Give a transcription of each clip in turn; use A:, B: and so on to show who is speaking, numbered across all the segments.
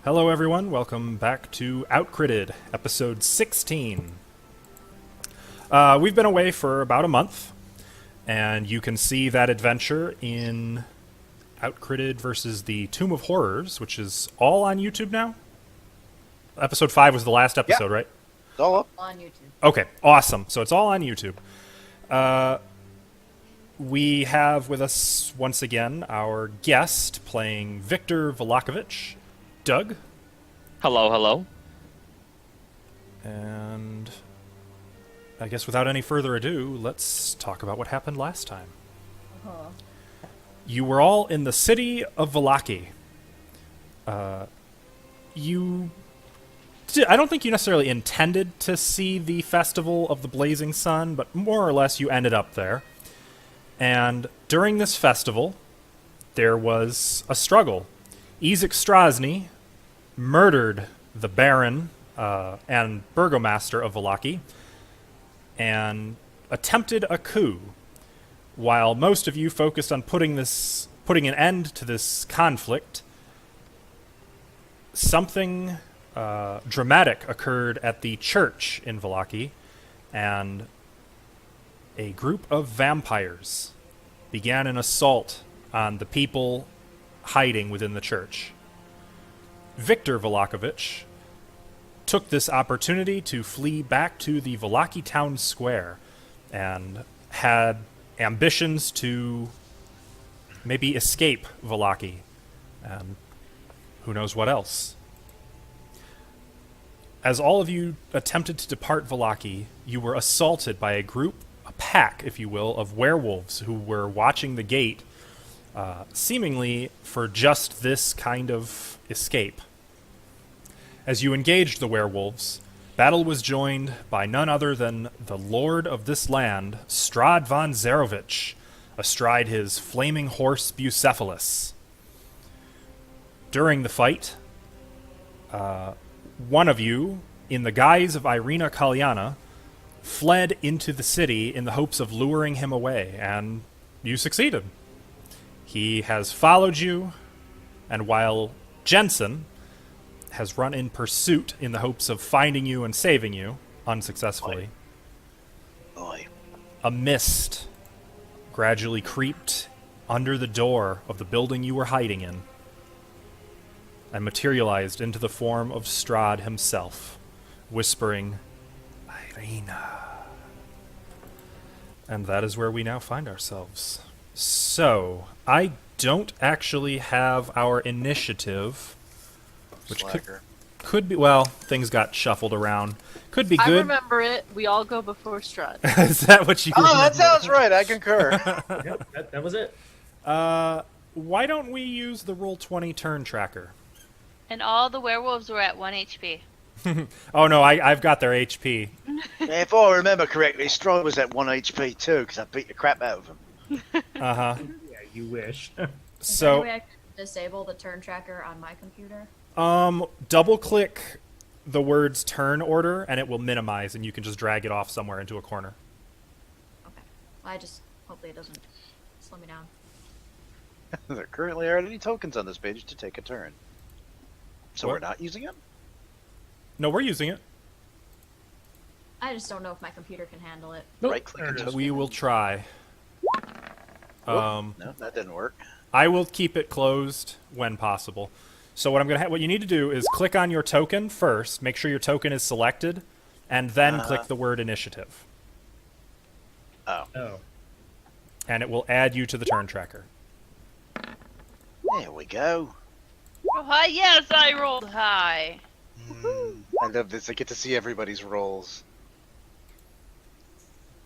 A: Hello, everyone. Welcome back to Outcritted, episode 16. We've been away for about a month, and you can see that adventure in Outcritted versus the Tomb of Horrors, which is all on YouTube now. Episode 5 was the last episode, right?
B: It's all up.
C: On YouTube.
A: Okay, awesome. So it's all on YouTube. We have with us, once again, our guest playing Victor Vallakovich, Doug.
D: Hello, hello.
A: And I guess without any further ado, let's talk about what happened last time. You were all in the city of Vallaki. I don't think you necessarily intended to see the Festival of the Blazing Sun, but more or less you ended up there. And during this festival, there was a struggle. Ezek Strasny murdered the Baron and Burgomaster of Vallaki and attempted a coup. While most of you focused on putting an end to this conflict, something dramatic occurred at the church in Vallaki, and a group of vampires began an assault on the people hiding within the church. Victor Vallakovich took this opportunity to flee back to the Vallaki town square and had ambitions to maybe escape Vallaki and who knows what else. As all of you attempted to depart Vallaki, you were assaulted by a pack, if you will, of werewolves who were watching the gate, seemingly for just this kind of escape. As you engaged the werewolves, battle was joined by none other than the lord of this land, Strahd von Zarovich, astride his flaming horse Bucephalus. During the fight, one of you, in the guise of Aurora Caelum, fled into the city in the hopes of luring him away, and you succeeded. He has followed you, and while Jensen has run in pursuit in the hopes of finding you and saving you, unsuccessfully, a mist gradually creeped under the door of the building you were hiding in and materialized into the form of Strahd himself, whispering, Irina. And that is where we now find ourselves. So, I don't actually have our initiative, which could be, well, things got shuffled around. Could be good.
C: I remember it. We all go before Strahd.
A: Is that what you remember?
B: That sounds right. I concur.
E: Yep, that was it.
A: Why don't we use the Roll20 turn tracker?
F: And all the werewolves were at 1 HP.
A: Oh no, I've got their HP.
B: If I remember correctly, Strahd was at 1 HP too, because I beat the crap out of him.
A: Uh-huh.
E: Yeah, you wish.
A: So,
C: Anyway, I can disable the turn tracker on my computer.
A: double-click the words turn order, and it will minimize, and you can just drag it off somewhere into a corner.
C: Okay. Hopefully it doesn't slow me down.
B: There currently aren't any tokens on this page to take a turn. So
A: What?
B: we're not using them?
A: No, we're using it.
C: I just don't know if my computer can handle it.
E: Nope.
B: Right click
E: There
B: and
E: it is.
B: token.
A: We will try.
B: No, that didn't work.
A: I will keep it closed when possible. So what you need to do is click on your token first, make sure your token is selected, and then click the word initiative.
B: Oh.
E: Oh.
A: And it will add you to the turn tracker.
B: There we go.
F: Oh, hi, yes, I rolled high.
B: I love this. I get to see everybody's rolls.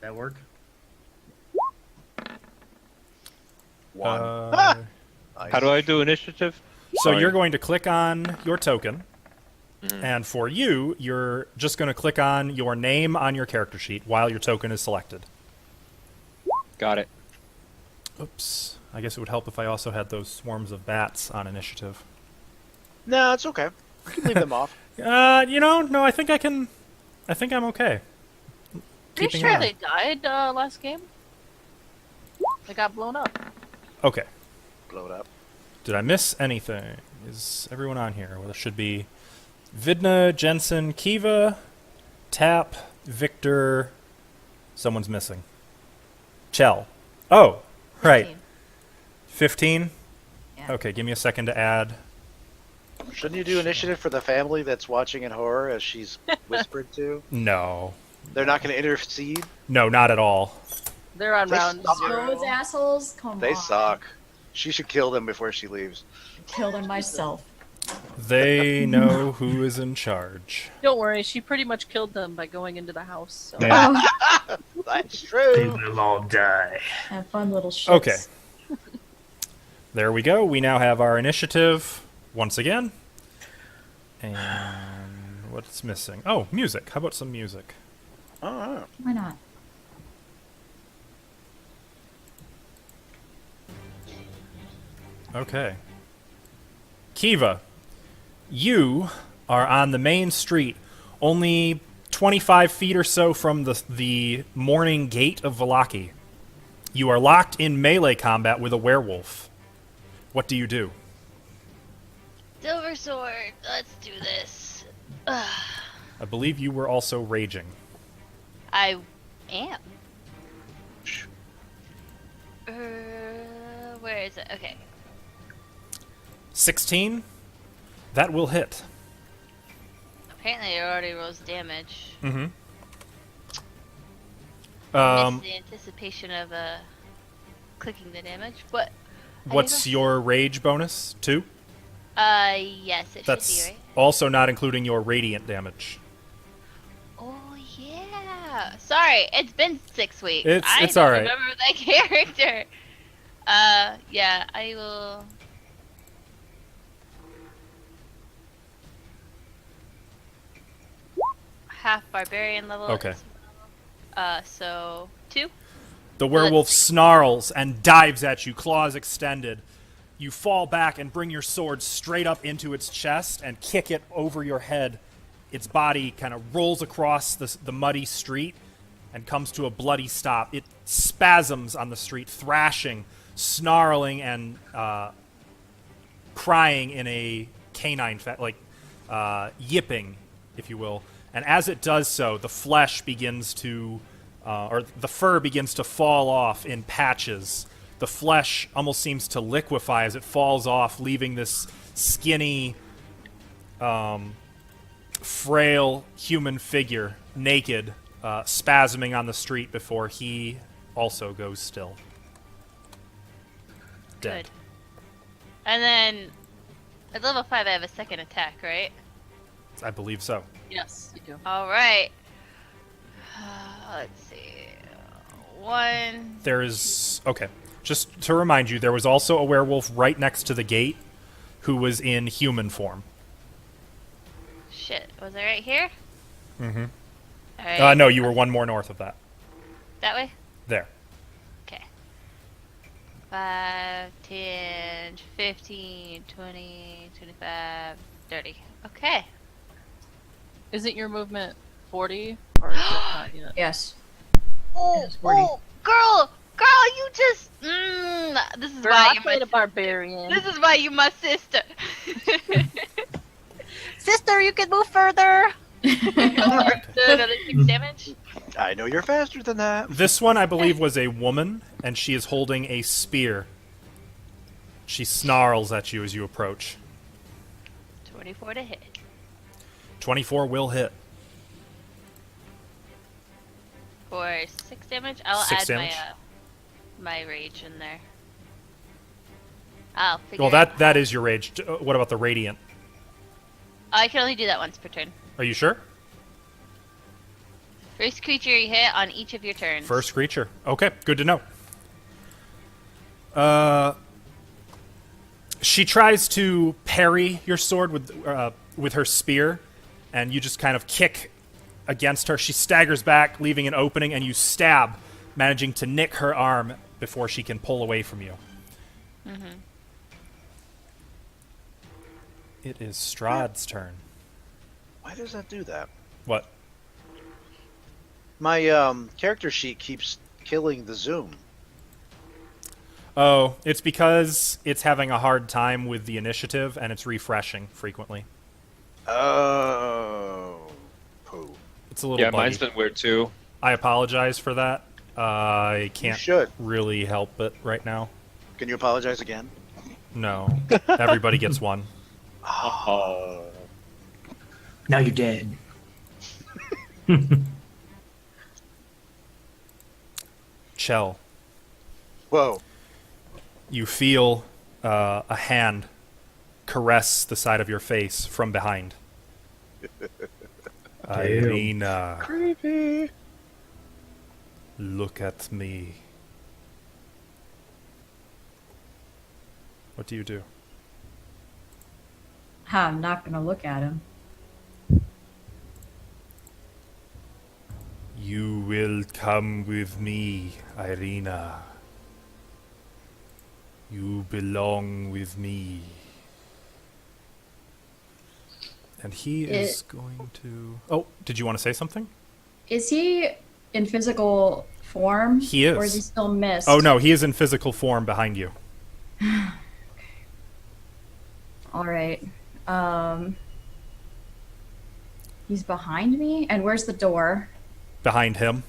E: That work?
B: One.
A: Uh,
B: Nice.
D: How do I do initiative?
A: So
D: Sorry.
A: you're going to click on your token, and for you, you're just going to click on your name on your character sheet while your token is selected.
D: Got it.
A: Oops. I guess it would help if I also had those swarms of bats on initiative.
B: No, it's okay. We can leave them off.
A: No, I think I'm okay.
F: Pretty
A: Keeping
F: sure
A: it on.
F: they died last game. They got blown up.
A: Okay.
B: Blow it up.
A: Did I miss anything? Is everyone on here? Well, there should be Vidna, Jensen, Kiva, Tap, Victor. Someone's missing. Chell. Oh, right. 15?
C: Yeah.
A: Okay, give me a second to add.
B: Shouldn't you do initiative for the family that's watching in horror as she's whispered to?
A: No.
B: They're not going to intercede?
A: No, not at all.
F: They're on
B: They
F: round
B: suck.
F: 0.
C: Those assholes, come
B: They
C: on.
B: suck. She should kill them before she leaves.
C: Kill them myself.
A: They know who is in charge.
F: Don't worry, she pretty much killed them by going into the house. So.
E: Yeah.
B: That's
E: They
B: true.
E: will all die.
C: Have fun, little shits.
A: Okay. There we go. We now have our initiative once again. And what's missing? Oh, music. How about some music?
B: Oh,
C: Why not?
A: Okay. Kiva, you are on the main street, only 25 feet or so from the morning gate of Vallaki. You are locked in melee combat with a werewolf. What do you do?
F: Silver sword, let's do this.
A: I believe you were also raging.
F: I am. Where is it? Okay.
A: 16? That will hit.
F: Apparently, it already rolls damage.
A: Mm-hmm.
F: Missed the anticipation of clicking the damage, but
A: What's your rage bonus? 2?
F: yes, it
A: That's
F: should be right.
A: also not including your radiant damage.
F: Oh yeah. Sorry, it's been 6 weeks.
A: It's
F: I
A: all
F: don't
A: right.
F: remember that character. Yeah, I will. Half barbarian level.
A: Okay.
F: So 2.
A: The werewolf snarls and dives at you, claws extended. You fall back and bring your sword straight up into its chest and kick it over your head. Its body kind of rolls across the muddy street and comes to a bloody stop. It spasms on the street, thrashing, snarling, and crying in a canine, yipping, if you will. And as it does so, the flesh begins to, or the fur begins to fall off in patches. The flesh almost seems to liquefy as it falls off, leaving this skinny, frail human figure, naked, spasming on the street before he also goes still. Dead.
F: Good. And then at level 5, I have a second attack, right?
A: I believe so.
F: Yes, you do. All right. Let's see. 1.
A: There is... Okay. Just to remind you, there was also a werewolf right next to the gate who was in human form.
F: Shit, was I right here?
A: Mm-hmm.
F: All right.
A: No, you were one more north of that.
F: That way?
A: There.
F: Okay. 5, 10, 15, 20, 25, 30. Okay.
G: Isn't your movement 40? Or is it not yet?
C: Yes.
F: Oh,
C: It's 40.
F: girl, you just. This is
G: Girl,
F: why
G: I
F: you're
G: played
F: my.
G: a barbarian.
F: This is why you my sister.
G: Sister, you can move further!
F: Another 6 damage.
B: I know you're faster than that.
A: This one, I believe, was a woman, and she is holding a spear. She snarls at you as you approach.
F: 24 to hit.
A: 24 will hit.
F: For 6 damage, I'll
A: 6
F: add
A: damage.
F: my rage in there. I'll figure.
A: Well,
F: it out.
A: that is your rage. What about the radiant?
F: I can only do that once per turn.
A: Are you sure?
F: First creature you hit on each of your turns.
A: First creature. Okay, good to know. She tries to parry your sword with her spear, and you just kind of kick against her. She staggers back, leaving an opening, and you stab, managing to nick her arm before she can pull away from you.
F: Mm-hmm.
A: It is Strahd's turn.
B: Why does that do that?
A: What?
B: My character sheet keeps killing the zoom.
A: Oh, it's because it's having a hard time with the initiative and it's refreshing frequently.
B: Oh. Poo.
A: It's a little
D: Yeah,
A: buggy.
D: mine's been weird too.
A: I apologize for that. I can't
B: should.
A: really help it right now.
B: Can you apologize again?
A: No. Everybody gets one.
D: Oh.
E: Now you're dead.
A: Chell,
B: Whoa.
A: you feel a hand caress the side of your face from behind. Irina,
B: Creepy.
A: look at me. What do you do?
C: I'm not gonna look at him.
A: You will come with me, Irina. You belong with me. And he is going to... Oh, did you want to say something?
C: Is he in physical form?
A: He is.
C: Or is he still mist?
A: Oh, no, he is in physical form behind you.
C: All right. He's behind me? And where's the door?
A: Behind him.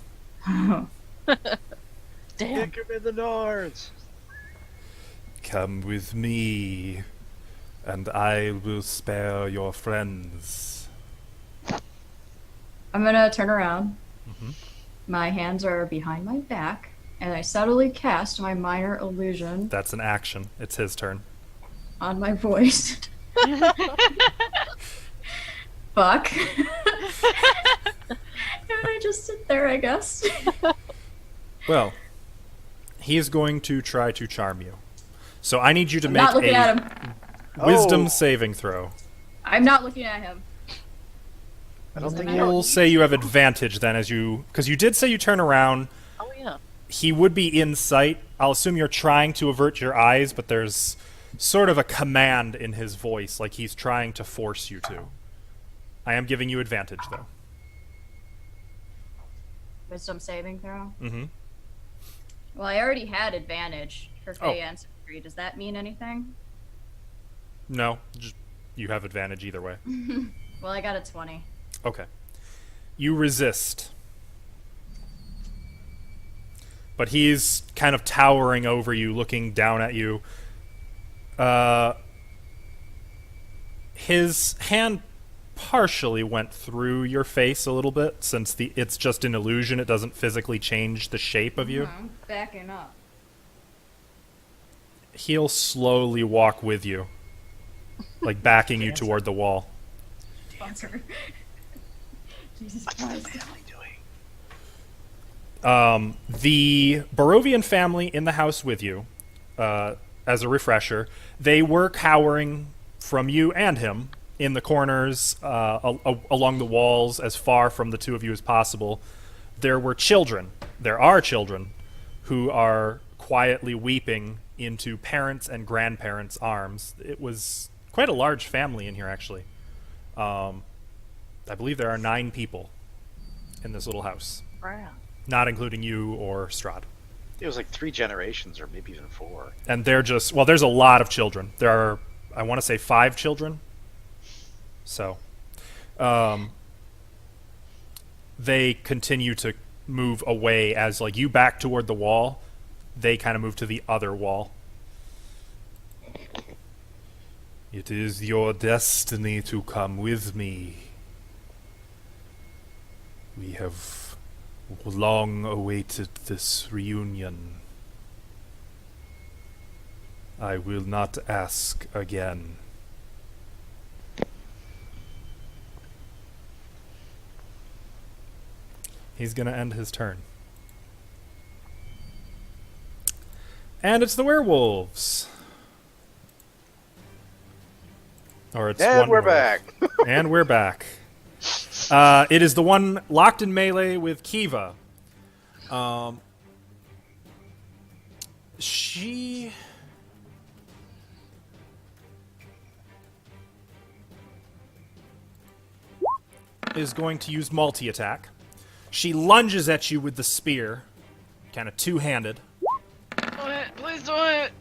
G: Damn.
B: Kick him in the nards.
A: Come with me, and I will spare your friends.
C: I'm gonna turn around.
A: Mhm.
C: My hands are behind my back, and I subtly cast my minor illusion
A: That's an action. It's his turn.
C: on my voice. Fuck. And I just sit there, I guess.
A: Well, he is going to try to charm you. So I need you to
C: I'm
A: make
C: not looking
A: a
C: at him.
A: wisdom
B: Oh.
A: saving throw.
C: I'm not looking at him.
B: I don't think
C: I
B: you
A: We'll say you have advantage then as you... Because you did say you turn around.
G: Oh yeah.
A: He would be in sight. I'll assume you're trying to avert your eyes, but there's sort of a command in his voice, like he's trying to force you to. I am giving you advantage, though.
C: Wisdom saving throw.
A: Mm-hmm.
C: Well, I already had advantage for
A: Oh.
C: Fey Ancestry. Does that mean anything?
A: No, just, you have advantage either way.
C: Well, I got a 20.
A: Okay. You resist. But he's kind of towering over you, looking down at you. His hand partially went through your face a little bit, since it's just an illusion. It doesn't physically change the shape of you.
C: I'm backing up.
A: He'll slowly walk with you, like backing you toward the wall.
C: Sponsor. Jesus
B: What's the
C: Christ.
B: family doing?
A: The Barovian family in the house with you, as a refresher, they were cowering from you and him in the corners, along the walls, as far from the two of you as possible. There are children who are quietly weeping into parents' and grandparents' arms. It was quite a large family in here, actually. I believe there are 9 people in this little house,
G: Wow.
A: not including you or Strahd.
B: It was like 3 generations, or maybe even 4.
A: And they're just, well, there's a lot of children. There are, I want to say, 5 children. So, they continue to move away as, like, you back toward the wall. They kind of move to the other wall. It is your destiny to come with me. We have long awaited this reunion. I will not ask again. He's gonna end his turn. And it's the werewolves. Or it's
B: And
A: one
B: we're
A: werewolf.
B: back.
A: And we're back. It is the one locked in melee with Kiva. She... is going to use multi-attack. She lunges at you with the spear, kind of two-handed.
F: Please please do it.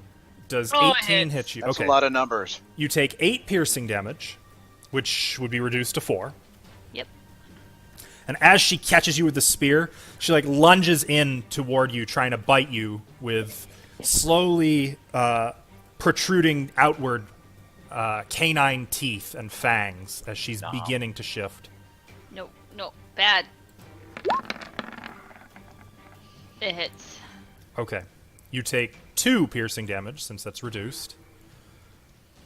A: Does
F: Oh, it
A: 18
F: hits.
A: hit you?
B: That's
A: Okay.
B: a lot of numbers.
A: You take 8 piercing damage, which would be reduced to 4.
F: Yep.
A: And as she catches you with the spear, she like lunges in toward you, trying to bite you with slowly protruding outward canine teeth and fangs as she's beginning to shift.
F: No, no, bad. It hits.
A: Okay. You take 2 piercing damage, since that's reduced.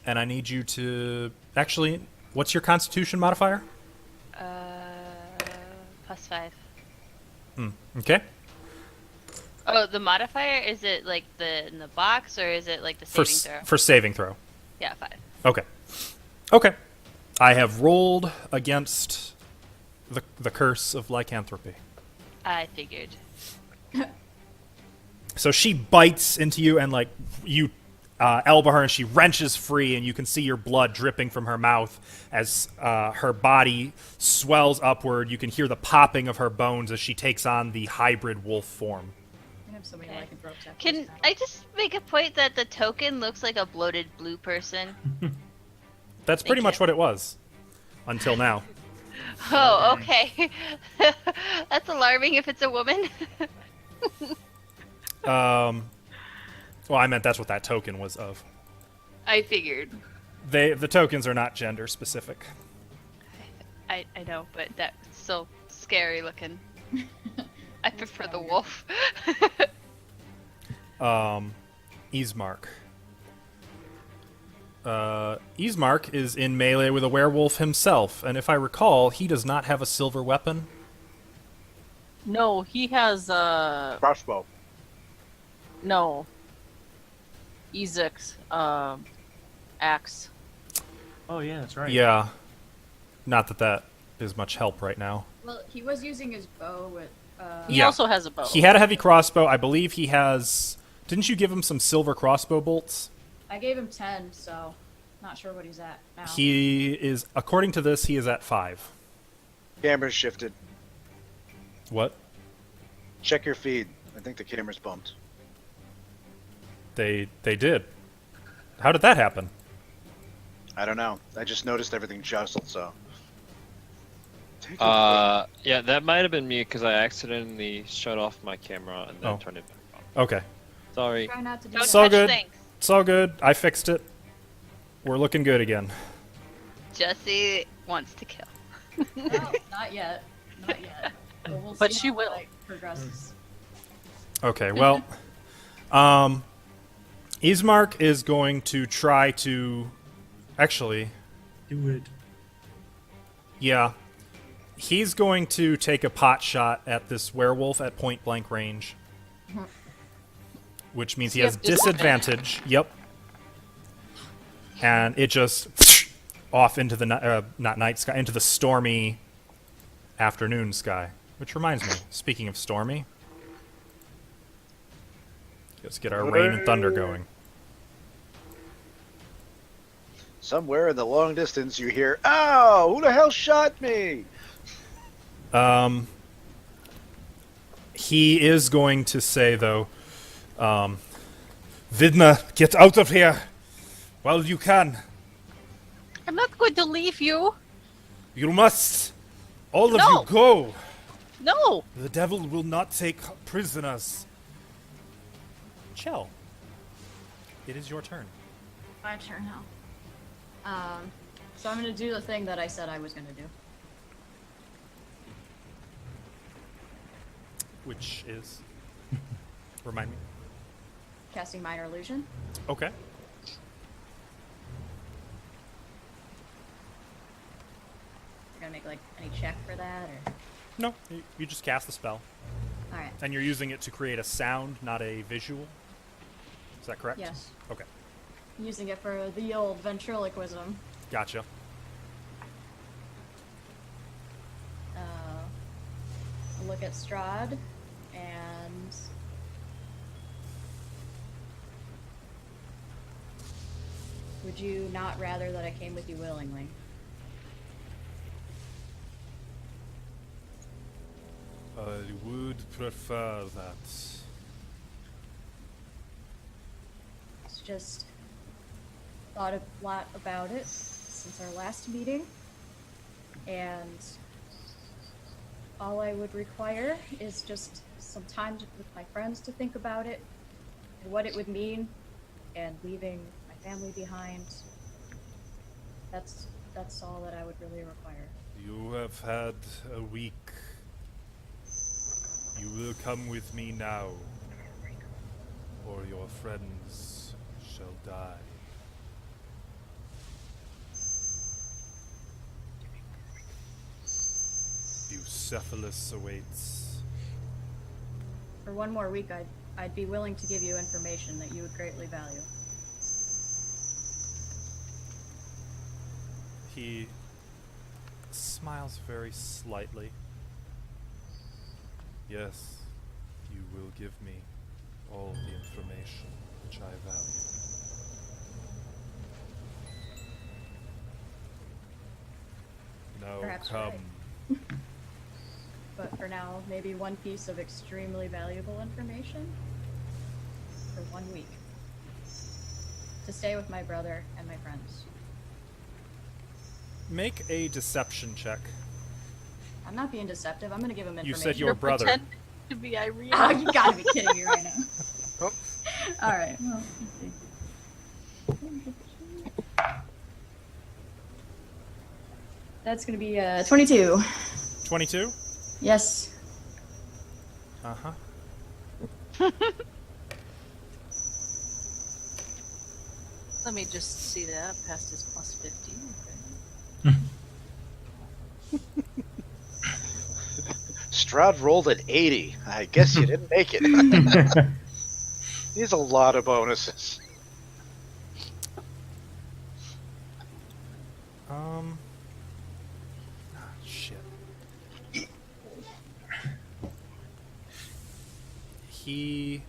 A: And I need you to... Actually, what's your constitution modifier?
F: +5.
A: Okay.
F: Oh, the modifier, is it like in the box, or is it like the saving throw?
A: For saving throw.
F: Yeah, 5.
A: Okay. Okay. I have rolled against the curse of lycanthropy.
F: I figured.
A: So she bites into you, and like you elbow her, and she wrenches free, and you can see your blood dripping from her mouth as her body swells upward. You can hear the popping of her bones as she takes on the hybrid wolf form.
C: I have so many
F: Okay.
C: lycanthropes after
F: Can
C: this battle.
F: I just make a point that the token looks like a bloated blue person?
A: That's pretty
F: Thank
A: much
F: you.
A: what it was until now.
F: Oh, okay. That's alarming if it's a woman.
A: Well, I meant that's what that token was of.
F: I figured.
A: The tokens are not gender specific.
F: I know, but that's so scary looking. I prefer the wolf.
A: Ismark. Ismark is in melee with a werewolf himself, and if I recall, he does not have a silver weapon.
G: No, he has
B: Crossbow.
G: no. Ezek's axe.
E: Oh yeah, that's right.
A: Yeah. Not that that is much help right now.
C: Well, he was using his bow with.
G: He
A: Yeah.
G: also has a bow.
A: He had a heavy crossbow. I believe he has... Didn't you give him some silver crossbow bolts?
C: I gave him 10, so not sure what he's at now.
A: He is... According to this, he is at 5.
B: Camera's shifted.
A: What?
B: Check your feed. I think the camera's bumped.
A: They did. How did that happen?
B: I don't know. I just noticed everything jostled, so. Take a
D: Yeah, that might have been me because I accidentally shut off my camera and then
A: Oh.
D: turned it back on.
A: Okay.
D: Sorry.
C: Try not to do
F: Don't
A: So
F: touch
A: good.
F: things.
A: It's all good. I fixed it. We're looking good again.
F: Jesse wants to kill.
C: No, not yet. Not yet. But, we'll
G: But
C: see
G: she
C: how
G: will.
C: the fight progresses.
A: Okay, well... Ismark is going to try to... Actually...
E: Do it.
A: Yeah. He's going to take a pot shot at this werewolf at point blank range. Which means he
G: Does
A: has
G: he have
A: disadvantage. Yep. And it just off into the not night sky, into the stormy afternoon sky. Which reminds me, speaking of stormy, let's get our rain and thunder going.
B: Somewhere in the long distance, you hear, "Ow! Who the hell shot me?"
A: He is going to say, though, Vidna, get out of here while you can.
G: I'm not going to leave you.
A: You must. All of
G: No.
A: you go.
G: No.
A: The devil will not take prisoners. Chell, it is your turn.
C: My turn now. So I'm gonna do the thing that I said I was gonna do.
A: Which is? Remind me.
C: Casting Minor Illusion.
A: Okay.
C: You're gonna make like any check for that, or?
A: No, you just cast the spell.
C: All right.
A: And you're using it to create a sound, not a visual. Is that correct?
C: Yes.
A: Okay.
C: Using it for the old ventriloquism.
A: Gotcha.
C: I'll look at Strahd, and would you not rather that I came with you willingly?
A: I would prefer that.
C: just thought a lot about it since our last meeting, and all I would require is just some time with my friends to think about it and what it would mean, and leaving my family behind. That's all that I would really require.
A: You have had a week. You will come with me now, or your friends shall die. Bucephalus awaits.
C: For one more week, I'd be willing to give you information that you would greatly value.
A: He smiles very slightly. Yes, you will give me all the information which I value. Now
C: Perhaps you're
A: come.
C: right. But for now, maybe one piece of extremely valuable information for 1 week. To stay with my brother and my friends.
A: Make a deception check.
C: I'm not being deceptive. I'm gonna give him information.
A: You said your brother.
G: Pretend to be Irene.
C: Oh, you gotta be kidding me right now.
B: Oh.
C: Alright, well, let's see. That's gonna be 22.
A: 22?
C: Yes.
A: Uh-huh.
G: Let me just see that. Past his plus 15.
B: Strahd rolled at 80. I guess you didn't make it. He's a lot of bonuses.
A: Shit. He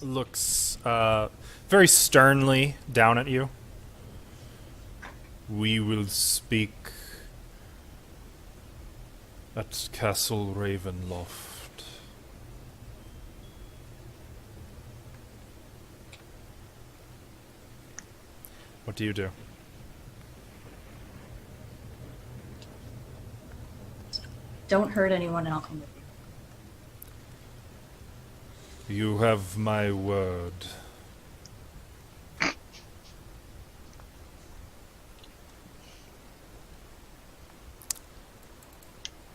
A: looks very sternly down at you. We will speak at Castle Ravenloft. What do you do?
C: Don't hurt anyone and I'll come with you.
A: You have my word.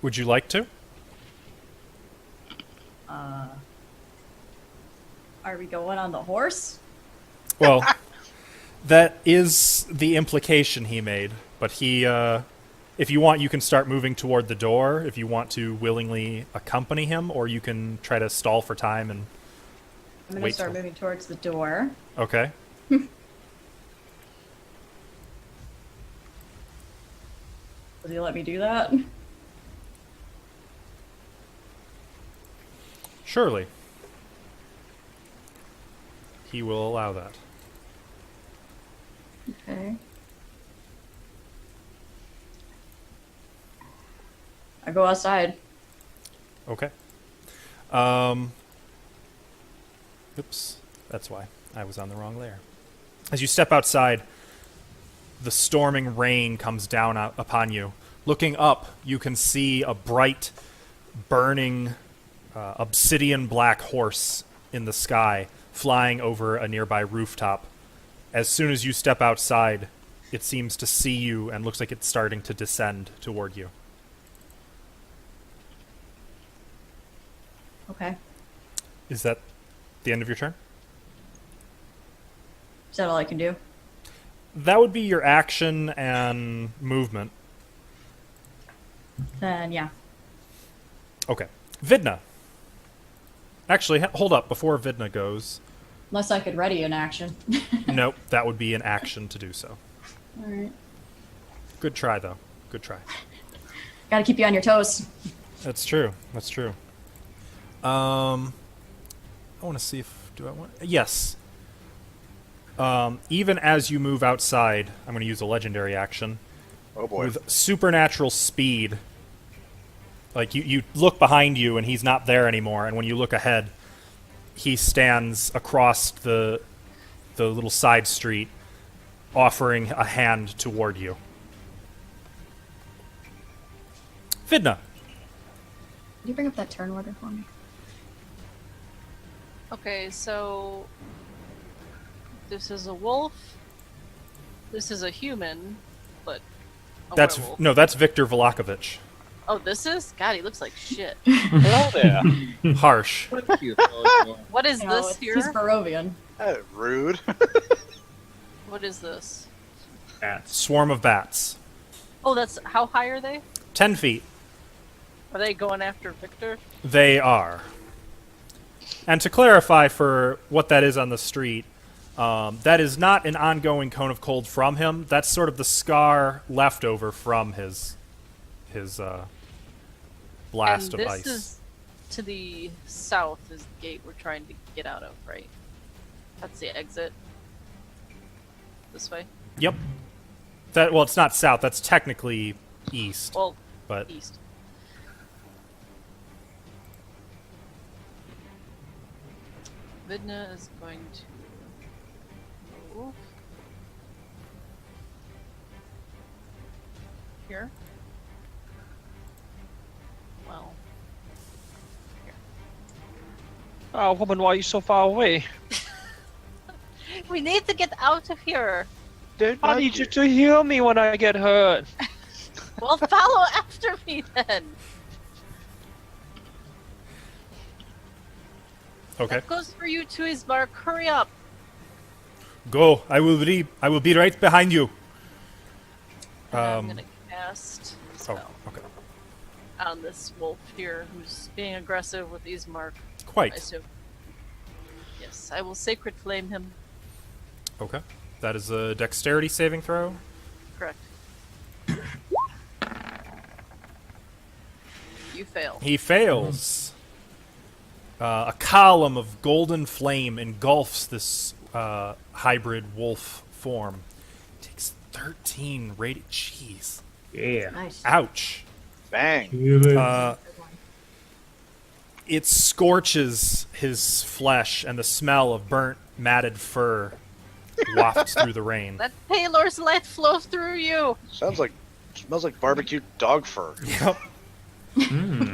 A: Would you like to?
C: Are we going on the horse?
A: Well, that is the implication he made, but he, if you want, you can start moving toward the door if you want to willingly accompany him, or you can try to stall for time and
C: I'm gonna
A: wait
C: start
A: till-
C: moving towards the door.
A: Okay.
C: Will you let me do that?
A: Surely. He will allow that.
C: Okay. I go outside.
A: Okay. Oops. That's why. I was on the wrong layer. As you step outside, the storming rain comes down upon you. Looking up, you can see a bright, burning, obsidian black horse in the sky, flying over a nearby rooftop. As soon as you step outside, it seems to see you and looks like it's starting to descend toward you.
C: Okay.
A: Is that the end of your turn?
C: Is that all I can do?
A: That would be your action and movement.
C: Then yeah.
A: Okay. Vidna. Actually, hold up. Before Vidna goes...
C: Unless I could ready an action.
A: Nope, that would be an action to do so.
C: Alright.
A: Good try, though. Good try.
C: Gotta keep you on your toes.
A: That's true. That's true. I want to see if... Do I want... Yes. Even as you move outside, I'm going to use a legendary action.
B: Oh boy.
A: With supernatural speed. Like, you look behind you and he's not there anymore, and when you look ahead, he stands across the the little side street, offering a hand toward you. Vidna.
C: Can you bring up that turn order for me?
G: Okay, so this is a wolf. This is a human, but
A: That's
G: werewolf.
A: no, that's Victor Vallakovich.
G: Oh, this is? God, he looks like shit.
D: Hello there.
A: Harsh.
D: Thank you.
G: What is
C: No,
G: this
C: it's-
G: here?
C: He's Barovian.
B: Rude.
G: What is this?
A: Swarm of bats.
G: Oh, that's how high are they?
A: 10 feet.
G: Are they going after Victor?
A: They are. And to clarify for what that is on the street, that is not an ongoing cone of cold from him. That's sort of the scar left over from his blast
G: and
A: of
G: this
A: ice.
G: is to the south is the gate we're trying to get out of, right? That's the exit. This way?
A: Yep. Well, it's not south. That's technically east.
G: Well,
A: but
G: east. Vidna is going to move here. Well,
D: Oh, woman, why are you so far away?
G: we need to get out of here.
B: They're
D: I
B: not
D: need you
B: here.
D: to heal me when I get hurt.
G: Well, follow after me then.
A: okay.
G: That goes for you too, Ismark. Hurry up.
A: Go. I will be right behind you.
G: And I'm
A: Um,
G: gonna cast
A: Oh,
G: spell
A: okay.
G: on this wolf here who's being aggressive with Ismark. I
A: Quite.
G: assume. Yes, I will sacred flame him.
A: Okay. That is a dexterity saving throw.
G: Correct. You fail.
A: He fails. A column of golden flame engulfs this hybrid wolf form. Takes 13 radiant. Jeez.
E: Yeah.
C: Nice.
A: Ouch.
B: Bang.
E: Feel it.
A: It scorches his flesh, and the smell of burnt, matted fur wafts through the rain.
G: Let Taylor's light flow through you.
B: Smells like barbecued dog fur.
A: Yep.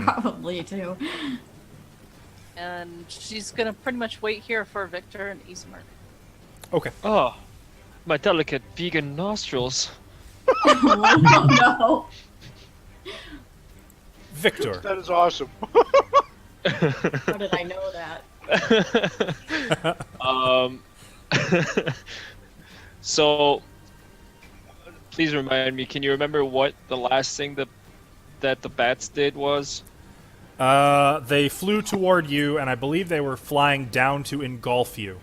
C: Probably too.
G: And she's gonna pretty much wait here for Victor and Ismark.
A: Okay.
D: Oh, my delicate vegan nostrils.
C: Oh no!
A: Victor.
B: That is awesome.
C: How did I know that?
D: So, please remind me. Can you remember what the last thing that the bats did was?
A: They flew toward you, and I believe they were flying down to engulf you,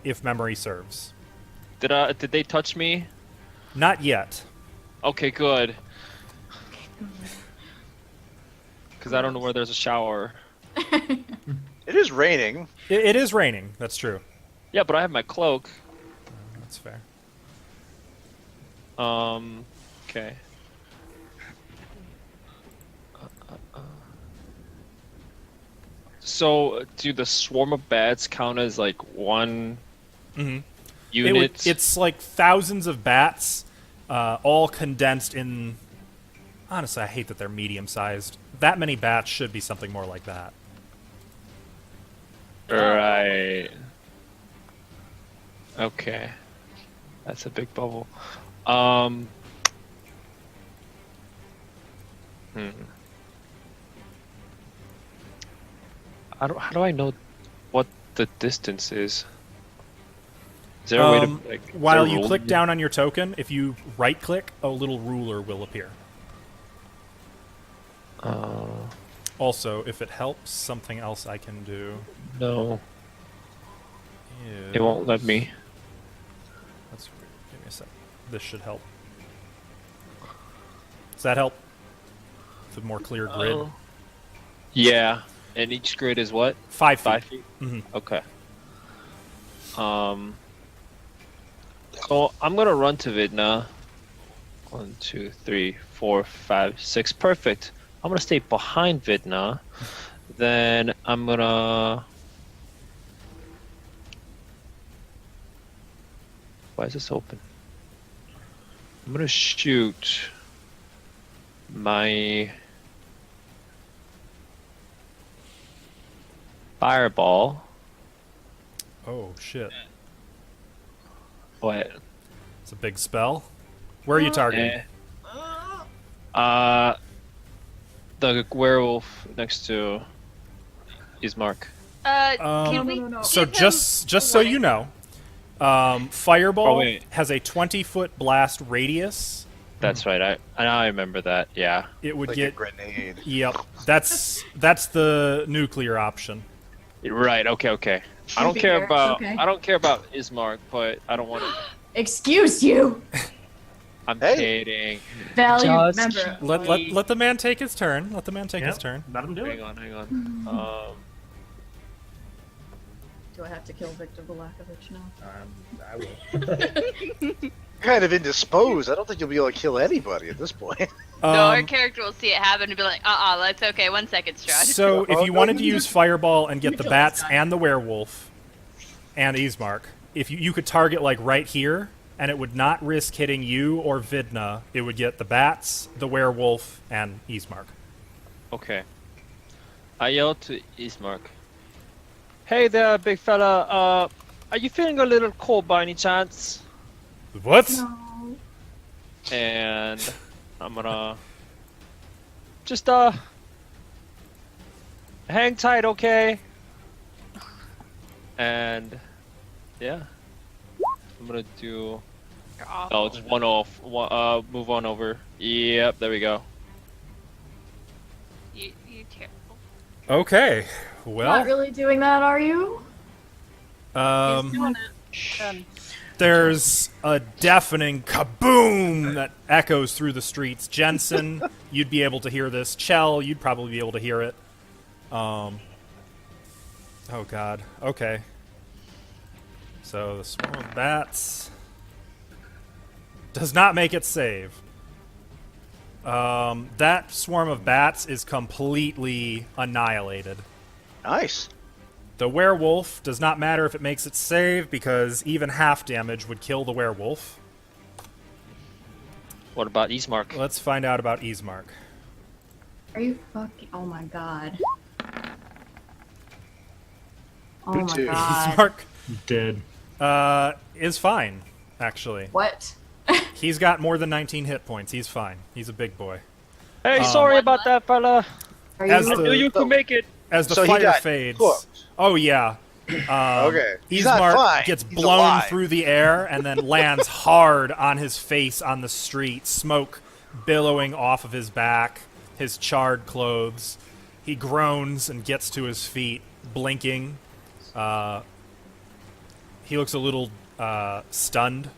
A: if memory serves.
D: Did they touch me?
A: Not yet.
D: Okay, good. Because I don't know where there's a shower.
B: It is raining.
A: It is raining. That's true.
D: Yeah, but I have my cloak.
A: That's fair.
D: Okay. So, do the swarm of bats count as like one
A: Mm-hmm.
D: unit?
A: It's like thousands of bats, all condensed in. Honestly, I hate that they're medium-sized. That many bats should be something more like that.
D: Right. Okay. That's a big bubble. Hmm. How do I know what the distance is? Is there a way to like? is there
A: While
D: a
A: you
D: rule?
A: click down on your token, if you right-click, a little ruler will appear. Also, if it helps, something else I can do.
D: No,
A: Is...
D: it won't let me.
A: That's weird. Give me a sec. This should help. Does that help? With a more clear grid.
D: Oh. Yeah, and each grid is what?
A: 5 feet.
D: 5 feet.
A: Mhm.
D: Okay. So I'm gonna run to Vidna. 1, 2, 3, 4, 5, 6. Perfect. I'm gonna stay behind Vidna. Then I'm gonna. Why is this open? I'm gonna shoot my fireball.
A: Oh shit!
D: What?
A: It's a big spell. Where are you targeting?
D: The werewolf next to Ismark.
F: Can we?
C: no.
A: So
F: give him
A: just
F: a
A: so you
F: warning?
A: know, Fireball
D: Oh, wait.
A: has a 20-foot blast radius.
D: That's right. Now I remember that. Yeah.
A: It would
B: Like
A: get.
B: a grenade.
A: Yep. That's the nuclear option.
D: Right. Okay. I don't
C: be
D: care
C: fair,
D: about.
C: okay.
D: I don't care about Ismark, but I don't want to.
C: Excuse you,
D: I'm
B: Hey.
D: kidding.
C: value
D: Just
C: member.
A: Let the man take his turn. Let the man take his
E: Yep,
A: turn.
E: let him do it.
D: Hang on.
C: Do I have to kill Victor Vallakovich now?
E: I will.
B: Kind of indisposed. I don't think you'll be able to kill anybody at this point.
F: No, our
A: Um,
F: character will see it happen and be like, that's okay. 1 second, Strahd.
A: so if you wanted to use Fireball and get the
C: Kill this
A: bats
C: guy.
A: and the werewolf and Ismark, if you could target like right here, and it would not risk hitting you or Vidna. It would get the bats, the werewolf, and Ismark.
D: Okay. I yelled to Ismark. Hey there, big fella. Are you feeling a little cold by any chance?
A: What?
C: No.
D: And I'm gonna just hang tight, okay? And yeah, I'm gonna do.
F: You're awful.
D: Oh, just one off. Move on over. Yep, there we go.
F: You're terrible.
A: Okay.
C: Not
A: Well,
C: really doing that, are you?
G: He's doing it. Done.
A: there's a deafening kaboom that echoes through the streets. Jensen, you'd be able to hear this. Chell, you'd probably be able to hear it. Oh god. Okay. So the swarm of bats does not make it save. That swarm of bats is completely annihilated.
B: Nice.
A: The werewolf does not matter if it makes it save because even half damage would kill the werewolf.
D: What about Ismark?
A: Let's find out about Ismark.
C: Are you fucking? Oh my god. Oh
B: Who
C: my
B: too?
C: god.
A: Ismark
E: Dead.
A: is fine, actually.
C: What?
A: He's got more than 19 hit points. He's fine. He's a big boy.
D: Hey, sorry about that, fella.
C: Are
A: As
C: you?
A: the-
D: I knew you could make it.
A: As the
B: So he
A: fire
B: got
A: fades.
B: cooked.
A: Oh yeah.
B: Okay. He's not
A: Ismark
B: fine.
A: gets
B: He's
A: blown
B: alive.
A: through the air and then lands hard on his face on the street, smoke billowing off of his back, his charred clothes. He groans and gets to his feet, blinking. He looks a little stunned.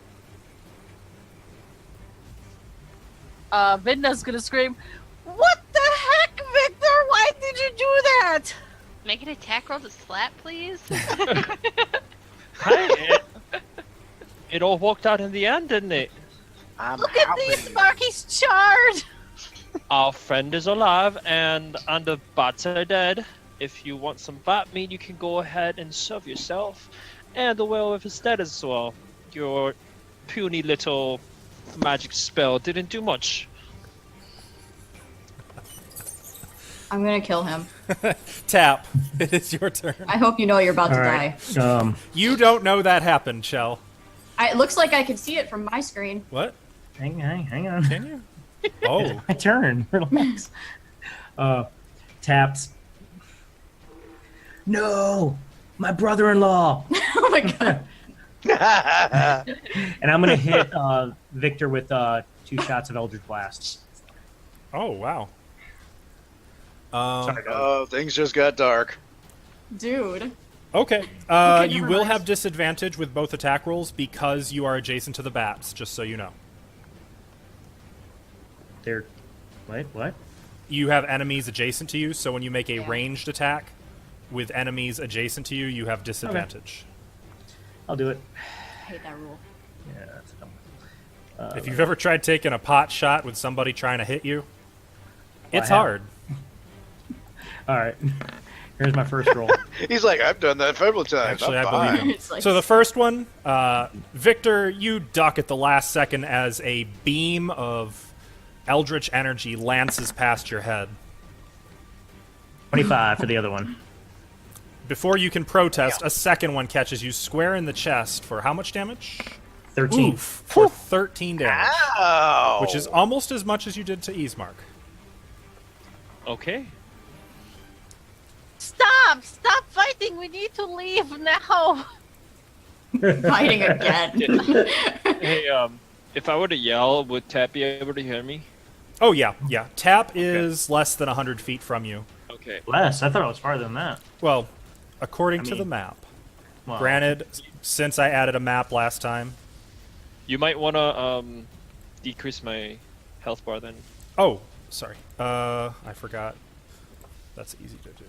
G: Vidna's gonna scream, "What the heck, Victor? Why did you do that?"
F: Make an attack roll to slap, please.
D: Hey, it all worked out in the end, didn't it?
B: I'm
G: Look at
B: happy.
G: these Mark, he's charred.
D: Our friend is alive, and the bats are dead. If you want some bat meat, you can go ahead and serve yourself. And the werewolf is dead as well. Your puny little magic spell didn't do much.
C: I'm gonna kill him.
A: Tap. It is your turn.
C: I hope you know you're about
E: All
C: to
E: right.
C: die.
A: You don't know that happened, Chell.
C: It looks like I can see it from my screen.
A: What?
E: Hang on.
A: Can you? Oh.
E: My turn. Relax. Taps. No, my brother-in-law.
C: Oh my god.
E: And I'm gonna hit Victor with 2 shots of Eldritch Blast.
A: Oh, wow.
E: Sorry, guys.
B: Oh, things just got dark.
C: Dude.
A: Okay.
C: Okay,
A: You
C: never
A: will
C: mind.
A: have disadvantage with both attack rolls because you are adjacent to the bats, just so you know.
E: They're what?
A: You have enemies adjacent to you, so when you make a
C: Yeah.
A: ranged attack with enemies adjacent to you, you have disadvantage.
E: I'll do it.
C: I hate that rule.
E: Yeah, that's dumb.
A: If you've ever tried taking a pot shot with somebody trying to hit you, it's
E: I have.
A: hard.
E: All right. Here's my first roll.
B: He's like, I've done that several times.
A: Actually,
B: I'm
A: I
B: fine.
A: believe him.
C: It's like,
A: So the first one, Victor, you duck at the last second as a beam of eldritch energy lances past your head.
E: 25 for the other one.
A: Before you can protest, a second one catches you square in the chest for how much damage?
E: 13.
A: Oof, for 13 damage,
B: Ow!
A: which is almost as much as you did to Ismark.
D: Okay.
G: Stop! Stop fighting! We need to leave now!
C: fighting again.
D: Hey, if I were to yell, would Tap be able to hear me?
A: Oh, yeah. Tap is less than 100 feet from you.
D: Okay.
E: Less. I thought it was farther than that.
A: Well, according to
E: mean-
A: the map.
E: Well,
A: Granted, since I added a map last time.
D: You might want to decrease my health bar then.
A: Oh, sorry. I forgot. That's easy to do.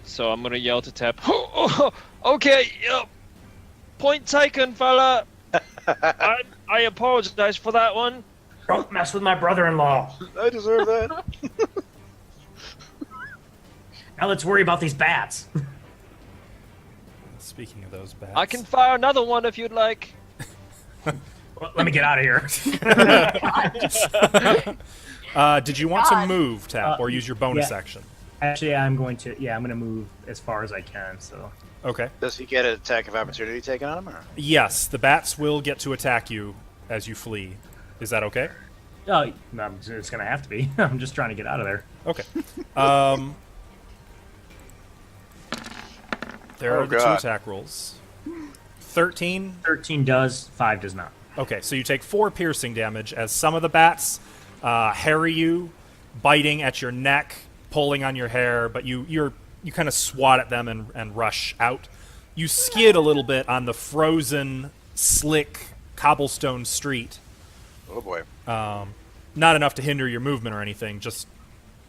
D: So I'm gonna yell to Tap. Okay, point taken, fella. I apologize for that one.
E: Don't mess with my brother-in-law.
B: I deserve that.
E: Now let's worry about these bats.
A: Speaking of those bats.
D: I can fire another one if you'd like.
E: Well, let me get out of here.
A: Did you want to
C: God.
A: move, Tap, or use your bonus
E: yeah.
A: action?
E: Actually, I'm going to move as far as I can, so.
A: Okay.
B: Does he get an attack of opportunity taken on him? Or?
A: Yes, the bats will get to attack you as you flee. Is that okay?
E: Oh, it's going to have to be. I'm just trying to get out of there.
A: Okay. There
B: Oh,
A: are the
B: God.
A: 2 attack rolls. 13.
E: 13 does, 5 does not.
A: Okay, so you take 4 piercing damage as some of the bats harry you, biting at your neck, pulling on your hair, but you kind of swat at them and rush out. You skid a little bit on the frozen, slick cobblestone street.
B: Oh boy.
A: Not enough to hinder your movement or anything, just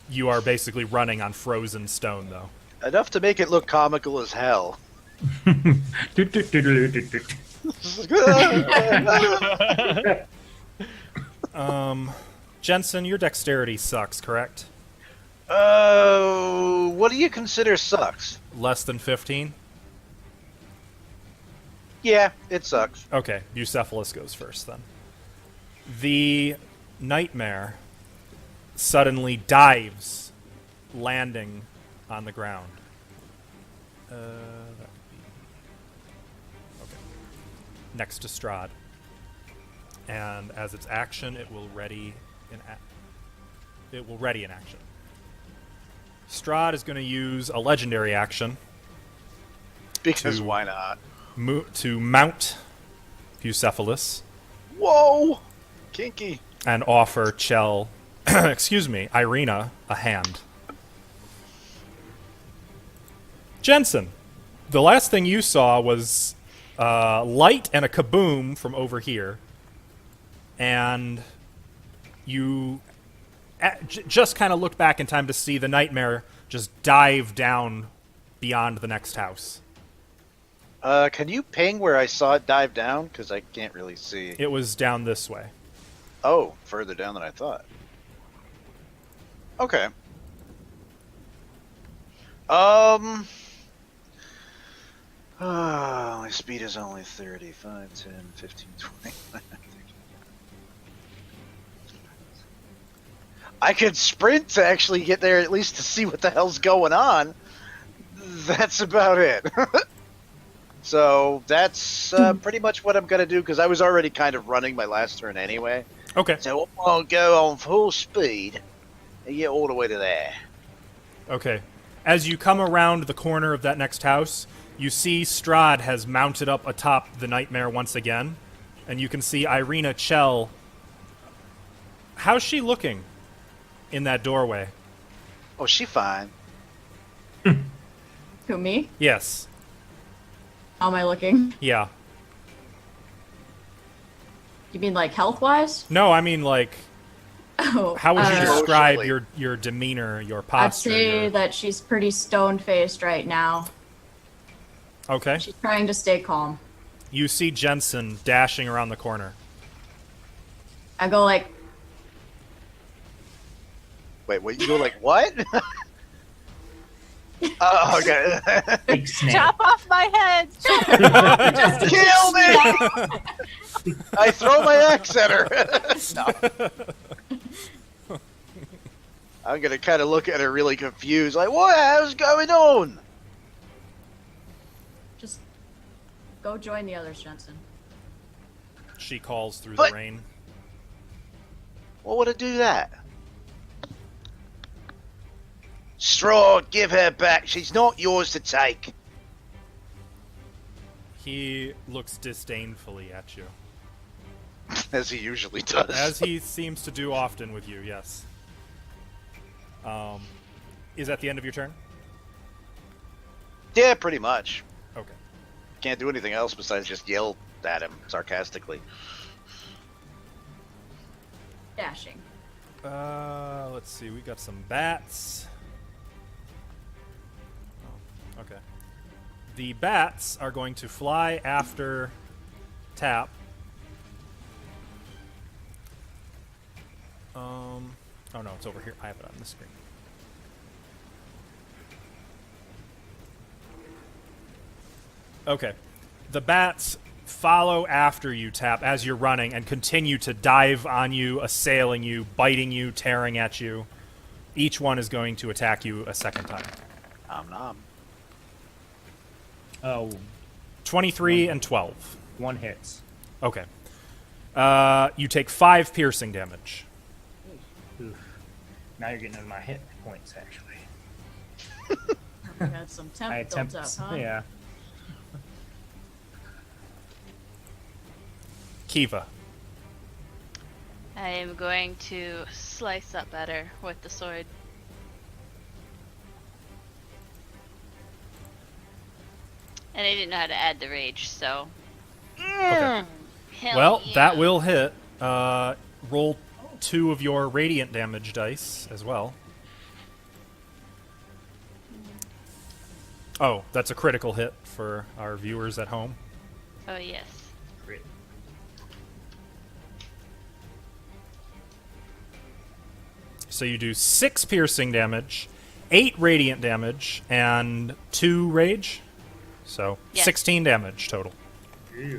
A: you are basically running on frozen stone, though.
B: Enough to make it look comical as hell.
A: Jensen, your dexterity sucks, correct?
B: What do you consider sucks?
A: Less than 15?
B: Yeah, it sucks.
A: Okay, Bucephalus goes first then. The nightmare suddenly dives, landing on the ground. That would be... Okay. Next to Strahd. And as its action, it will ready an action. Strahd is going to use a legendary action
B: Because
A: To-
B: why not?
A: to mount Bucephalus
B: Whoa! Kinky.
A: and offer Chell, Irina, a hand. Jensen, the last thing you saw was light and a kaboom from over here, and you just kind of looked back in time to see the nightmare just dive down beyond the next house.
B: Can you ping where I saw it dive down? Because I can't really see.
A: It was down this way.
B: Oh, further down than I thought. Okay. My speed is only 30, 5, 10, 15, 20. I could sprint to actually get there at least to see what the hell's going on. That's about it. So that's pretty much what I'm going to do, because I was already kind of running my last turn anyway.
A: Okay.
B: So I'll go on full speed and get all the way to there.
A: Okay. As you come around the corner of that next house, you see Strahd has mounted up atop the nightmare once again, and you can see Irina Chell. How's she looking in that doorway?
B: Oh, she fine.
C: Who, me?
A: Yes.
C: How am I looking?
A: Yeah.
C: You mean like health-wise?
A: No, I mean, like,
C: Oh,
A: how would you
B: Emotionally.
A: describe your demeanor, your
C: I'd
A: posture?
C: say that she's pretty stone-faced right now.
A: Okay.
C: She's trying to stay calm.
A: You see Jensen dashing around the corner.
C: I go like,
B: Wait, you go like what? Oh, okay.
E: Big snail.
G: Chop off my head!
B: Kill me! I throw my axe at her. No. I'm gonna kind of look at her really confused, like, what the hell's going on?
C: Just go join the others, Jensen.
A: She calls through
B: But-
A: the rain.
B: What would I do that? Strahd, give her back. She's not yours to take.
A: He looks disdainfully at you,
B: As he usually does.
A: as he seems to do often with you. Yes. Is that the end of your turn?
B: Yeah, pretty much.
A: Okay.
B: Can't do anything else besides just yell at him sarcastically.
C: Dashing.
A: Let's see. We got some bats. Oh, okay. The bats are going to fly after Tap. Oh no, it's over here. I have it on the screen. Okay. The bats follow after you, Tap, as you're running and continue to dive on you, assailing you, biting you, tearing at you. Each one is going to attack you a second time.
B: Nom nom.
E: Oh,
A: 23 and 12.
E: one hits.
A: Okay. You take 5 piercing damage.
E: Oof. Now you're getting into my hit points, actually.
C: You had some temp
E: I had
C: built
E: temps.
C: up, huh?
E: Yeah.
A: Kiva.
F: I am going to slice up at her with the sword. And I didn't know how to add the rage, so.
A: Okay.
F: Hell
A: Well,
F: yeah.
A: that will hit. Roll 2 of your radiant damage dice as well. Oh, that's a critical hit for our viewers at home.
F: Oh, yes.
E: Great.
A: So you do 6 piercing damage, 8 radiant damage, and 2 rage. So
F: Yes.
A: 16 damage total.
E: Yeah.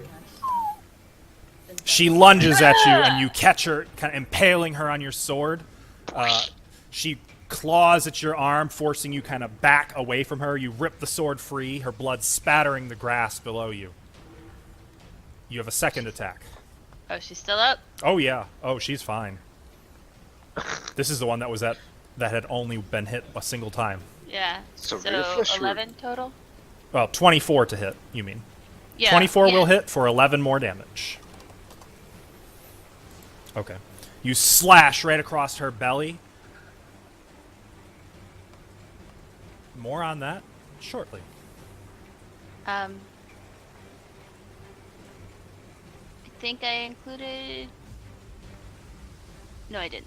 A: She lunges at you, and you catch her, kind of impaling her on your sword. She claws at your arm, forcing you kind of back away from her. You rip the sword free, her blood spattering the grass below you. You have a second attack.
F: Oh, she's still up?
A: Oh, yeah. Oh, she's fine. This is the one that was that had only been hit a single time.
F: Yeah.
B: So
F: So,
B: refresh your-
F: 11 total?
A: Well, 24 to hit, you mean.
F: Yeah.
A: 24
F: yeah.
A: will hit for 11 more damage. Okay. You slash right across her belly. More on that shortly.
F: I think I included. No, I didn't.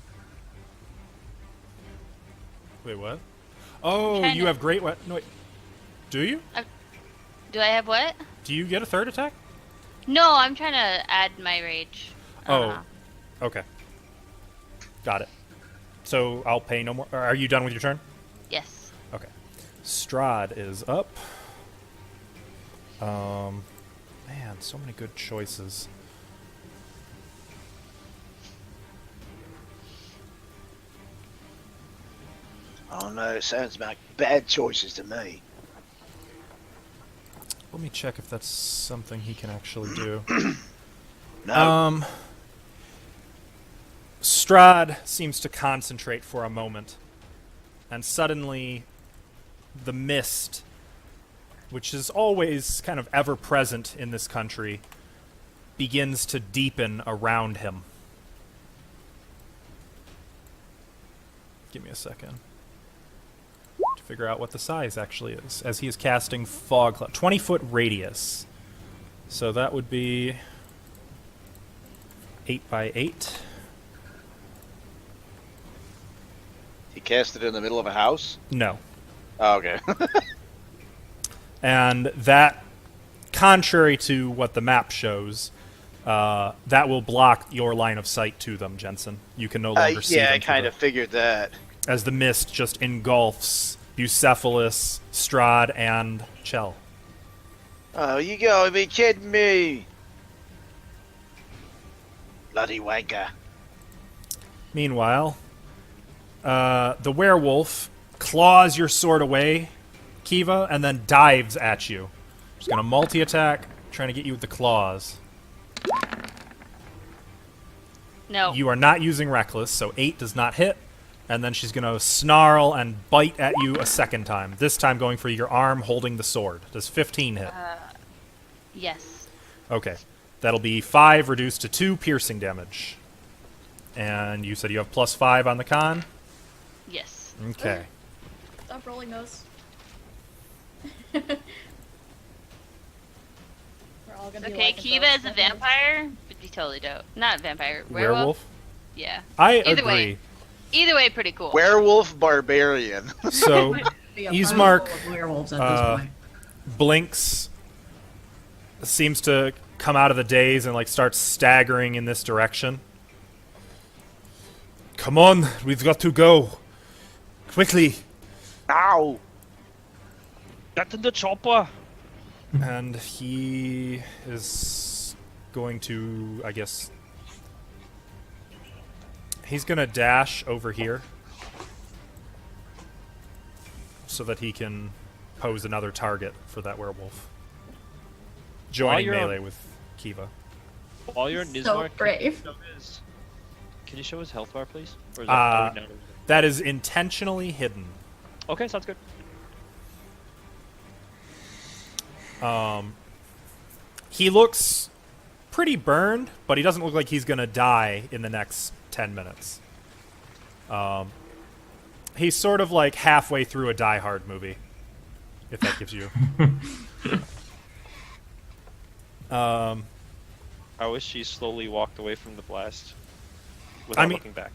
A: Wait, what? Oh,
F: trying
A: you
F: to-
A: have great what? No, wait. Do you?
F: Do I have what?
A: Do you get a third attack?
F: No, I'm trying to add my rage.
A: Oh. Okay. Got it. So I'll pay no more. Are you done with your turn?
F: Yes.
A: Okay. Strahd is up. Man, so many good choices.
B: Oh no, it sounds like bad choices to me.
A: Let me check if that's something he can actually do.
B: No.
A: Strahd seems to concentrate for a moment, and suddenly the mist, which is always kind of ever present in this country, begins to deepen around him. Give me a second to figure out what the size actually is, as he is casting fog cloud. 20-foot radius. So that would be 8 by 8.
B: He cast it in the middle of a house?
A: No.
B: Oh, okay.
A: And that, contrary to what the map shows, that will block your line of sight to them, Jensen. You can no longer see them.
B: I kind of figured that.
A: As the mist just engulfs Bucephalus, Strahd, and Chell.
B: Oh, you gotta be kidding me! Bloody wanker.
A: Meanwhile, the werewolf claws your sword away, Kiva, and then dives at you. She's going to multi-attack, trying to get you with the claws.
F: No.
A: You are not using Reckless, so 8 does not hit. And then she's going to snarl and bite at you a second time. This time going for your arm holding the sword. Does 15 hit?
F: Yes.
A: Okay. That'll be 5 reduced to 2 piercing damage. And you said you have +5 on the con?
F: Yes.
A: Okay.
C: Stop rolling those. We're all gonna be
F: Okay,
C: like
F: Kiva is a vampire, but you totally don't. Not vampire. Werewolf? Yeah.
A: I
F: Either
A: agree.
F: Either way, pretty cool.
B: Werewolf barbarian.
A: So,
C: Be a
A: Ismark,
C: party full of werewolves at this point.
A: blinks, seems to come out of the daze and like starts staggering in this direction. Come on, we've got to go. Quickly.
B: Ow!
D: Get in the chopper.
A: And he is going to, I guess, he's going to dash over here so that he can pose another target for that werewolf. Joining
D: you're
A: melee
D: on-
A: with Kiva.
D: While you're in
C: So
D: Nismark,
C: brave.
D: can you show his health bar, please? Or is
A: Uh,
D: are we not-
A: That is intentionally hidden.
D: Okay, sounds good.
A: He looks pretty burned, but he doesn't look like he's going to die in the next 10 minutes. He's sort of like halfway through a Die Hard movie, if that gives you.
D: I wish he slowly walked away from the blast without looking back.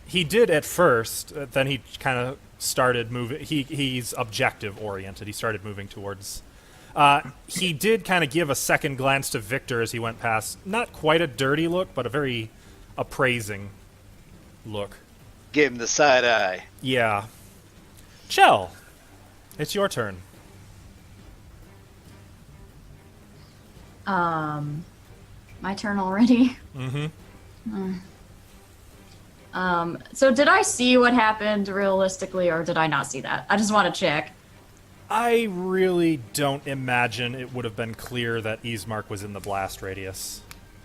A: He did at first, then he kind of started moving. He's objective oriented. He started moving towards. He did kind of give a second glance to Victor as he went past. Not quite a dirty look, but a very appraising look.
B: Give him the side eye.
A: Yeah. Chell, it's your turn.
C: My turn already.
A: Mm-hmm.
C: So did I see what happened realistically, or did I not see that? I just want to check.
A: I really don't imagine it would have been clear that Ismark was in the blast radius.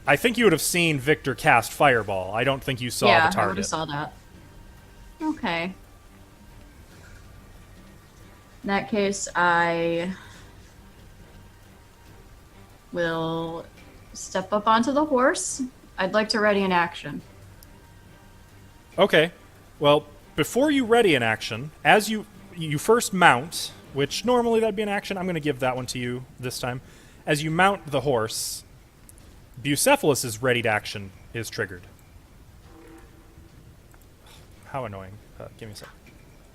A: I think you would have seen Victor cast Fireball. I don't think you saw
C: yeah,
A: the
C: I would have
A: target.
C: saw that. Okay. In that case, I will step up onto the horse. I'd like to ready an action.
A: Okay. Well, before you ready an action, as you first mount, which normally that'd be an action, I'm going to give that one to you this time. As you mount the horse, Bucephalus' readied action is triggered. How annoying. Give me a sec.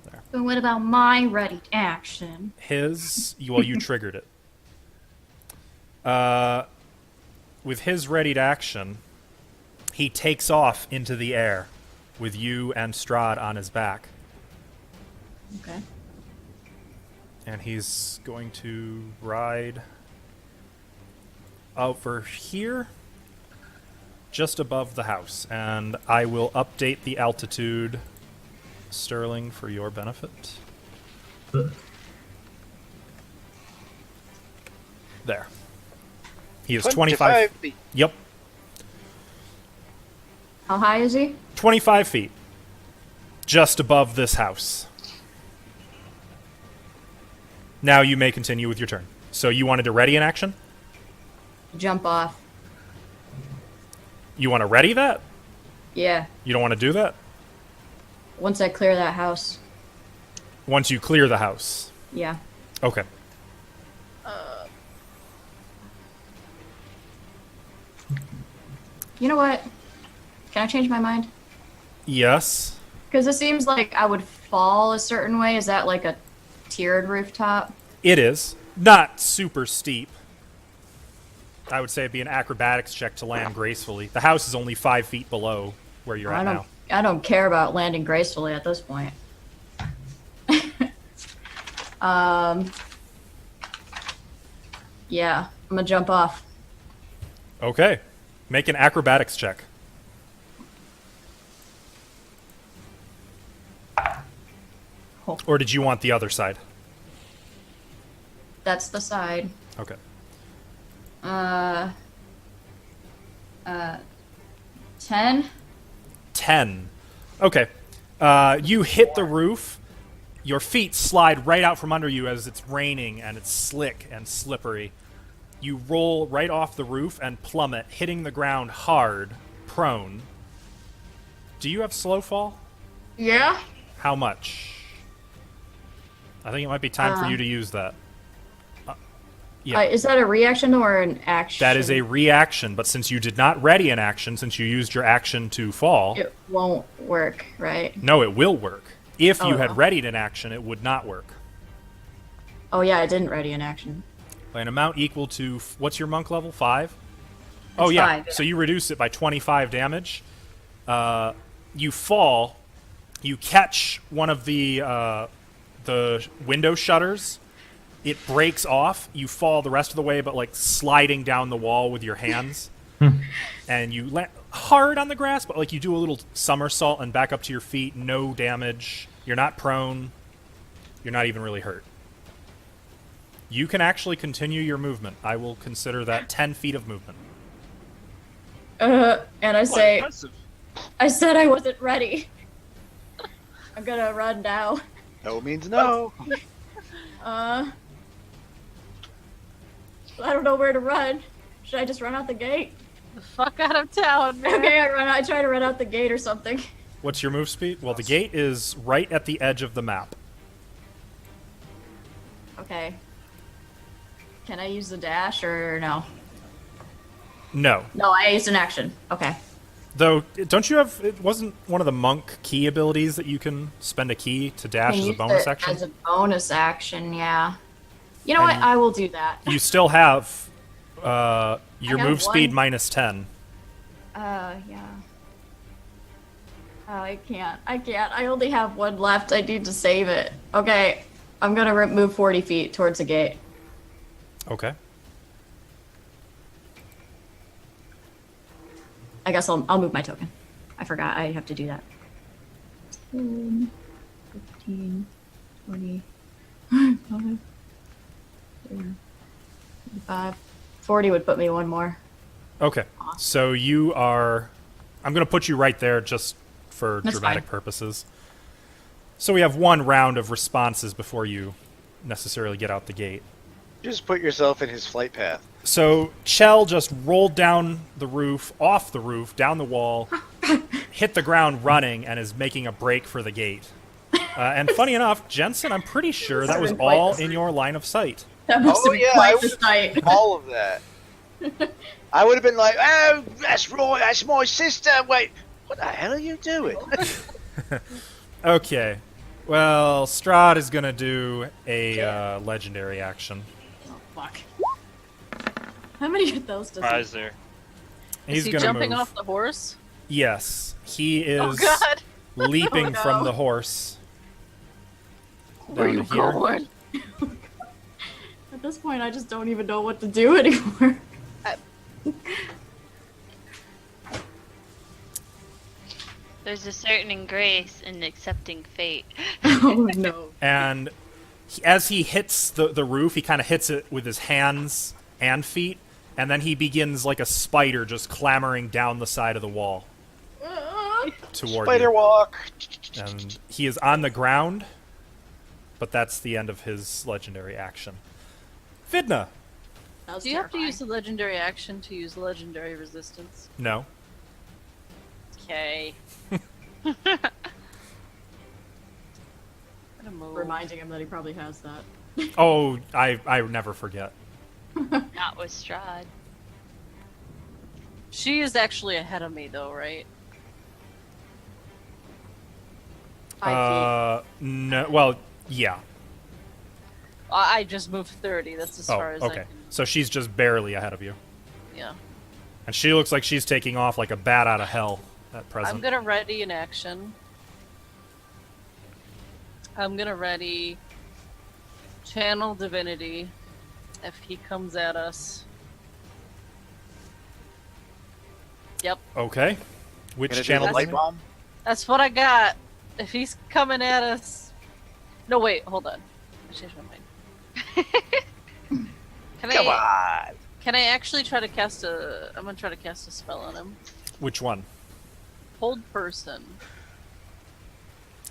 A: There.
C: But what about my ready action?
A: You triggered it. With his readied action, he takes off into the air with you and Strahd on his back.
C: Okay.
A: And he's going to ride over here, just above the house. And I will update the altitude, Sterling, for your benefit. There. He is 25
B: feet.
A: Yep.
C: How high is he?
A: 25 feet. Just above this house. Now you may continue with your turn. So you wanted to ready an action?
C: Jump off.
A: You want to ready that?
C: Yeah.
A: You don't want to do that?
C: Once I clear that house.
A: Once you clear the house.
C: Yeah.
A: Okay.
C: You know what? Can I change my mind?
A: Yes.
C: Because it seems like I would fall a certain way. Is that like a tiered rooftop?
A: It is. Not super steep. I would say it'd be an acrobatics check to land gracefully. The house is only 5 feet below where you're at now.
C: I don't care about landing gracefully at this point. Yeah, I'm gonna jump off.
A: Okay. Make an acrobatics check.
C: Oh.
A: Or did you want the other side?
C: That's the side.
A: Okay.
C: 10.
A: 10. Okay. You hit the roof. Your feet slide right out from under you as it's raining and it's slick and slippery. You roll right off the roof and plummet, hitting the ground hard, prone. Do you have slow fall?
C: Yeah.
A: How much? I think it might be time for you to use that. Yeah.
C: Is that a reaction or an action?
A: That is a reaction, but since you did not ready an action, since you used your action to fall...
C: It won't work, right?
A: No, it will work. If you
C: Oh.
A: had readied an action, it would not work.
C: Oh yeah, I didn't ready an action.
A: By an amount equal to... What's your monk level? 5? Oh,
C: It's
A: yeah.
C: 5, yeah.
A: So you reduce it by 25 damage. You fall. You catch one of the window shutters. It breaks off. You fall the rest of the way, but like sliding down the wall with your hands. And you land hard on the grass, but like you do a little somersault and back up to your feet. No damage. You're not prone. You're not even really hurt. You can actually continue your movement. I will consider that 10 feet of movement.
C: And I say,
D: Impressive.
C: I said I wasn't ready. I'm gonna run now.
B: No means no.
C: I don't know where to run. Should I just run out the gate?
G: The fuck out of town, man.
C: Okay, I try to run out the gate or something.
A: What's your move speed? Well, the gate is right at the edge of the map.
C: Okay. Can I use the dash or no?
A: No.
C: No, I used an action. Okay.
A: Though, don't you have... It wasn't one of the monk key abilities that you can spend a key to dash
C: Can
A: as a
C: use
A: bonus
C: it
A: action?
C: As a bonus action, yeah. You know
A: And
C: what? I will do that.
A: You still have your
C: I have
A: move speed
C: one.
A: minus 10.
C: Yeah. Oh, I can't. I only have one left. I need to save it. Okay. I'm gonna move 40 feet towards the gate.
A: Okay.
C: I guess I'll move my token. I forgot I have to do that. 10, 15, 20, 5, 35. 40 would put me one more.
A: Okay. So you are... I'm going to put you right there just for
C: That's
A: dramatic
C: fine.
A: purposes. So we have one round of responses before you necessarily get out the gate.
B: Just put yourself in his flight path.
A: So Chell just rolled down the roof, off the roof, down the wall, hit the ground running, and is making a break for the gate. And funny enough, Jensen, I'm pretty sure that was all in your line of sight.
C: That must
B: Oh,
C: have been
B: yeah,
C: quite
B: I
C: the
B: would-
C: sight.
B: All of that. I would have been like, oh, that's right, that's my sister. Wait, what the hell are you doing?
A: Okay. Well, Strahd is going to do a legendary action.
C: Oh, fuck. How many of those does he...
D: Surprise there.
A: He's
G: Is he
A: going to
G: jumping
A: move.
G: off the horse?
A: Yes. He is
G: Oh god!
A: leaping
C: Oh, no.
A: from the horse.
G: Where
A: Down
G: you
A: to here.
G: going?
C: At this point, I just don't even know what to do anymore.
F: There's a certain grace in accepting fate.
C: Oh, no.
A: And as he hits the roof, he kind of hits it with his hands and feet, and then he begins like a spider just clambering down the side of the wall toward
B: Spider
A: you.
B: walk.
A: And he is on the ground, but that's the end of his legendary action. Vidna.
C: That was
G: Do you have to
C: terrifying.
G: use the legendary action to use legendary resistance?
A: No.
G: Okay.
C: Reminding him that he probably has that.
A: Oh, I never forget.
F: Not with Strahd.
G: She is actually ahead of me, though, right?
C: 5
A: No. Well, yeah.
G: I just moved 30. That's as
A: Oh,
G: far as I
A: okay.
G: can.
A: So she's just barely ahead of you.
G: Yeah.
A: And she looks like she's taking off like a bat out of hell at present.
G: I'm gonna ready an action. I'm gonna ready channel divinity if he comes at us. Yep,
A: Okay. Which
B: Gonna do
A: channel?
B: the light bomb?
G: that's what I got. If he's coming at us. No, wait, hold on. I changed my mind.
B: Come on.
G: Can I actually try to cast a? I'm gonna try to cast a spell on him.
A: Which one?
G: Hold person.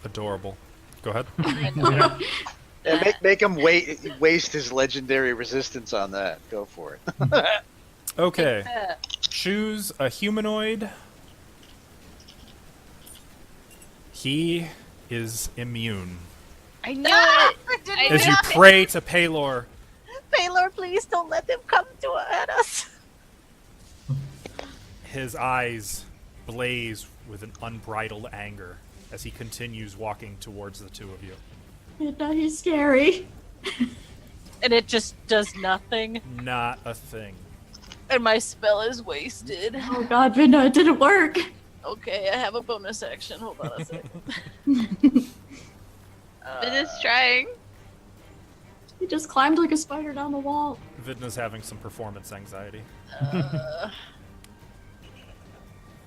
A: Adorable. Go ahead.
G: I know.
B: Yeah, make him waste his legendary resistance on that. Go for it.
A: Okay.
G: Yeah.
A: Choose a humanoid. He is immune.
F: I knew it. I
A: As you
F: knew
A: pray to Paylor,
G: Paylor, please don't let them come at us.
A: his eyes blaze with an unbridled anger as he continues walking towards the two of you.
C: Midna, he's scary.
G: And it just does nothing.
A: Not a thing.
G: And my spell is wasted.
C: Oh god, Midna, it didn't work.
G: Okay, I have a bonus action. Hold on a second.
F: It is trying.
C: He just climbed like a spider down the wall.
A: Vidna's having some performance anxiety.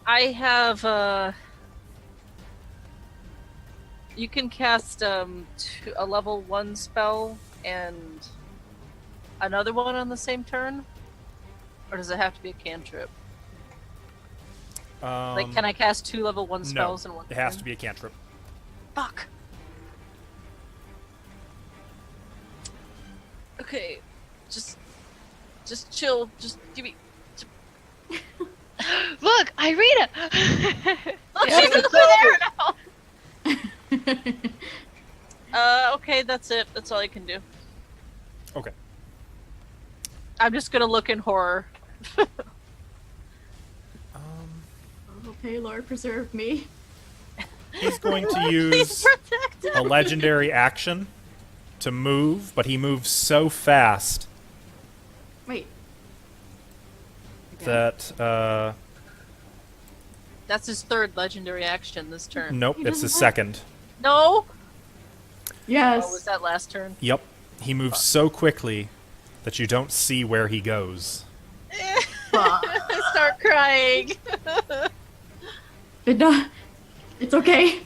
G: I have you can cast a level 1 spell and another one on the same turn? Or does it have to be a cantrip? Like, can I cast 2 level 1 spells in one
A: it has
G: turn?
A: to be a cantrip.
G: Fuck. Okay, just chill. Just give me.
F: Look, Irina.
G: Look,
B: Yeah,
G: she's
B: but
G: over there now. Okay, that's it. That's all I can do.
A: Okay.
G: I'm just gonna look in horror.
C: Oh, Paylor, preserve me.
A: He's going to
G: Please
A: use
G: protect
A: a
G: me.
A: legendary action to move, but he moves so fast
C: Wait.
A: that
G: That's his 3rd legendary action this turn.
A: nope,
C: He
A: it's his
C: doesn't
A: second.
G: No.
C: Yes.
G: Oh, was that last turn?
A: Yep. He moves so quickly that you don't see where he goes.
G: I start crying.
C: Midna, it's okay.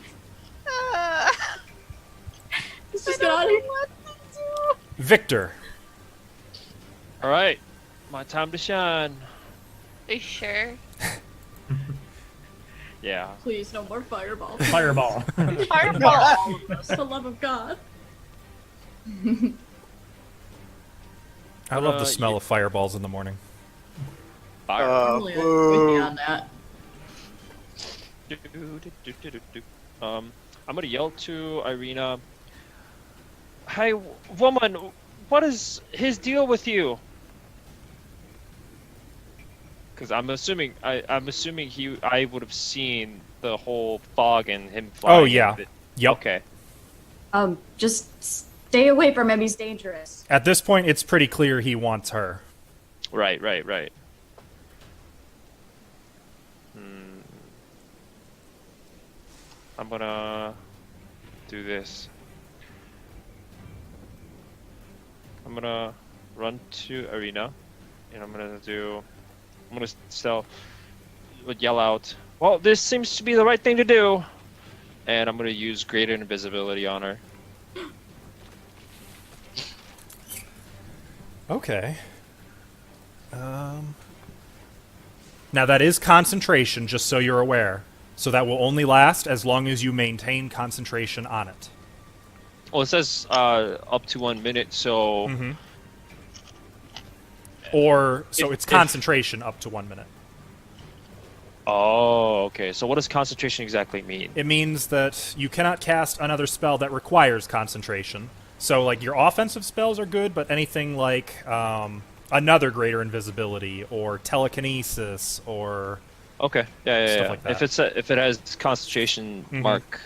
G: I
C: Let's just
G: don't
C: get out of
G: know
C: here.
G: what to do.
A: Victor.
D: All right, my time to shine.
F: Are you sure?
D: Yeah.
C: Please, no more fireball.
E: Fireball.
G: Fireball.
C: For the love of God.
A: I love the
D: Uh,
A: smell
D: you-
A: of fireballs in the morning.
D: Fire.
C: Really, I'm with you on that.
D: I'm gonna yell to Irina. Hey, woman, what is his deal with you? Because I'm assuming I would have seen the whole fog and him flying.
A: Oh, yeah. Yep.
D: Okay.
C: Just stay away from him. He's dangerous.
A: At this point, it's pretty clear he wants her.
D: Right. I'm gonna do this. I'm gonna run to Arena, and I'm gonna yell out, well, this seems to be the right thing to do, and I'm gonna use greater invisibility on her.
A: Okay. Now that is concentration, just so you're aware. So that will only last as long as you maintain concentration on it.
D: Well, it says up to 1 minute, so
A: Mm-hmm. Or, so
D: If-
A: it's
D: if-
A: concentration up to 1 minute.
D: Oh, okay. So what does concentration exactly mean?
A: It means that you cannot cast another spell that requires concentration. So, like, your offensive spells are good, but anything like another greater invisibility or telekinesis or
D: Okay. Yeah.
A: Stuff like that.
D: If it has concentration
A: Mhm.
D: mark.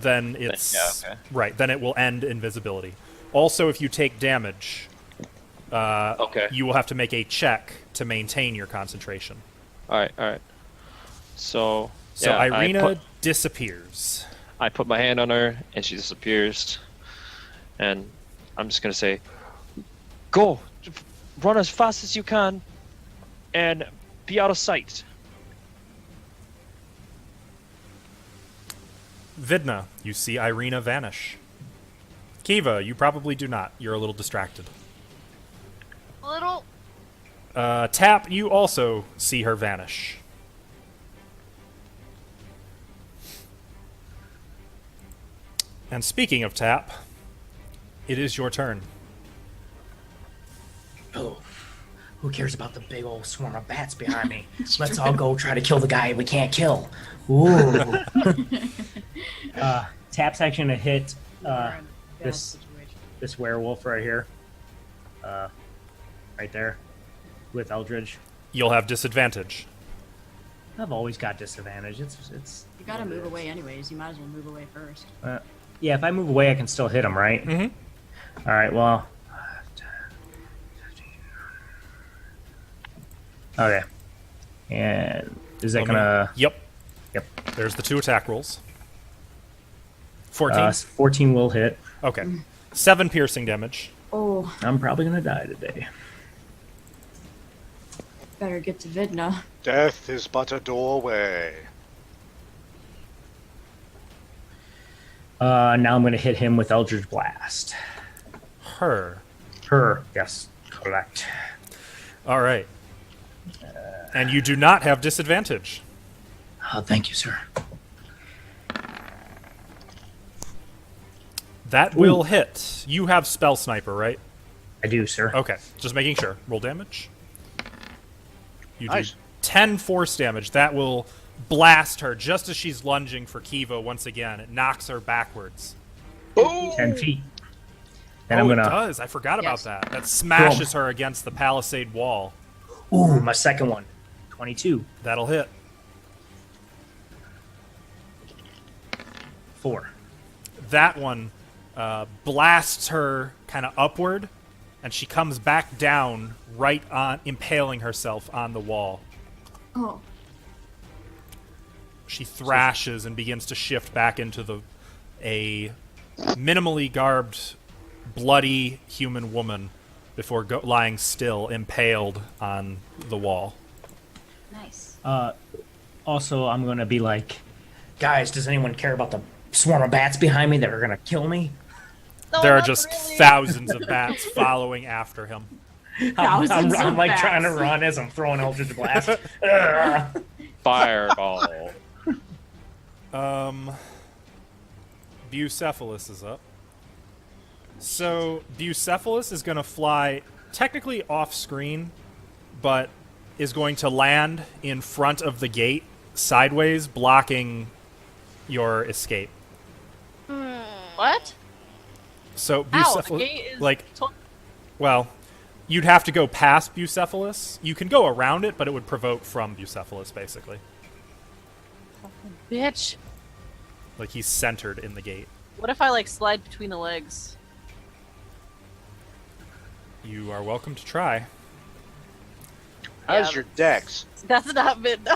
A: then it's
D: yeah, okay.
A: right. Then it will end invisibility. Also, if you take damage,
D: Okay.
A: you will have to make a check to maintain your concentration.
D: All right. So
A: So
D: yeah,
A: Irina disappears.
D: I put my hand on her and she disappears, and I'm just gonna say, go, run as fast as you can, and be out of sight.
A: Vidna, you see Irina vanish. Kiva, you probably do not. You're a little distracted.
F: Little.
A: Tap, you also see her vanish. And speaking of Tap, it is your turn.
H: Oh, who cares about the big old swarm of bats behind me? Let's all go try to kill the guy we can't kill. Ooh.
E: Tap's actually gonna hit
C: We're in a bad
E: this
C: situation.
E: this werewolf right here, right there, with Eldridge.
A: You'll have disadvantage.
E: I've always got disadvantage. It's
C: You gotta move away anyways. You might as well move away first.
E: yeah. If I move away, I can still hit him, right?
A: Mm-hmm.
E: All right. Well. Okay. And is that gonna?
A: Yep.
E: Yep.
A: There's the 2 attack rolls. 14.
E: 14 will hit.
A: Okay. 7 piercing damage.
C: Oh,
E: I'm probably gonna die today.
C: better get to Vidna.
B: Death is but a doorway.
E: Now I'm gonna hit him with Eldritch Blast.
A: Her.
E: Her. Yes. Correct.
A: All right. And you do not have disadvantage.
H: Oh, thank you, sir.
A: That will hit. You have Spell Sniper, right?
E: I do, sir.
A: Okay. Just making sure. Roll damage. You
B: Nice.
A: do 10 force damage. That will blast her just as she's lunging for Kiva once again. It knocks her backwards.
E: 10 feet. And I'm
A: It
E: gonna.
A: does. I forgot about
C: Yes.
A: that. That smashes her against the palisade wall.
E: Ooh, my second one. 22.
A: That'll hit.
E: 4.
A: That one blasts her kind of upward, and she comes back down right on, impaling herself on the wall.
C: Oh,
A: She thrashes and begins to shift back into a minimally garbed, bloody human woman before lying still, impaled on the wall.
C: nice.
E: Also, I'm gonna be like, guys, does anyone care about the swarm of bats behind me that are gonna kill me?
G: No,
A: There are
G: not
A: just
G: really.
A: thousands of bats following after him.
C: Thousands
E: I'm
C: of
E: like
C: bats.
E: trying to run as I'm throwing Eldritch Blast. Ugh.
D: Fireball.
A: Bucephalus is up. So Bucephalus is going to fly technically off screen, but is going to land in front of the gate sideways, blocking your escape.
G: What?
A: So
G: Ow, the
A: Bucephalus,
G: gate is
A: like,
G: to-
A: well, you'd have to go past Bucephalus. You can go around it, but it would provoke from Bucephalus, basically.
G: bitch.
A: Like he's centered in the gate.
G: What if I like slide between the legs?
A: You are welcome to try.
B: How's
G: Yeah.
B: your dex?
G: That's not been.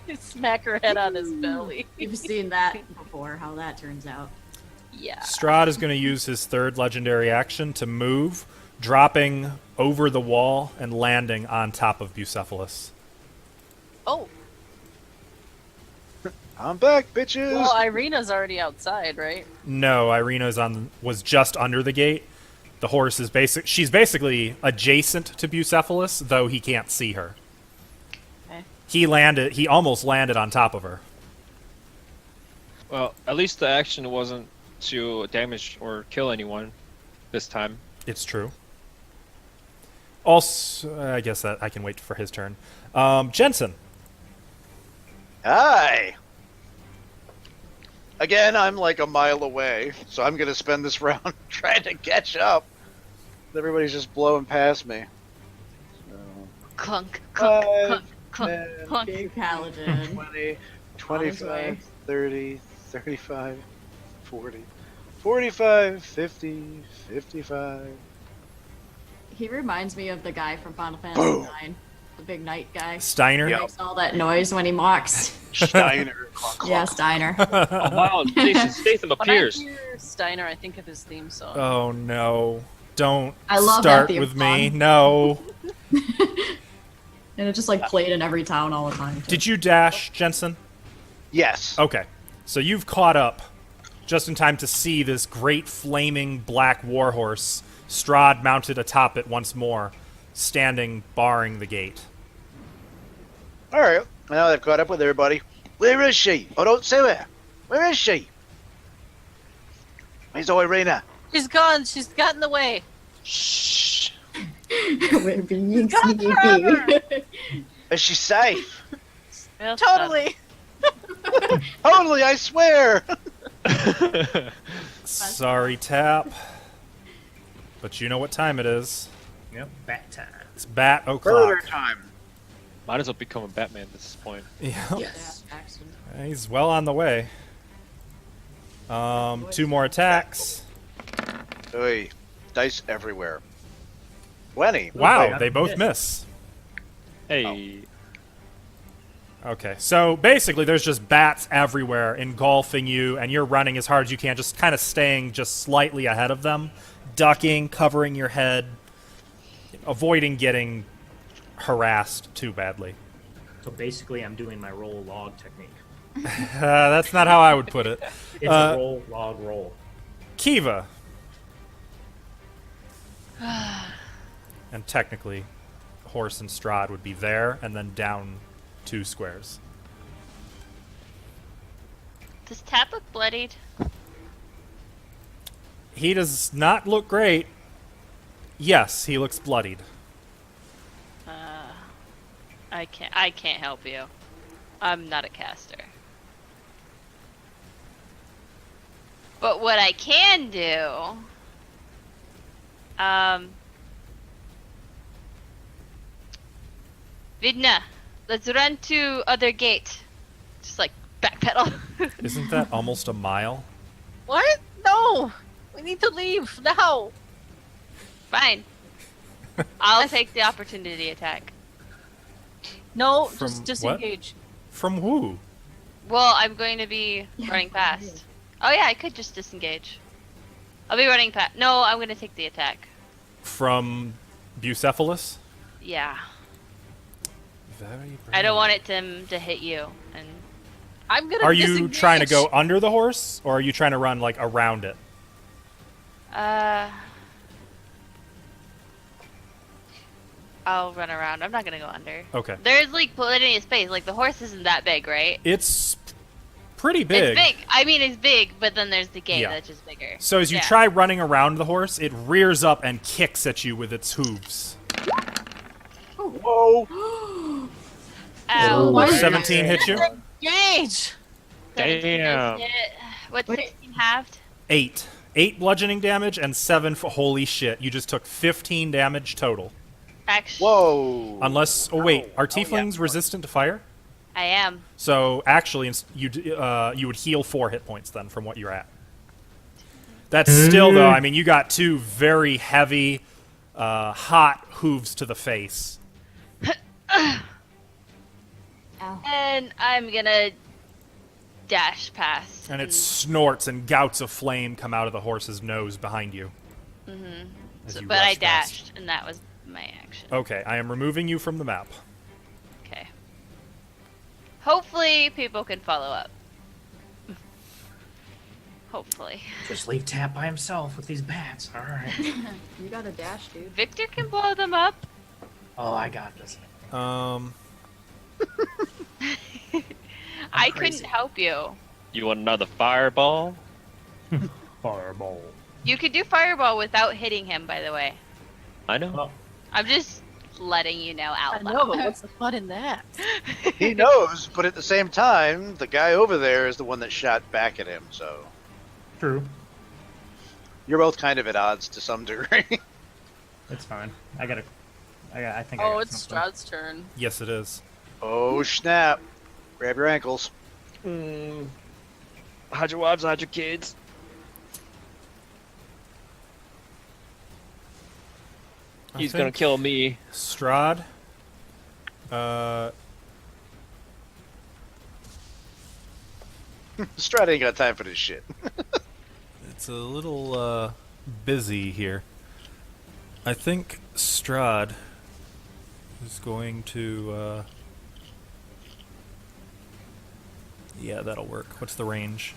G: She smack her head on his belly.
C: You've seen that before, how that turns out.
G: Yeah.
A: Strahd is going to use his 3rd legendary action to move, dropping over the wall and landing on top of Bucephalus.
G: Oh,
B: I'm back, bitches.
G: well, Irina's already outside, right?
A: No, Irina's was just under the gate. The horse is she's basically adjacent to Bucephalus, though he can't see her.
G: Okay.
A: He almost landed on top of her.
D: Well, at least the action wasn't to damage or kill anyone this time.
A: It's true. Also, I guess that I can wait for his turn. Jensen.
B: Hi. Again, I'm like a mile away, so I'm gonna spend this round trying to catch up. Everybody's just blowing past me. So,
F: Clunk, clunk,
B: 5,
F: clunk, clunk,
B: 10,
F: clunk.
C: Big paladin.
B: 20,
C: On his way.
B: 25, 30, 35, 40, 45, 50, 55.
C: He reminds me of the guy from Final Fantasy
B: Boom.
C: IX. The big night guy.
A: Steiner.
B: Yeah.
C: Makes all that noise when he mocks.
B: Steiner. Clunk, clunk.
C: Yeah, Steiner.
D: Oh wow, and Jason Statham
G: When I
D: appears.
G: hear Steiner, I think of his theme song.
A: Oh no! Don't
C: I love
A: start
C: that theme
A: with me.
C: song.
A: No.
C: And it just like played in every town all the time. too.
A: Did you dash, Jensen?
B: Yes.
A: Okay. So you've caught up just in time to see this great flaming black warhorse, Strahd mounted atop it once more, standing barring the gate.
B: All right. Now they've caught up with everybody. Where is she? Oh, don't say where. Where is she? Where's Irina?
G: She's gone. She's gotten away.
D: Shh.
C: We're being
G: God,
C: sneaky.
B: Is she safe?
G: Yeah, totally.
B: Totally, I swear.
A: Sorry, Tap. But you know what time it is.
E: Yep, bat time.
A: It's bat
B: Further
A: o'clock.
B: time.
D: Might as well become a Batman at this point.
A: Yeah.
E: Yes.
C: Yeah, accident.
A: He's well on the way. 2 more attacks.
B: Oy. Dice everywhere. 20.
A: Wow,
E: wait,
A: they
E: I
A: both
E: missed.
A: miss.
D: Hey.
A: Okay, so basically there's just bats everywhere engulfing you, and you're running as hard as you can, just kind of staying just slightly ahead of them, ducking, covering your head, avoiding getting harassed too badly.
E: So basically, I'm doing my roll log technique.
A: That's not how I would put it.
E: It's a roll log roll.
A: Kiva. And technically, Horse and Strahd would be there, and then down 2 squares.
F: Does Tap look bloodied?
A: He does not look great. Yes, he looks bloodied.
F: I can't help you. I'm not a caster. But what I can do, Vidna, let's run to other gate. Just like backpedal.
A: Isn't that almost a mile?
G: What? No. We need to leave now.
F: Fine. I'll take the opportunity attack.
G: No,
A: From
G: just
A: what?
G: disengage.
A: From who?
F: Well, I'm going to be running past. Oh yeah, I could just disengage. I'll be running past. No, I'm going to take the attack.
A: From Bucephalus?
F: Yeah.
A: Very brave.
F: I don't want it to hit you. And
G: I'm gonna.
A: Are you
G: disengage.
A: trying to go under the horse, or are you trying to run like around it?
F: I'll run around. I'm not gonna go under.
A: Okay.
F: There's like plenty of space. Like the horse isn't that big, right?
A: It's pretty big.
F: It's big. I mean, it's big, but then there's the gate
A: Yeah.
F: that's just bigger.
A: So as you
F: Yeah.
A: try running around the horse, it rears up and kicks at you with its hooves.
B: Whoa.
F: Ow.
C: Why did
A: 17 hit you?
G: Engage.
F: 17
D: Damn.
F: does hit. What's
C: Wait.
F: 16 halved?
A: 8. 8 bludgeoning damage and 7 holy shit. You just took 15 damage total.
F: Actually,
B: Whoa.
A: Unless, oh wait, are
B: Oh, yeah.
A: tieflings resistant to fire?
F: I am.
A: So actually, you would heal 4 hit points then from what you're at. That's still though. I mean, you got 2 very heavy, hot hooves to the face.
C: Ow.
F: And I'm gonna dash past.
A: And it snorts, and gouts of flame come out of the horse's nose behind you. As you
F: But I
A: rush past.
F: dashed, and that was my action.
A: Okay, I am removing you from the map.
F: Okay. Hopefully, people can follow up. Hopefully.
E: Just leave Tap by himself with these bats. All right.
C: You got a dash, dude.
F: Victor can blow them up.
E: Oh, I got this.
F: I
E: crazy.
F: couldn't help you.
D: You want another fireball?
E: Fireball.
F: You could do fireball without hitting him, by the way.
D: I know.
E: Well,
F: I'm just letting you know
G: I
F: out
G: know,
F: loud.
G: but what's the fun in that?
B: He knows, but at the same time, the guy over there is the one that shot back at him, so
E: true.
B: you're both kind of at odds to some degree.
E: It's fine. I think. I
G: Oh,
E: got
G: it's
E: something.
G: Strahd's turn.
A: Yes, it is.
B: Oh, snap. Grab your ankles.
D: Hide your wives, hide your kids.
A: I
D: He's gonna
A: think
D: kill me.
A: Strahd,
B: Strahd ain't got time for this shit.
A: It's a little busy here. I think Strahd is going to. Yeah, that'll work. What's the range?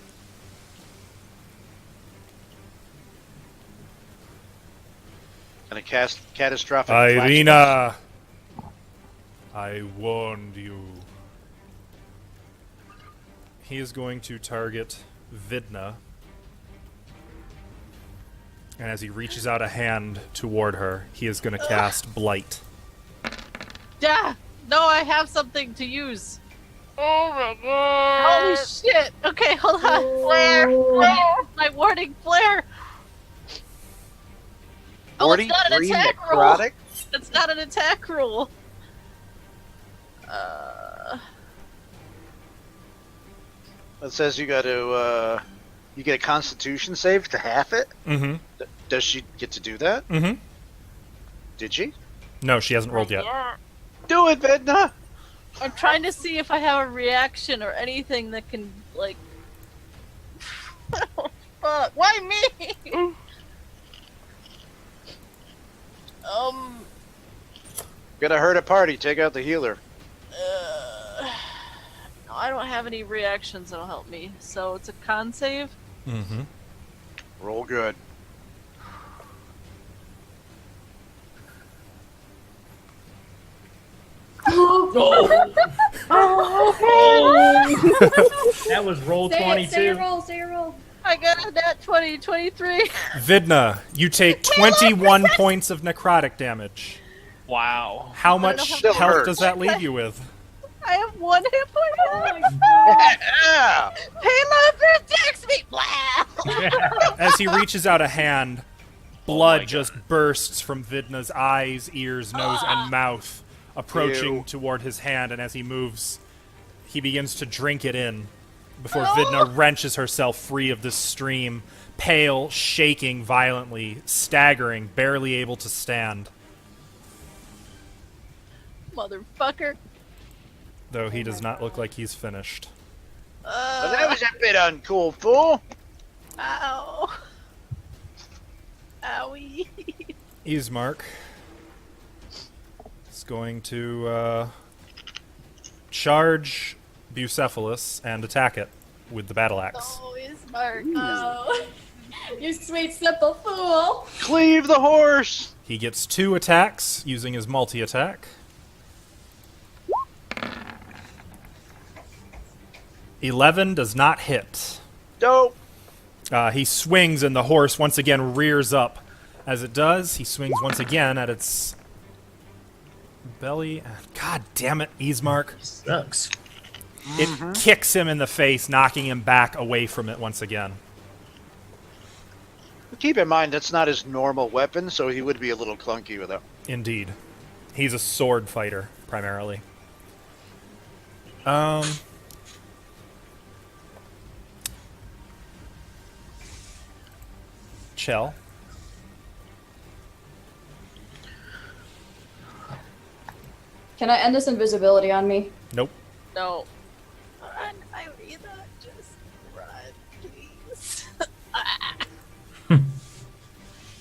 B: Gonna cast catastrophic. Flashback.
A: Irina! I warned you. He is going to target Vidna. And as he reaches out a hand toward her, he is going to cast Blight.
G: Yeah! No, I have something to use.
F: Oh my god.
G: Holy shit! Okay, hold on. Flare! My warning flare! Oh, it's not an
B: 43
G: attack roll!
B: necrotic?
G: It's not an attack roll!
B: It says you got to, you get a Constitution save to half it.
A: Mm-hmm.
B: Does she get to do that?
A: Mm-hmm.
B: Did she?
A: No, she hasn't rolled yet.
B: Do it, Vedna!
G: I'm trying to see if I have a reaction or anything that can, like... Oh, fuck. Why me?
B: Gonna hurt a party, take out the healer.
G: No, I don't have any reactions that'll help me. So it's a con save?
A: Mm-hmm.
B: Roll good.
E: That was roll
C: Say
E: 22.
C: your roll, say your roll.
G: I got a nat 20, 23.
A: Vidna, you take 21 points of necrotic damage.
D: Wow.
A: How
G: don't
A: much
G: have-
B: Still
A: health
B: hurts.
A: does that leave you with?
G: I have 1 hit point.
B: Yeah!
G: Payload protects me. Blah.
A: As he reaches out a hand, blood just bursts from Vidna's eyes, ears, nose, and mouth, approaching
B: Ew.
A: toward his hand, and as he moves, he begins to drink it in before Vidna wrenches herself free of this stream, pale, shaking violently, staggering, barely able to stand,
G: Motherfucker.
A: though he does not look like he's finished.
B: Well, that was a bit uncool, fool.
G: Ow. Owie.
A: Ismark is going to charge Bucephalus and attack it with the battle axe.
G: Oh, he's Mark.
C: No. You sweet, simple fool.
B: Cleave the horse!
A: He gets 2 attacks using his multi-attack. 11 does not hit.
B: Dope!
A: He swings and the horse once again rears up. As it does, he swings once again at its belly. God damn it, Ismark.
E: Sucks.
A: It kicks him in the face, knocking him back away from it once again.
B: Keep in mind, that's not his normal weapon, so he would be a little clunky with it.
A: Indeed. He's a sword fighter, primarily. Chell.
C: Can I end this invisibility on me?
A: Nope.
G: No. Run, Irina. Just run, please.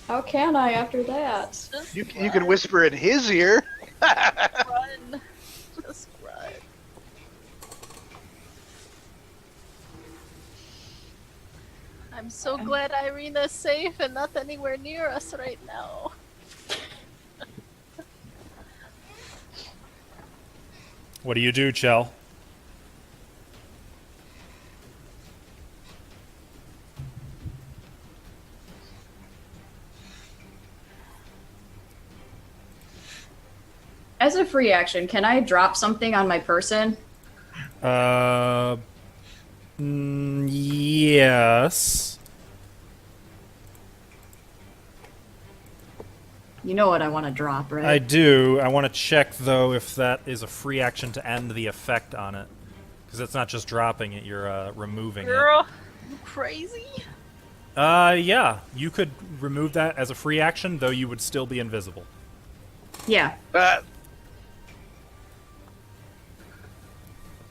C: How can I after that?
G: Just
B: You can whisper in his ear.
G: run. Just run. I'm so glad Irina's safe and not anywhere near us right now.
A: What do you do, Chell?
C: As a free action, can I drop something on my person?
A: Yes.
C: You know what I want to drop, right?
A: I do. I want to check, though, if that is a free action to end the effect on it. Because it's not just dropping it, you're removing
G: Girl, you crazy?
A: it. Yeah. You could remove that as a free action, though you would still be invisible.
C: Yeah.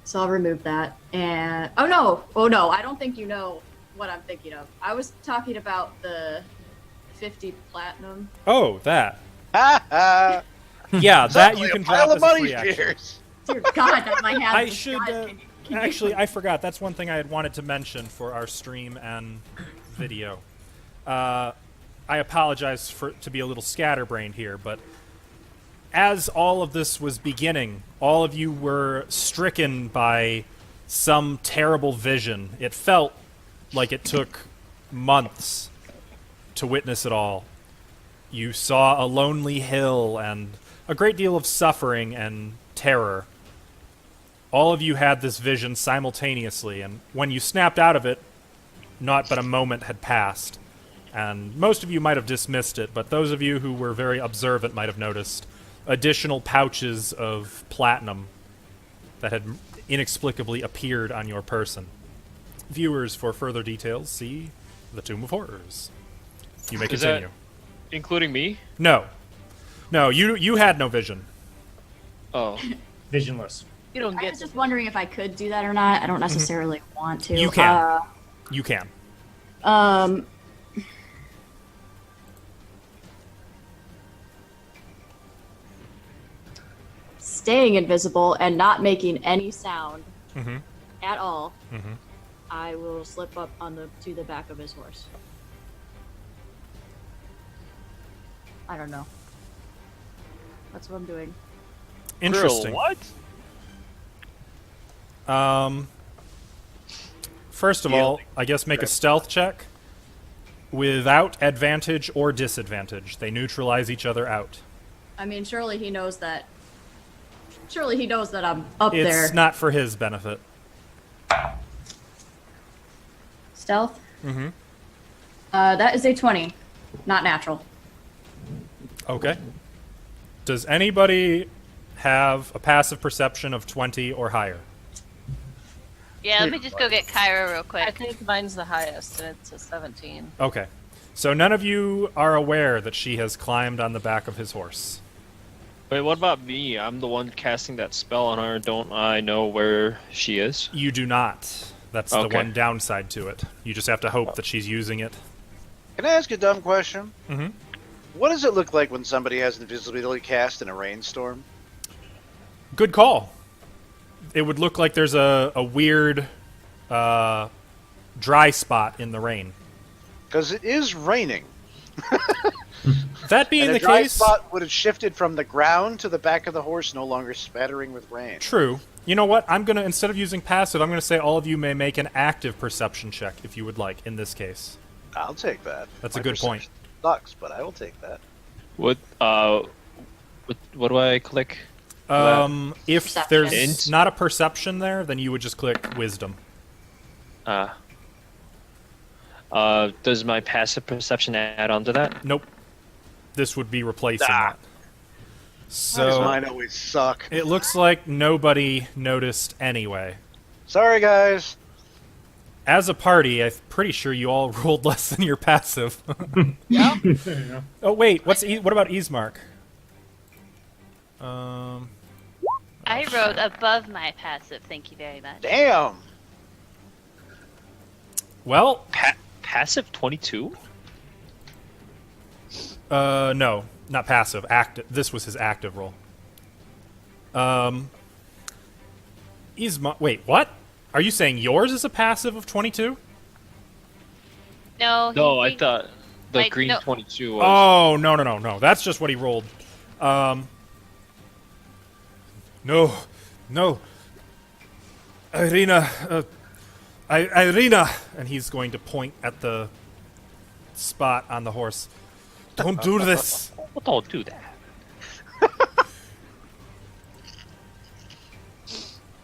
C: So I'll remove that. And oh no, I don't think you know what I'm thinking of. I was talking about the 50 platinum.
A: Oh, that.
B: Ha ha!
A: Yeah, that you
B: Suddenly
A: can
B: a pile
A: drop
B: of
A: as a
B: money
A: free action.
B: spears.
C: Dear God, that my hand.
A: I should actually. I forgot. That's one thing I had wanted to mention for our stream and video. I apologize to be a little scatterbrained here, but as all of this was beginning, all of you were stricken by some terrible vision. It felt like it took months to witness it all. You saw a lonely hill and a great deal of suffering and terror. All of you had this vision simultaneously, and when you snapped out of it, not but a moment had passed. And most of you might have dismissed it, but those of you who were very observant might have noticed additional pouches of platinum that had inexplicably appeared on your person. Viewers, for further details, see The Tomb of Horrors. You may
D: Is that
A: continue.
D: including me?
A: No, you had no vision.
D: Oh.
E: Visionless.
G: You don't
C: I
G: get
C: was just wondering if I could do that or not. I don't necessarily want to.
A: You can. You can.
C: Staying invisible and not making any sound
A: Mm-hmm.
C: at all.
A: Mm-hmm.
C: I will slip up to the back of his horse. I don't know. That's what I'm doing.
A: Interesting.
D: Girl, what?
A: First of all, I guess make a stealth check without advantage or disadvantage. They neutralize each other out.
C: I mean, surely he knows that. Surely he knows that I'm up there.
A: It's not for his benefit.
C: Stealth?
A: Mm-hmm.
C: That is a 20. Not natural.
A: Okay. Does anybody have a passive perception of 20 or higher?
F: Yeah, let me just go get Kyra real
G: I
F: quick.
G: think mine's the highest, and it's a 17.
A: Okay. So none of you are aware that she has climbed on the back of his horse.
D: Wait, what about me? I'm the one casting that spell on her. Don't I know where she is?
A: You do not. That's the
D: Okay.
A: one downside to it. You just have to hope that she's using it.
B: Can I ask a dumb question?
A: Mm-hmm.
B: What does it look like when somebody has invisibility cast in a rainstorm?
A: Good call. It would look like there's a weird dry spot in the rain.
B: Because it is raining.
A: That being
B: And
A: the
B: the dry
A: case,
B: spot would have shifted from the ground to the back of the horse, no longer spattering with rain.
A: true. You know what? I'm gonna, instead of using passive, I'm gonna say all of you may make an active perception check if you would like. In this case,
B: I'll take that.
A: That's a
B: My
A: good point.
B: perception Sucks, but I will take that.
D: What do I click?
A: if
C: Perception.
A: there's
D: Int?
A: not a perception there, then you would just click wisdom.
D: Does my passive perception add on to that?
A: Nope. This would be replacing that.
B: Why does
A: So
B: mine always suck?
A: it looks like nobody noticed anyway.
B: Sorry, guys.
A: As a party, I'm pretty sure you all rolled less than your passive.
G: Yeah.
A: Oh wait, what about Ismark?
F: I wrote above my passive, thank you very much.
B: Damn.
A: Well,
D: Passive 22?
A: no, not passive. Active. This was his active roll. Ismark. Wait, what? Are you saying yours is a passive of 22?
F: No,
D: No, I thought the
F: like,
D: green
F: no.
D: 22 was.
A: Oh no. That's just what he rolled. No, Irina, Irina, and he's going to point at the spot on the horse. Don't do this.
D: Well, don't do that.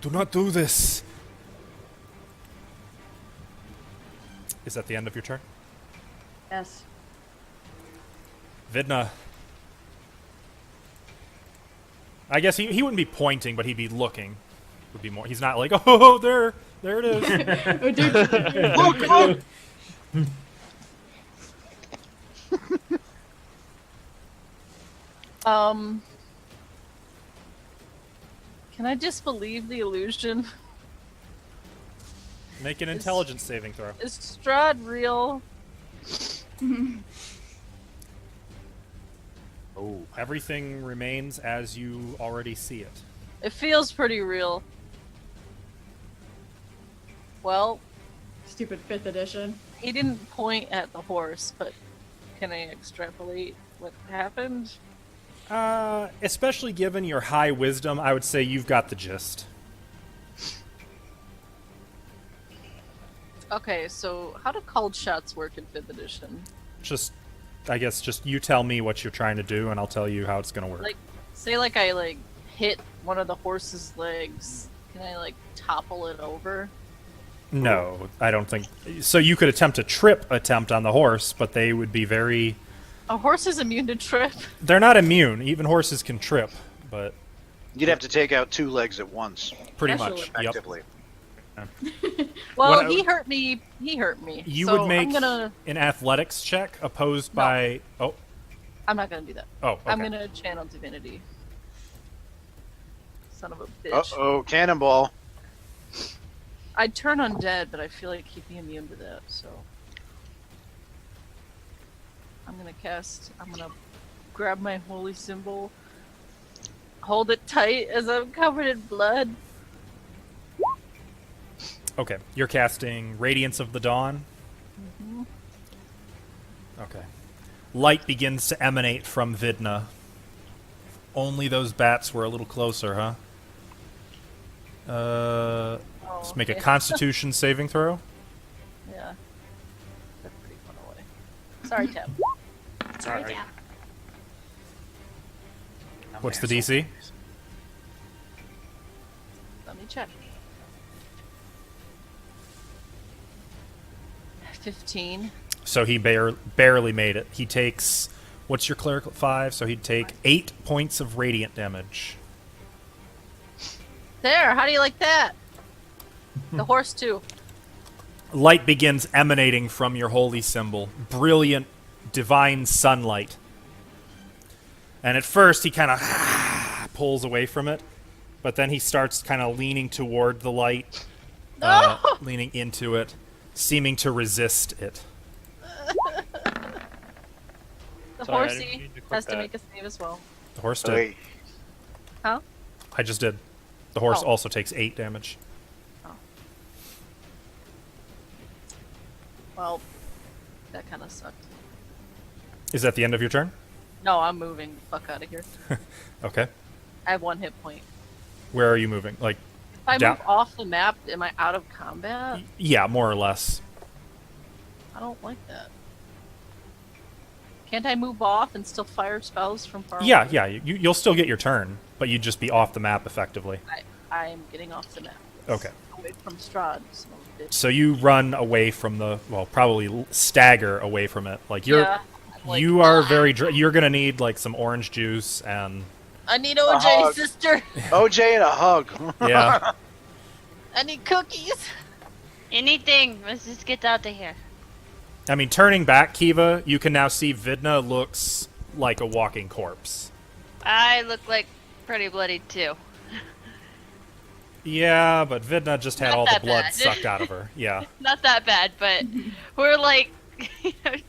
A: Do not do this. Is that the end of your turn?
C: Yes.
A: Vidna. I guess he wouldn't be pointing, but he'd be looking. Would be more. He's not like, oh, there it is.
B: Look!
G: Can I disbelieve the illusion?
A: Make an intelligence saving throw.
G: Is Strahd real?
A: Oh. Everything remains as you already see it.
G: It feels pretty real. Well,
C: Stupid 5th edition.
G: he didn't point at the horse, but can I extrapolate what happened?
A: Especially given your high wisdom, I would say you've got the gist.
G: Okay, so how do called shots work in 5th edition?
A: I guess just you tell me what you're trying to do, and I'll tell you how it's going to work.
G: Like, say like I hit one of the horse's legs. Can I topple it over?
A: No, I don't think... So you could attempt on the horse, but they would be very...
G: A horse is immune to trip.
A: They're not immune. Even horses can trip, but...
B: You'd have to take out 2 legs at once,
A: Pretty
G: Actually,
A: much, yep.
B: effectively.
G: Well,
A: What
G: he hurt me. He hurt me.
A: You
G: so
A: would make
G: I'm gonna.
A: an athletics check opposed
G: No.
A: by... Oh,
G: I'm not gonna do that.
A: oh, okay.
G: I'm gonna channel divinity. Son of a bitch.
B: Uh-oh, cannonball.
G: I'd turn undead, but I feel like he'd be immune to that, so. I'm gonna grab my holy symbol, hold it tight as I'm covered in blood.
A: Okay, you're casting Radiance of the Dawn.
G: Mhm.
A: Okay. Light begins to emanate from Vidna. Only those bats were a little closer, huh? Let's make a
G: okay.
A: Constitution saving throw.
G: Yeah. They're pretty far away. Sorry, Tab.
C: Sorry,
H: Alright.
C: Dad.
A: What's the DC?
G: Let me check. 15.
A: So he barely made it. He takes... What's your clerical? 5, so he'd take 8 points of radiant damage.
G: There, how do you like that? The horse, too.
A: Light begins emanating from your holy symbol. Brilliant, divine sunlight. And at first, he kind of pulls away from it, but then he starts kind of leaning toward the light,
G: No!
A: leaning into it, seeming to resist it.
G: The
D: Sorry, I didn't
G: horsey
D: mean to click
G: has to
D: that.
G: make a save as well.
A: The horse did.
B: Okay.
G: Huh?
A: I just did. The horse
G: Oh.
A: also takes 8 damage.
G: Well, that kind of sucked.
A: Is that the end of your turn?
G: No, I'm moving the fuck out of here.
A: Okay.
G: I have 1 hit point.
A: Where are you moving? Like,
G: If I
A: down?
G: move off the map, am I out of combat?
A: Yeah, more or less.
G: I don't like that. Can't I move off and still fire spells from far
A: Yeah,
G: away?
A: yeah. You'll still get your turn, but you'd just be off the map effectively.
G: I'm getting off the map.
A: Okay.
G: Away from Strahd. son of a bitch.
A: So you run away from the, well, probably stagger away from it. Like you're,
G: Yeah, I'm like,
A: you are very. You're gonna need like some orange juice and
G: I need
B: A
G: OJ,
B: hug.
G: sister.
B: OJ and a hug.
A: yeah.
G: I need cookies.
F: Anything. Let's just get out of here.
A: I mean, turning back, Kiva, you can now see Vidna looks like a walking corpse.
F: I look like pretty bloody too.
A: Yeah, but Vidna just had
F: Not
A: all the
F: that
A: blood
F: bad.
A: sucked out of her. Yeah.
F: Not that bad, but we're like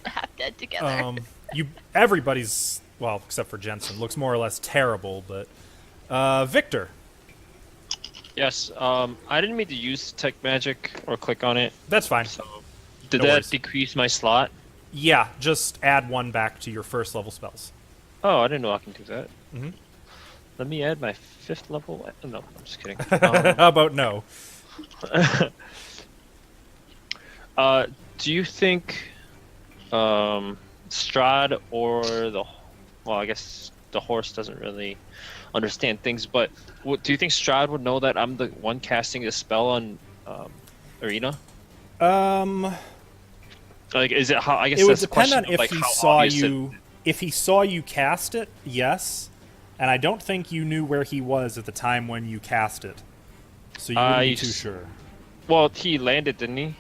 F: half dead together.
A: Everybody's, well, except for Jensen, looks more or less terrible. But Victor,
D: Yes, I didn't mean to use tech magic or click on it.
A: that's fine.
D: So, did
A: No
D: that
A: worries.
D: decrease my slot?
A: Yeah, just add 1 back to your first level spells.
D: Oh, I didn't know I can do that.
A: Mhm.
D: Let me add my 5th level. No, I'm just kidding.
A: How about no?
D: Do you think Strahd or the... Well, I guess the horse doesn't really understand things, but do you think Strahd would know that I'm the one casting the spell on Arena? Like, is it how? I guess
A: It would
D: that's the
A: depend
D: question
A: on
D: of,
A: if
D: like,
A: he
D: how
A: saw
D: obvious
A: you. If he saw you cast it, yes. And I don't think you knew where he was at the time when you cast it, so you wouldn't be too sure.
D: Well, he landed, didn't he?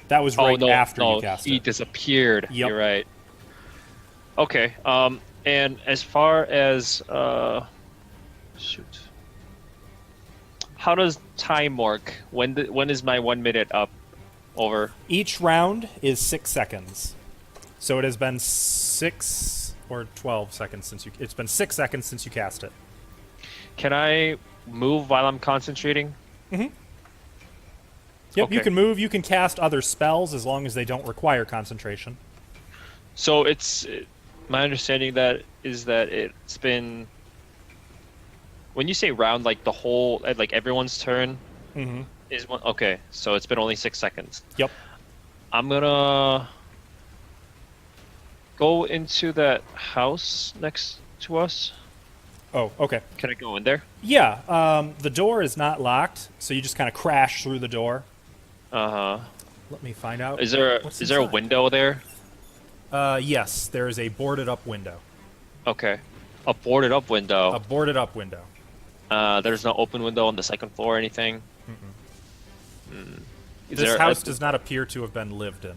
A: That was right
D: no,
A: after
D: no,
A: you cast
D: he
A: it.
D: disappeared.
A: Yep.
D: You're right. Okay. And as far as shoot, how does time work? When is my 1 minute up? over?
A: Each round is 6 seconds. So it has been 6 or 12 seconds since you... It's been 6 seconds since you cast it.
D: Can I move while I'm concentrating?
A: Yep,
D: Okay.
A: you can move. You can cast other spells as long as they don't require concentration.
D: So it's my understanding that it's been, when you say round, like the whole, like everyone's turn
A: Mm-hmm.
D: is one. Okay, so it's been only 6 seconds.
A: Yep.
D: I'm gonna go into that house next to us.
A: Oh, okay.
D: Can I go in there?
A: Yeah, the door is not locked, so you just kind of crash through the door.
D: Uh huh.
A: Let me find out.
D: Is there
A: what's
D: is there a
A: inside.
D: window there?
A: Yes, there is a boarded up window.
D: Okay, a boarded up window.
A: A boarded up window.
D: There's no open window on the second floor or anything. Is
A: This
D: there
A: house does not appear to have been lived in.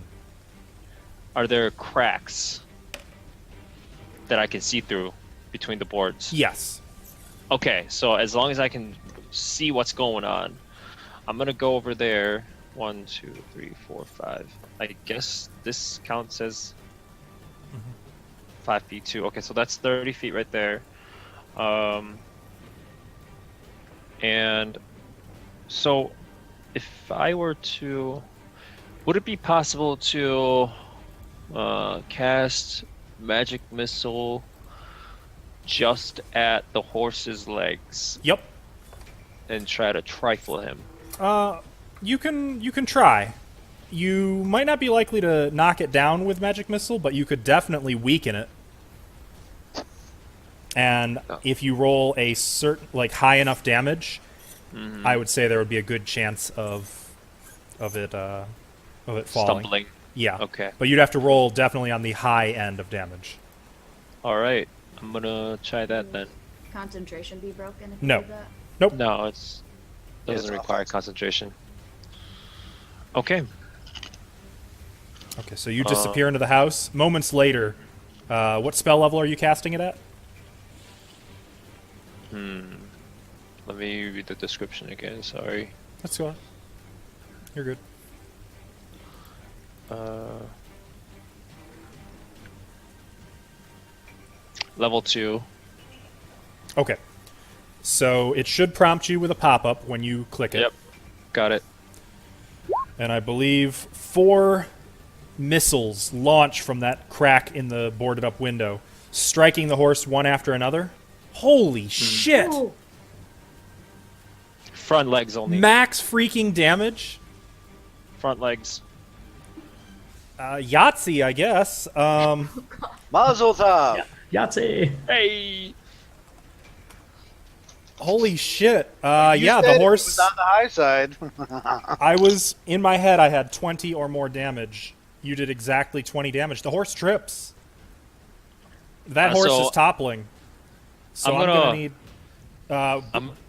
D: Are there cracks that I can see through between the boards?
A: Yes.
D: Okay, so as long as I can see what's going on, I'm gonna go over there. 1, 2, 3, 4, 5. I guess this counts as 5 feet too. Okay, so that's 30 feet right there. And so if I were to, would it be possible to cast magic missile just at the horse's legs
A: Yep.
D: and try to trifle him?
A: You can try. You might not be likely to knock it down with magic missile, but you could definitely weaken it. And if you roll a certain high enough damage, I would say there would be a good chance of it falling.
D: Stumbling.
A: Yeah.
D: Okay.
A: But you'd have to roll definitely on the high end of damage.
D: All right. I'm gonna try that then.
C: Concentration be broken if you
A: No.
C: do that?
A: Nope.
D: No, it
B: It's
D: doesn't require
B: offensive.
D: concentration. Okay.
A: Okay, so you disappear into the house. Moments later, what spell level are you casting it at?
D: Let me read the description again. Sorry.
A: Let's go. You're good.
D: Level 2.
A: Okay. So it should prompt you with a pop-up when you click it.
D: Yep. Got it.
A: And I believe 4 missiles launch from that crack in the boarded-up window, striking the horse one after another. Holy shit!
C: Oh,
D: Front legs only.
A: Max freaking damage.
D: Front legs.
A: Yahtzee, I guess.
B: Mazel tov.
E: Yahtzee!
D: Hey.
A: Holy shit.
B: You
A: Yeah,
B: said
A: the
B: it
A: horse...
B: was on the high side.
A: I was... In my head, I had 20 or more damage. You did exactly 20 damage. The horse trips. That horse
D: so
A: is toppling. So
D: I'm
A: I'm
D: gonna-
A: gonna need...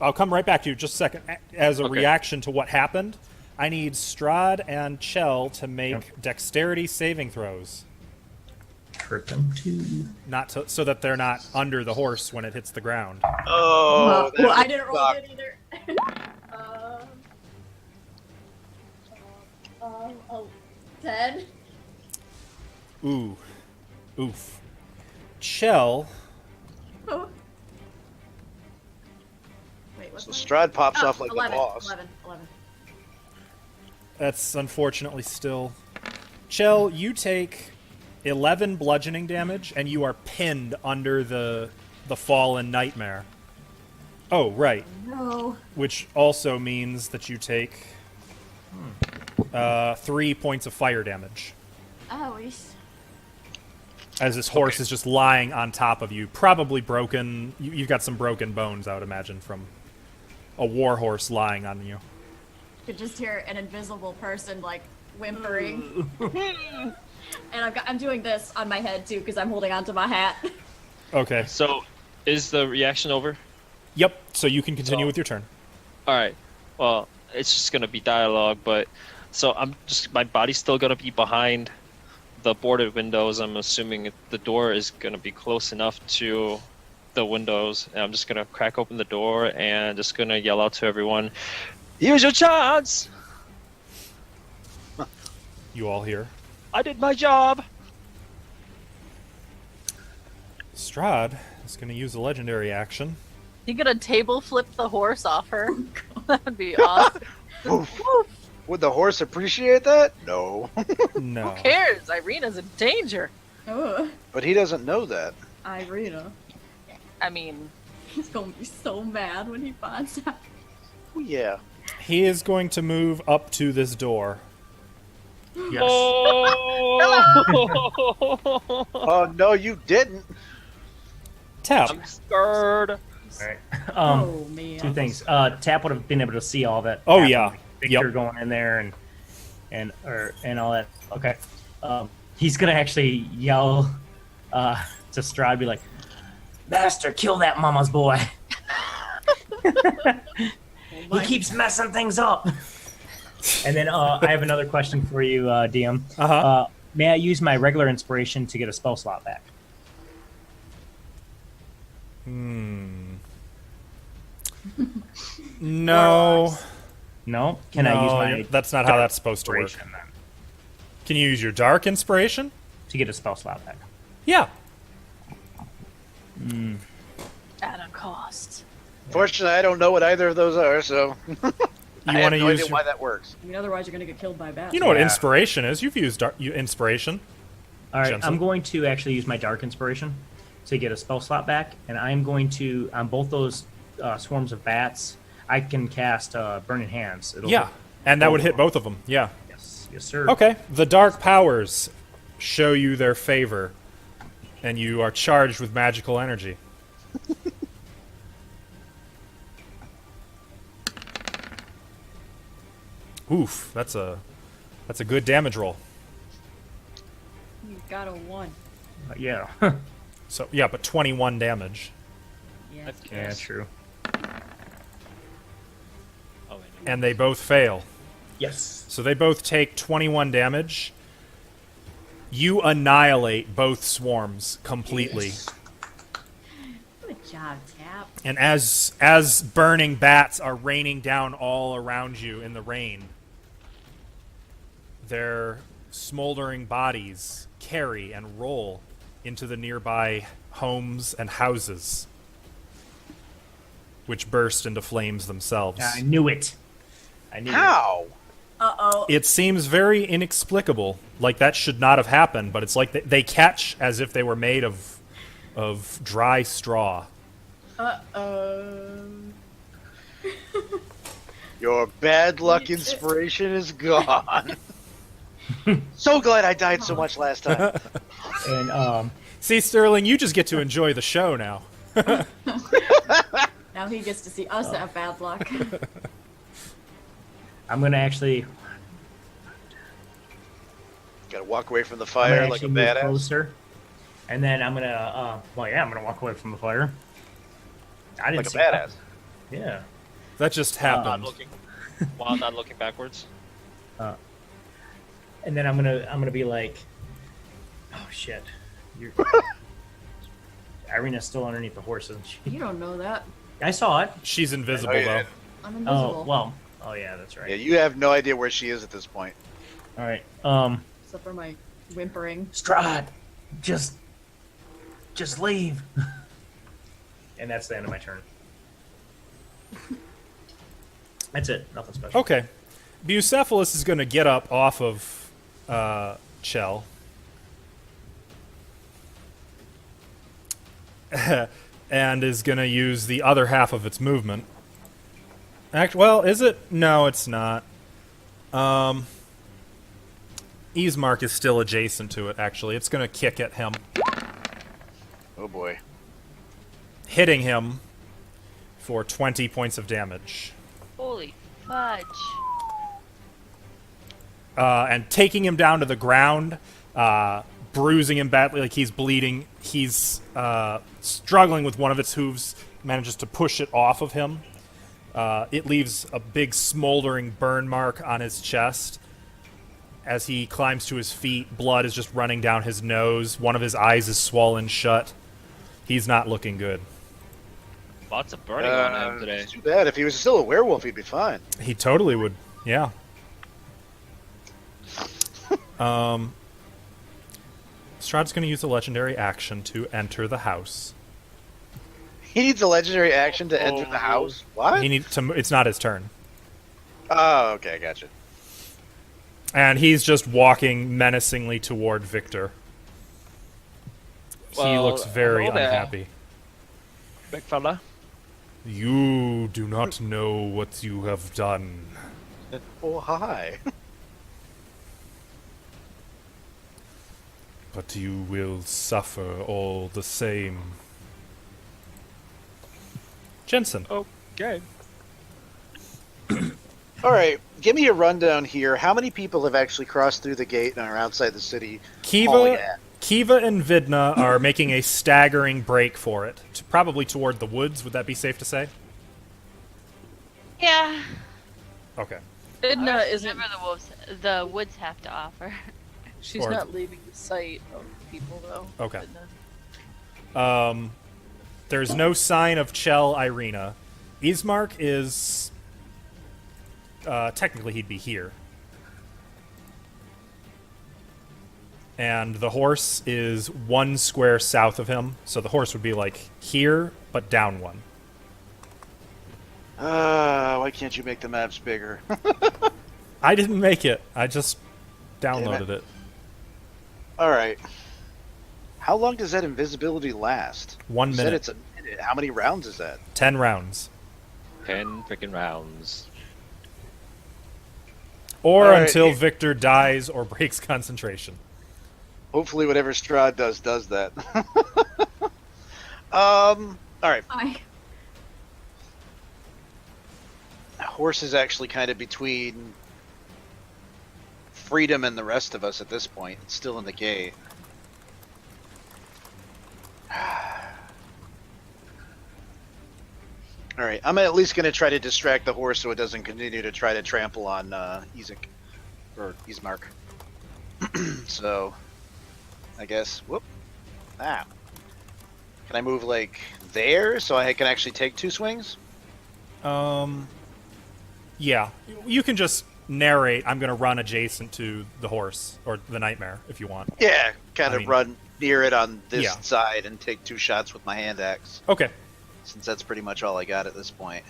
A: I'll come right back to you just a second. As a
D: Okay.
A: reaction to what happened, I need Strahd and Chell to make dexterity saving throws.
E: Hurt them too.
A: Not to, so that they're not under the horse when it hits the ground.
B: Oh,
C: well, I
B: that
C: didn't roll
B: sucked.
C: good either. Oh, 10.
A: Ooh. Oof. Chell...
C: Oh. Wait, what's
B: So
C: my-
B: Strahd pops
C: Oh,
B: off like
C: 11,
B: a boss.
C: 11.
A: That's unfortunately still... Chell, you take 11 bludgeoning damage, and you are pinned under the fallen nightmare. Oh, right.
C: No.
A: Which also means that you take 3 points of fire damage.
C: Oh, he's...
A: As this horse is just lying on top of you. Probably broken. You've got some broken bones, I would imagine, from a war horse lying on you.
C: could just hear an invisible person like whimpering. And I'm doing this on my head too because I'm holding onto my hat.
A: Okay.
D: So, is the reaction over?
A: Yep. So you can continue
D: So-
A: with your turn.
D: All right. Well, it's just gonna be dialogue, but so my body's still gonna be behind the boarded windows. I'm assuming the door is gonna be close enough to the windows, and I'm just gonna crack open the door and just gonna yell out to everyone, "Here's your chance!"
A: you all hear.
D: I did my job.
A: Strahd is going to use a legendary action.
G: You gonna table flip the horse off her? That'd be awesome.
B: Oof. Would the horse appreciate that? No.
A: No.
G: Who cares? Irina's in danger.
C: Oh,
B: But he doesn't know that.
C: Irina.
G: I mean,
C: He's gonna be so mad when he finds out.
B: Oh, yeah.
A: He is going to move up to this door.
E: Yes.
D: Oh!
B: Oh, no, you didn't.
A: Tap.
D: I'm scared.
E: Alright.
C: Oh man.
E: Two things. Tap would have been able to see all that.
A: Oh,
E: happen,
A: yeah.
E: like Victor
A: Yep.
E: going in there and all that. Okay. He's gonna actually yell to Strahd, be like, "Master, kill that mama's boy. He keeps messing things up." And then I have another question for you, DM.
A: Uh-huh.
E: May I use my regular inspiration to get a spell slot back?
A: No.
E: No. Can
A: No,
E: I use my?
A: that's not how that's supposed to work.
E: inspiration then
A: Can you use your dark inspiration?
E: to get a spell slot back?
A: Yeah.
G: at a cost.
B: Fortunately, I don't know what either of those are, so I have
A: wanna
B: no
A: use
B: idea
A: your-
B: why that works.
C: I mean, otherwise you're gonna get killed by bats.
A: You know what
E: Yeah.
A: inspiration is. You've used inspiration.
E: All right,
A: Jensen?
E: I'm going to actually use my dark inspiration to get a spell slot back, and I'm going to on both those swarms of bats. I can cast Burning Hands. It'll
A: Yeah.
E: hit-
A: And that would hit both of them. Yeah.
E: Yes, yes, sir.
A: Okay. The dark powers show you their favor, and you are charged with magical energy. Oof, that's a good damage roll.
C: You got a 1.
E: Yeah.
A: So yeah, but 21 damage.
C: Yeah.
E: Yeah, true.
D: Oh, wait,
A: And they both fail.
E: Yes.
A: So they both take 21 damage. You annihilate both swarms completely.
C: Good job, Tap.
A: And as burning bats are raining down all around you in the rain, their smoldering bodies carry and roll into the nearby homes and houses, which burst into flames themselves.
E: I knew it. I knew it.
B: How?
C: Uh-oh.
A: It seems very inexplicable. Like that should not have happened, but it's like they catch as if they were made of dry straw.
C: Uh-oh.
B: Your bad luck inspiration is gone. So glad I died so much last time.
E: And
A: See, Sterling, you just get to enjoy the show now.
C: Now he gets to see us have bad luck.
E: I'm gonna actually,
B: Gotta walk away from the
E: I'm
B: fire
E: gonna
B: like a
E: actually move
B: badass.
E: closer, and then I'm gonna, I'm gonna walk away from the fire. I didn't
B: Like a
E: see
B: badass.
E: that. Yeah.
A: That just
D: Not
A: happened.
D: looking, while not looking backwards.
E: And then I'm gonna be like, oh shit, you're. Irina's still underneath the horse, isn't she?
C: You don't know that.
E: I saw it.
A: She's invisible,
B: Oh, yeah.
A: though.
C: I'm invisible.
E: Oh well. Oh yeah, that's
B: Yeah,
E: right.
B: you have no idea where she is at this point.
E: All right.
C: Except for my whimpering.
E: Strahd, just leave. And that's the end of my turn. That's it. Nothing special.
A: Okay. Bucephalus is going to get up off of Chell. And is going to use the other half of its movement. Well, is it? No, it's not. Ismark is still adjacent to it, actually. It's going to kick at him,
B: Oh boy.
A: hitting him for 20 points of damage.
F: Holy fudge.
A: And taking him down to the ground, bruising him badly, like he's bleeding. He's struggling with one of its hooves, manages to push it off of him. It leaves a big smoldering burn mark on his chest. As he climbs to his feet, blood is just running down his nose. One of his eyes is swollen shut. He's not looking good.
D: Lots of burning on him today.
B: It's too bad. If he was still a werewolf, he'd be fine.
A: He totally would, yeah. Strahd's going to use a legendary action to enter the house.
B: He needs a legendary action to enter the house. What?
A: He needs to. It's not his turn,
B: Oh, okay, gotcha.
A: and he's just walking menacingly toward Victor. He
D: Well,
A: looks very
D: hello there.
A: unhappy.
D: Big fella.
A: You do not know what you have done.
B: Oh, hi.
A: But you will suffer all the same. Jensen.
D: Okay.
B: All right, give me a rundown here. How many people have actually crossed through the gate and are outside the city? hauling
A: Kiva,
B: at?
A: Kiva and Vidna are making a staggering break for it. Probably toward the woods, would that be safe to say?
F: Yeah.
A: Okay.
G: Idna isn't.
F: Whatever the woods have to offer.
G: She's
A: Or-
G: not leaving the site of people though.
A: Okay.
G: Idna.
A: There's no sign of Chell Irina. Ismark is... technically he'd be here. And the horse is 1 square south of him, so the horse would be like here, but down 1.
B: Why can't you make the maps bigger?
A: I didn't make it. I just
B: Damn
A: downloaded it.
B: All right. How long does that invisibility last?
A: 1
B: You said
A: minute.
B: it's a minute. How many rounds is that?
A: 10 rounds.
D: 10 freaking rounds.
A: Or
B: All right.
A: until Victor dies or breaks concentration.
B: Hopefully, whatever Strahd does that. All right. Horse is actually kind of between freedom and the rest of us at this point. It's still in the gate. All right, I'm at least going to try to distract the horse so it doesn't continue to try to trample on Isaac or Ismark. So, I guess. Whoop. Ah. Can I move like there so I can actually take 2 swings?
A: Yeah. You can just narrate, I'm going to run adjacent to the horse, or the nightmare, if you want.
B: Yeah, kind
A: I
B: of
A: mean-
B: run near it on this
A: Yeah.
B: side and take 2 shots with my hand axe,
A: Okay.
B: since that's pretty much all I got at this point.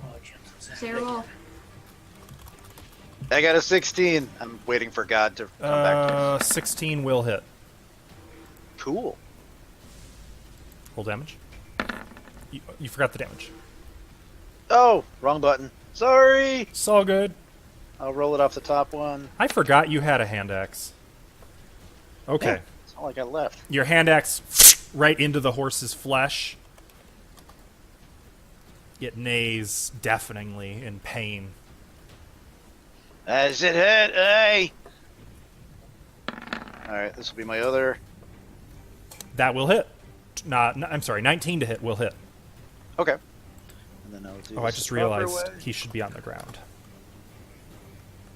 H: Oh, Jensen's
C: Zero.
B: I got a 16. I'm waiting for God to come back to
A: 16 will hit.
B: Cool.
A: Roll damage. You forgot the damage.
B: Oh, wrong button. Sorry.
A: It's all good.
B: I'll roll it off the top one.
A: I forgot you had a hand axe. Okay.
B: Yeah, that's all I got left.
A: Your hand axe right into the horse's flesh. It neighs deafeningly in pain.
B: As it hit, hey! Alright, this will be my other.
A: That will hit. I'm sorry, 19 to hit will hit.
B: Okay. And then I'll do
A: Oh, I
B: this
A: just
B: the proper
A: realized
B: way.
A: he should be on the ground.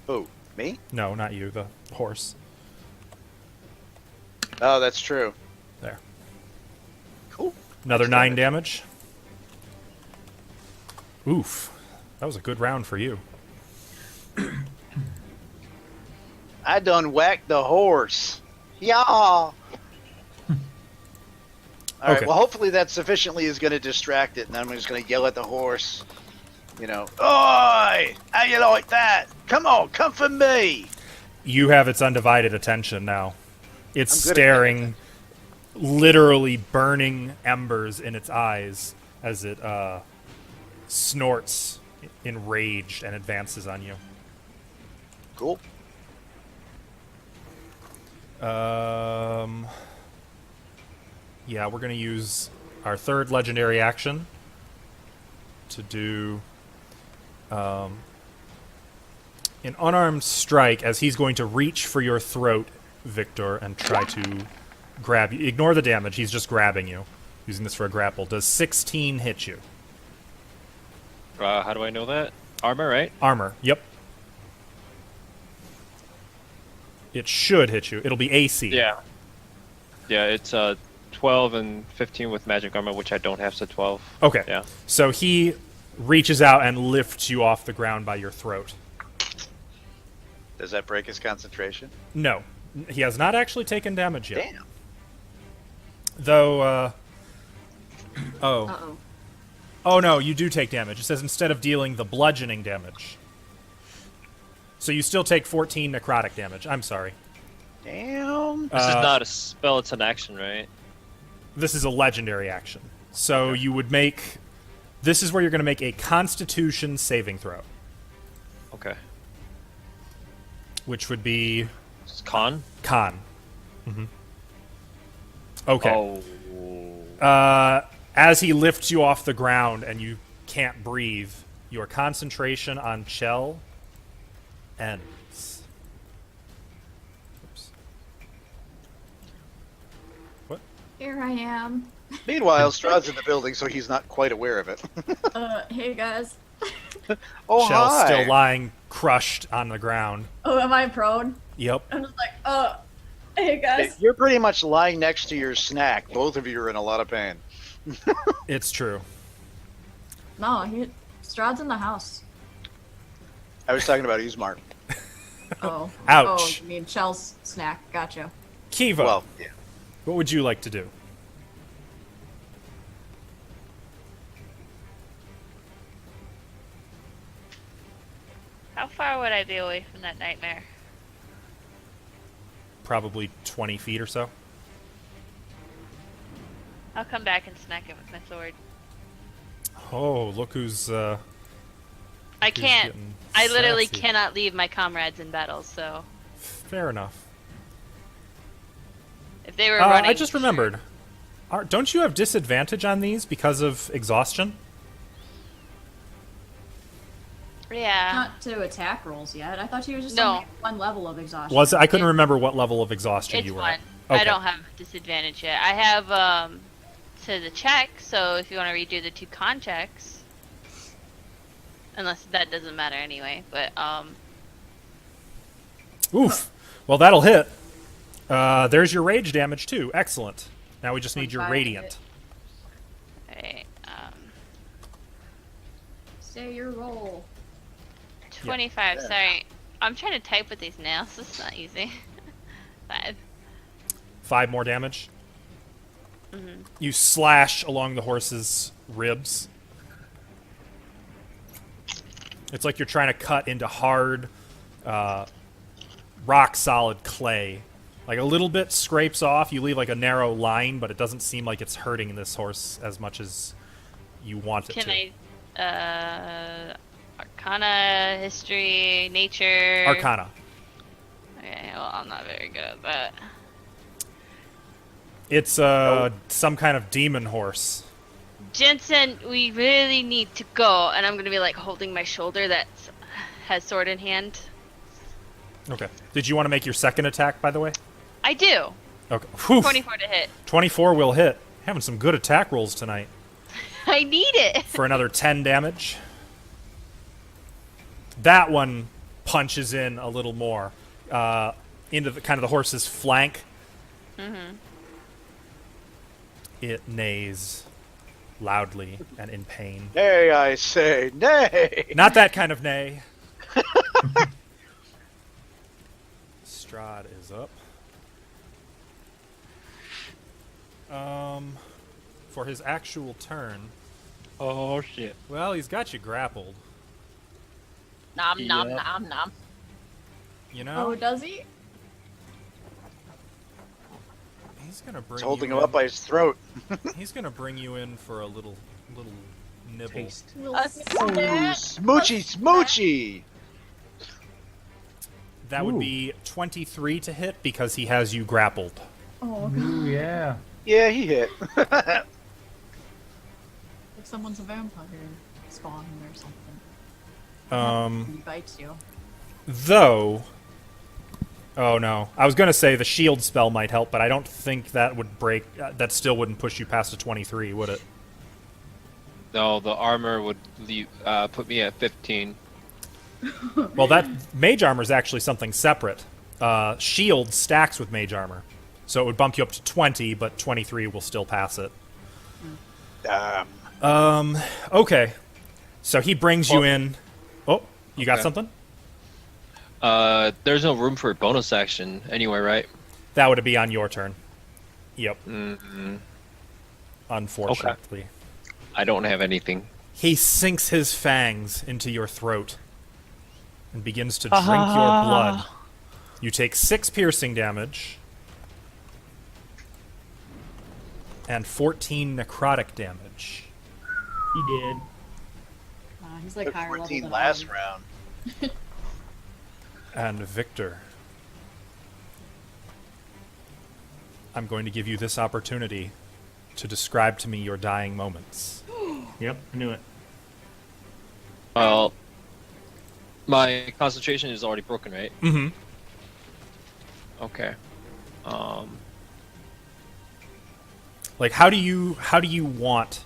B: Oh, me?
A: No, not you, the horse.
B: Oh, that's true.
A: There.
B: Cool.
A: Another
B: Nice
A: 9
B: damage.
A: damage. Oof. That was a good round for you.
B: I done whacked the horse. Yeah. All right.
A: Okay.
B: Well, hopefully that sufficiently is going to distract it, and I'm just going to yell at the horse. You know, oi! How you like that? Come on, come for me.
A: You have its undivided attention now. It's
B: I'm good at
A: staring, literally burning embers in its eyes as it snorts enraged and advances on you.
B: Cool.
A: Yeah, we're going to use our 3rd legendary action to do an unarmed strike as he's going to reach for your throat, Victor, and try to grab you. Ignore the damage. He's just grabbing you, using this for a grapple. Does 16 hit you?
D: How do I know that? Armor, right?
A: Armor. Yep. It should hit you. It'll be AC.
D: Yeah. Yeah, it's 12 and 15 with magic armor, which I don't have, so 12.
A: Okay.
D: Yeah.
A: So he reaches out and lifts you off the ground by your throat.
B: Does that break his concentration?
A: No, he has not actually taken damage yet.
B: Damn.
A: Though,
C: Uh-oh.
A: Oh no, you do take damage. It says instead of dealing the bludgeoning damage. So you still take 14 necrotic damage. I'm sorry.
B: Damn.
D: This is not a spell, it's an action, right?
A: This is a legendary action. So you would make... This is where you're going to make a Constitution saving throw.
D: Okay.
A: Which would be...
D: It's con?
A: Con. Mm-hmm. Okay.
D: Oh.
A: As he lifts you off the ground and you can't breathe, your concentration on Chell ends. Oops. What?
C: Here I am.
B: Meanwhile, Strahd's in the building, so he's not quite aware of it.
C: Hey guys.
B: Oh,
A: Chell's
B: hi.
A: still lying crushed on the ground.
C: Oh, am I prone?
A: Yep.
C: I'm just like, hey guys.
B: You're pretty much lying next to your snack. Both of you are in a lot of pain.
A: It's true.
C: No, Strahd's in the house.
B: I was talking about Ismark.
C: Oh.
A: Ouch.
C: Oh, you mean Chell's snack. Gotcha.
A: Kiva,
B: Well, yeah.
A: what would you like to do?
F: How far would I be away from that nightmare?
A: Probably 20 feet or so.
F: I'll come back and smack it with my sword.
A: Oh, look who's
F: I can't.
A: getting
F: I literally
A: sassy.
F: cannot leave my comrades in battle, so
A: Fair enough.
F: if they were running...
A: I just remembered. Don't you have disadvantage on these because of exhaustion?
F: Yeah.
C: Not to attack rolls yet. I thought you were just
F: No.
C: on one level of exhaustion.
A: Was it? I couldn't remember what level of exhaustion
F: It's
A: you were
F: one.
A: at. Okay.
F: I don't have disadvantage yet. I have to the check, so if you want to redo the 2 con checks. Unless that doesn't matter anyway, but
A: Oof. Well, that'll hit. There's your rage damage too. Excellent. Now we just need your
C: 25
A: radiant.
F: alright,
C: Say your roll.
F: 25, sorry. I'm trying to type with these nails, it's not easy. 5.
A: 5 more damage.
F: Mm-hmm.
A: You slash along the horse's ribs. It's like you're trying to cut into hard, rock solid clay. Like a little bit scrapes off. You leave like a narrow line, but it doesn't seem like it's hurting this horse as much as you want it
F: Can
A: to.
F: I, Arcana, History, Nature...
A: Arcana.
F: Okay, well, I'm not very good at that.
A: It's some kind of demon horse.
F: Jensen, we really need to go, and I'm gonna be like holding my shoulder that has sword in hand.
A: Okay. Did you want to make your second attack, by the way?
F: I do.
A: Okay. Whew.
F: 24 to hit.
A: 24 will hit. Having some good attack rolls tonight.
F: I need it.
A: For another 10 damage. That one punches in a little more into the kind of the horse's flank.
F: Mm-hmm.
A: It neighs loudly and in pain.
B: Nay, I say, nay!
A: Not that kind of neigh. Strahd is up. For his actual turn,
D: Oh, shit.
A: well, he's got you grappled.
G: Nom nom
D: Yeah.
G: nom nom.
A: You know,
C: Oh, does he?
A: he's gonna bring
B: He's holding
A: you
B: him
A: in.
B: up by his throat.
A: He's gonna bring you in for a little nibble.
E: Taste.
G: A
B: Smoochy, smoochy!
A: That would
E: Ooh.
A: be 23 to hit because he has you grappled.
C: Oh, God.
E: Ooh, yeah.
B: Yeah, he hit.
C: Like someone's a vampire spawn or something. He bites you.
A: Though, oh no, I was gonna say the shield spell might help, but I don't think that would break. That still wouldn't push you past a 23, would it?
D: No, the armor would put me at 15.
A: Well, that mage armor is actually something separate. Shield stacks with mage armor. So it would bump you up to 20, but 23 will still pass it. Okay. So he brings you in. Oh, you got
I: Okay.
A: something?
I: There's no room for a bonus action anywhere, right?
A: That would be on your turn. Yep.
I: Mm-hmm.
A: Unfortunately.
I: I don't have anything.
A: He sinks his fangs into your throat and begins to drink your blood. You take 6 piercing damage and 14 necrotic damage.
E: He did.
C: He's like
B: Took
C: higher level
B: 14
C: than
B: last
C: I am.
B: round.
A: And Victor, I'm going to give you this opportunity to describe to me your dying moments.
E: Yep, I knew it.
I: Well, my concentration is already broken, right?
A: Mm-hmm.
I: Okay.
A: Like, how do you want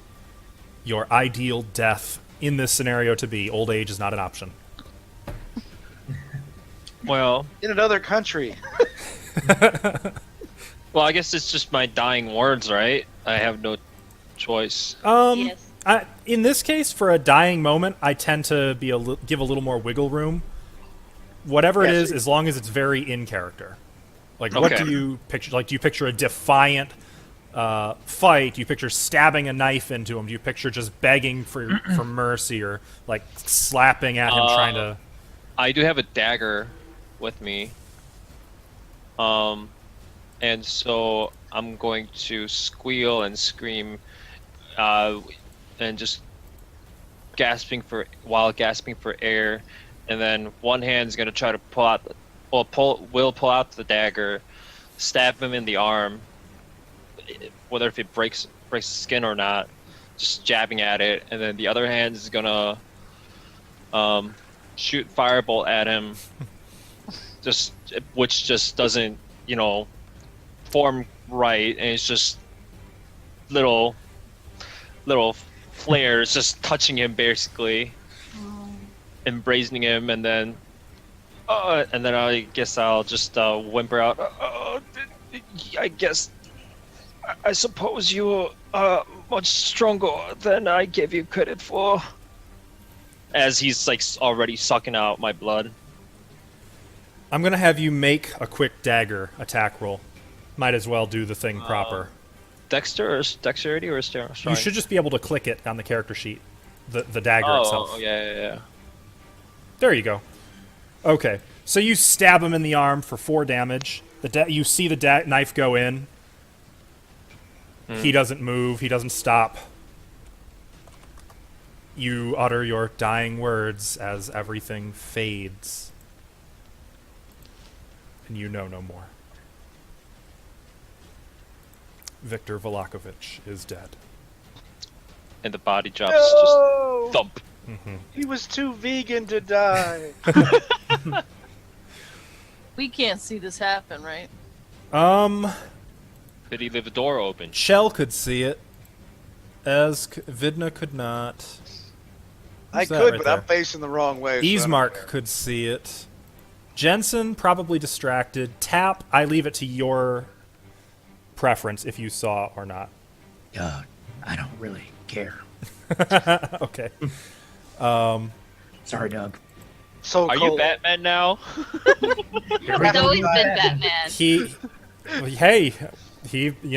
A: your ideal death in this scenario to be? Old age is not an option.
I: Well,
B: In another country.
I: I guess it's just my dying words, right? I have no choice.
F: Yes.
A: In this case, for a dying moment, I tend to be give a little more wiggle room. Whatever it
B: Yes.
A: is, as long as it's very in character. Like, what
I: Okay.
A: do you picture? Like, do you picture a defiant fight? Do you picture stabbing a knife into him? Do you picture just begging for mercy, or like slapping at him, trying to?
I: I do have a dagger with me. And so I'm going to squeal and scream, and just gasping for air, and then one hand's gonna try to pull out the dagger, stab him in the arm, whether if it breaks the skin or not, just jabbing at it, and then the other hand is gonna shoot firebolt at him, which just doesn't, form right, and it's just little flares just touching him basically, embrazoning him, and then I guess I'll just whimper out, I suppose you are much stronger than I gave you credit for, as he's like already sucking out my blood.
A: I'm gonna have you make a quick dagger attack roll. Might as well do the thing proper.
I: Dexterity or strength?
A: You should just be able to click it on the character sheet, the dagger itself.
I: Oh, yeah.
A: There you go. Okay, so you stab him in the arm for 4 damage. You see the knife go in. He doesn't move. He doesn't stop. You utter your dying words as everything fades. And you know no more. Victor Vallakovich is dead.
I: And the body drops
B: No!
I: just thump.
B: He was too vegan to die.
G: We can't see this happen, right?
I: Did he leave the door open?
A: Shell could see it, as Vidna could not.
B: I
A: Who's that
B: could,
A: right
B: but
A: there?
B: I'm facing the wrong way. so I don't
A: Ismark
B: care.
A: could see it. Jensen, probably distracted. Tap, I leave it to your preference if you saw or not.
H: I don't really care.
A: Okay.
H: Sorry, Doug.
B: So
I: Are you
B: cold.
I: Batman now?
F: He's always been Batman.
A: He,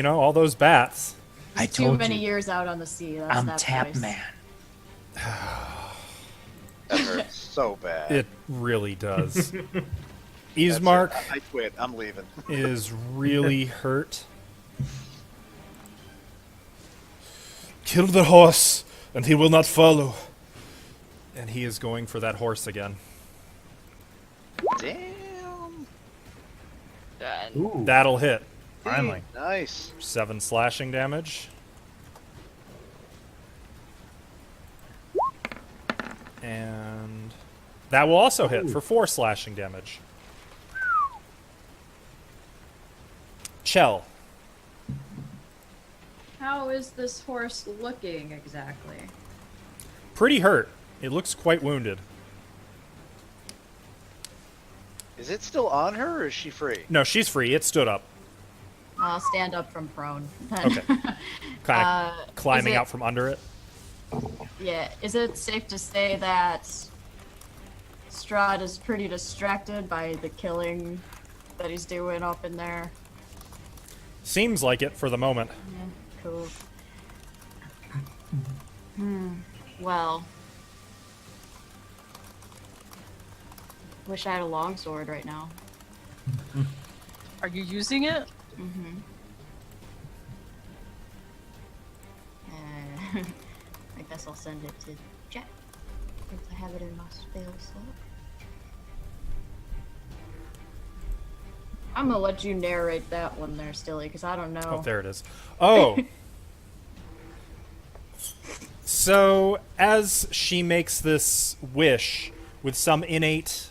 A: all those bats.
H: I
C: Too
H: told
C: many
H: you,
C: years out on the sea. That's
H: I'm
C: that
H: Tap
C: voice.
H: Man.
B: That hurts so bad.
A: It really does.
B: That's it.
A: Ismark
B: I quit. I'm leaving.
A: is really hurt. Kill the horse, and he will not follow. And he is going for that horse again.
B: Damn.
F: God.
E: Ooh,
A: That'll hit.
E: finally.
B: Nice.
A: 7 slashing damage. And that will also hit for 4 slashing damage. Chell.
C: How is this horse looking exactly?
A: Pretty hurt. It looks quite wounded.
B: Is it still on her, or is she free?
A: No, she's free. It stood up.
C: I'll stand up from prone.
A: Okay. Kind of climbing
C: is it-
A: out from under it.
C: Yeah, is it safe to say that Strahd is pretty distracted by the killing that he's doing up in there?
A: Seems like it for the moment.
C: Yeah, cool. Well. Wish I had a longsword right now.
G: Are you using it?
C: Mm-hmm. I guess I'll send it to Jack. Since I have it in my spell slot. I'm gonna let you narrate that one there, Stilly, because I don't know.
A: Oh, there it is. Oh. So, as she makes this wish with some innate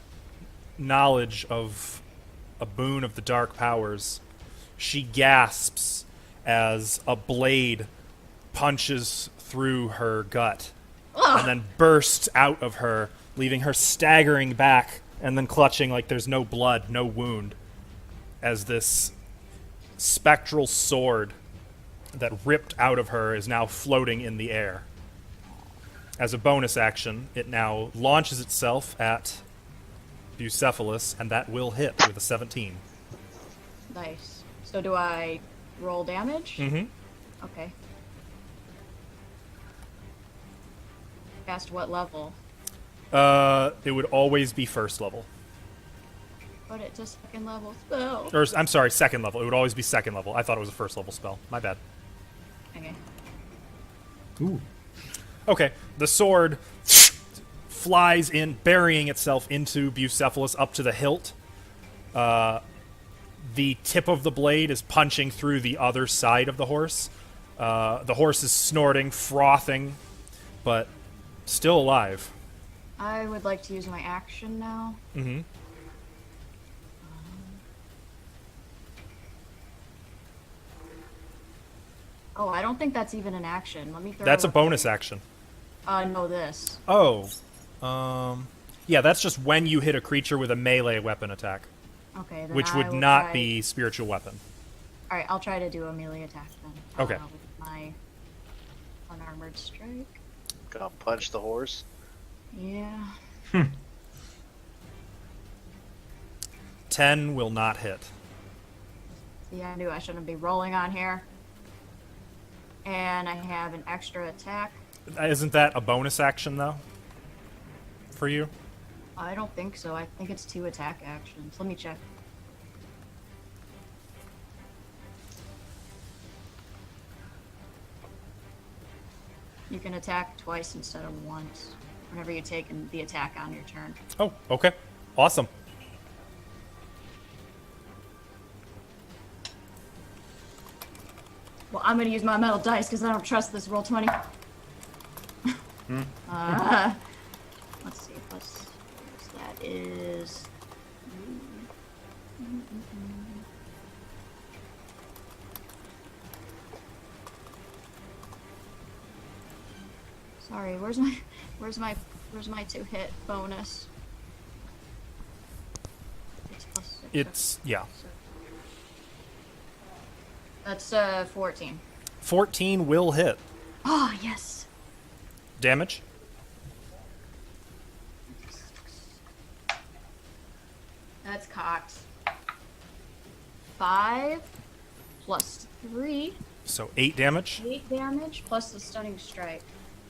A: knowledge of a boon of the dark powers, she gasps as a blade punches through her gut and then bursts out of her, leaving her staggering back and then clutching like there's no blood, no wound, as this spectral sword that ripped out of her is now floating in the air. As a bonus action, it now launches itself at Bucephalus, and that will hit with a 17.
C: Nice. So do I roll damage?
A: Mm-hmm.
C: Okay. Past what level?
A: It would always be first level.
C: But it's a second level spell.
A: Or, I'm sorry, second level. It would always be second level. I thought it was a first level spell. My bad.
C: Okay.
E: Ooh.
A: Okay, the sword flies in, burying itself into Bucephalus up to the hilt. The tip of the blade is punching through the other side of the horse. The horse is snorting, frothing, but still alive.
C: I would like to use my action now.
A: Mm-hmm.
C: Oh, I don't think that's even an action. Let me throw
A: That's a
C: up
A: bonus
C: there.
A: action.
C: No, this.
A: Oh. Yeah, that's just when you hit a creature with a melee weapon attack,
C: Okay, then
A: which
C: I
A: would
C: will
A: not
C: try...
A: be spiritual weapon.
C: Alright, I'll try to do a melee attack then.
A: Okay.
C: With my unarmored strike.
B: Gonna punch the horse.
C: Yeah.
A: 10 will not hit.
C: See, I knew I shouldn't be rolling on here. And I have an extra attack.
A: Isn't that a bonus action, though? For you?
C: I don't think so. I think it's 2 attack actions. Let me check. You can attack twice instead of once. Whenever you take the attack on your turn.
A: Oh, okay. Awesome.
C: Well, I'm gonna use my metal dice because I don't trust this roll 20. Let's see. That is. Sorry, where's my 2-hit bonus? It's plus 6.
A: It's, yeah.
C: That's 14.
A: 14 will hit.
C: Oh, yes.
A: Damage?
C: That's cocked. 5 plus 3,
A: So 8 damage?
C: 8 damage plus the stunning strike.